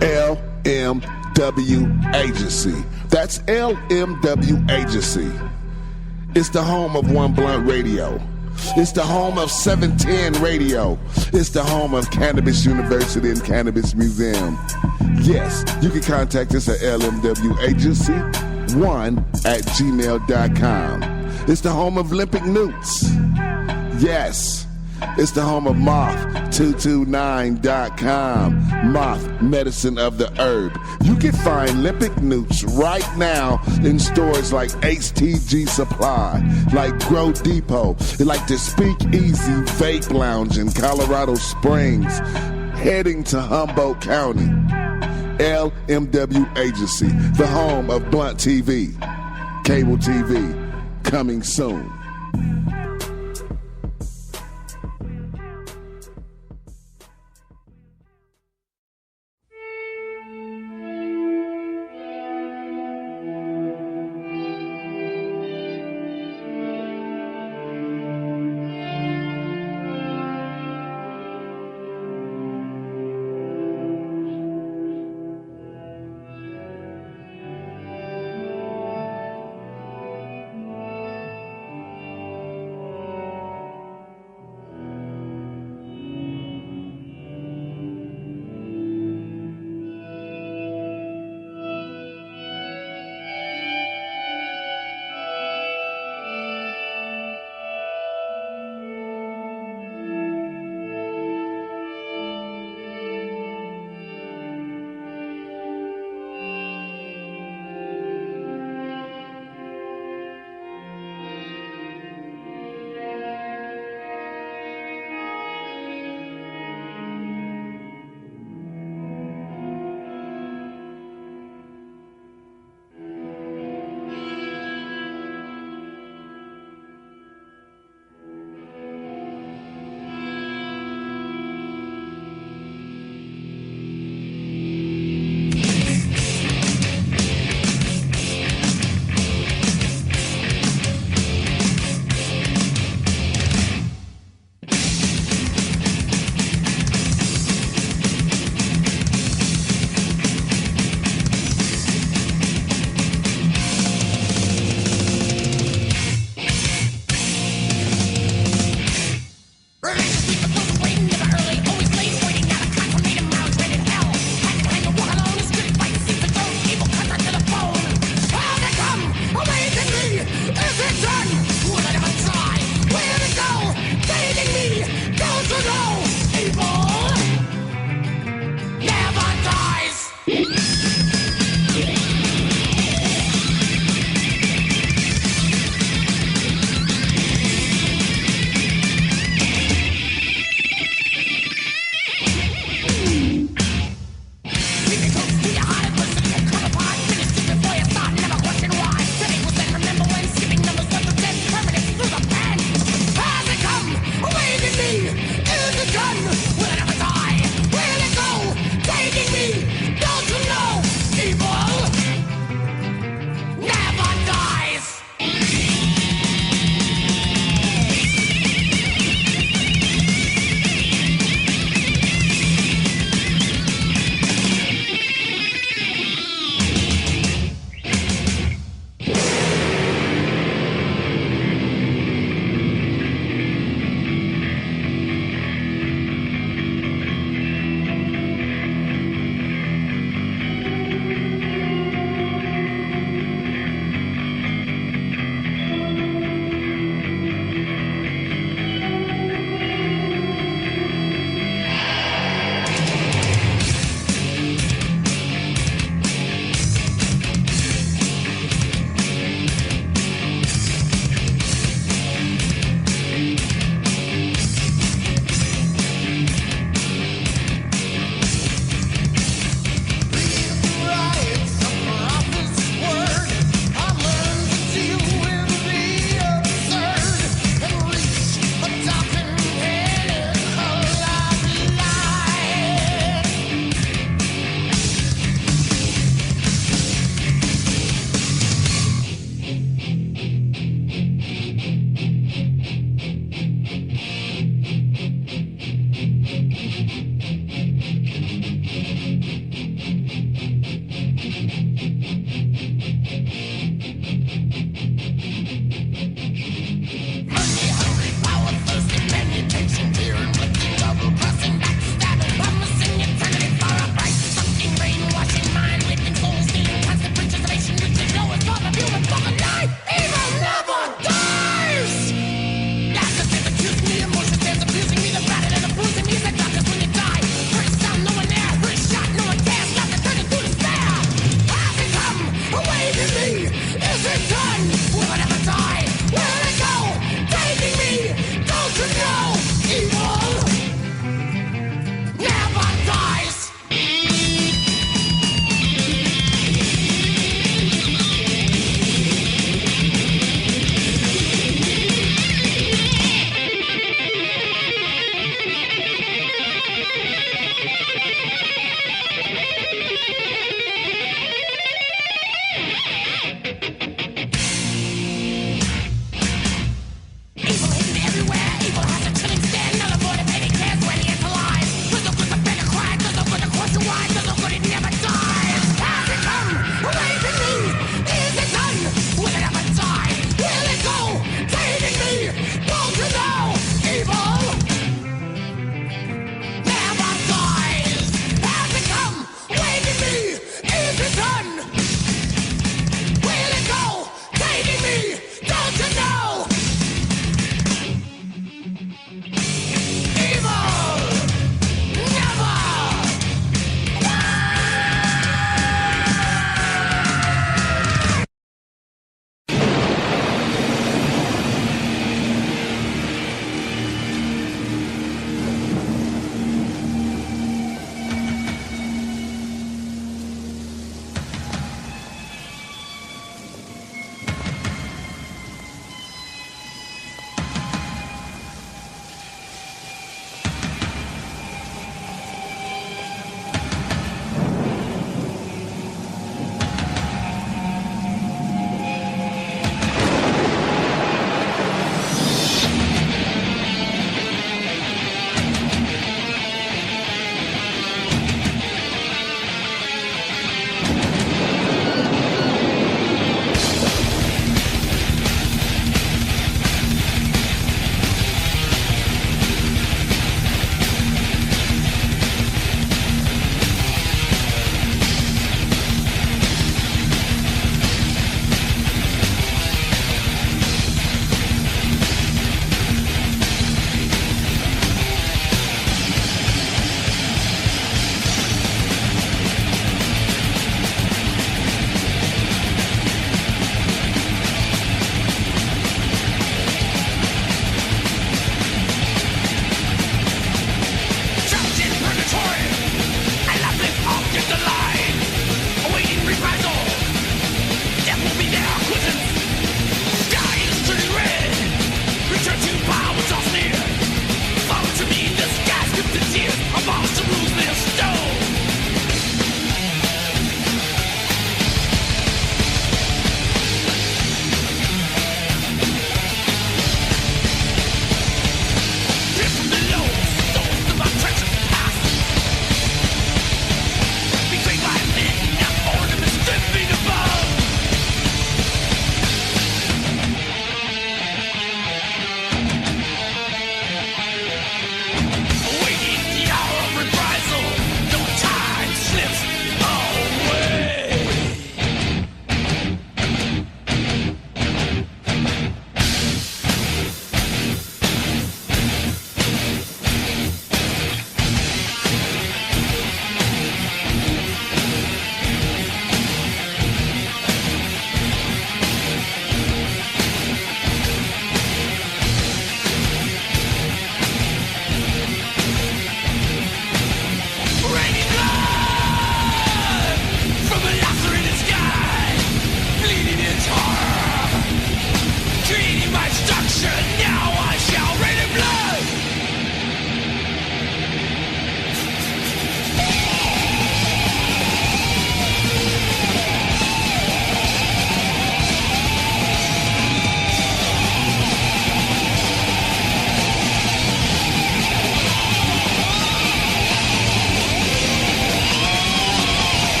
LMW Agency. That's LMW Agency. It's the home of One Blunt Radio. It's the home of 710 Radio. It's the home of Cannabis University and Cannabis Museum. Yes, you can contact us at lmwagency1@gmail.com. It's the home of Olympic Newts. Yes, it's the home of Moth229.com. Moth, medicine of the herb. You can find Olympic Newts right now in stores like HTG Supply, like Grow Depot, like the Speak Easy Vape Lounge in Colorado Springs, heading to Humboldt County. LMW Agency, the home of Blunt TV, cable TV, Coming soon.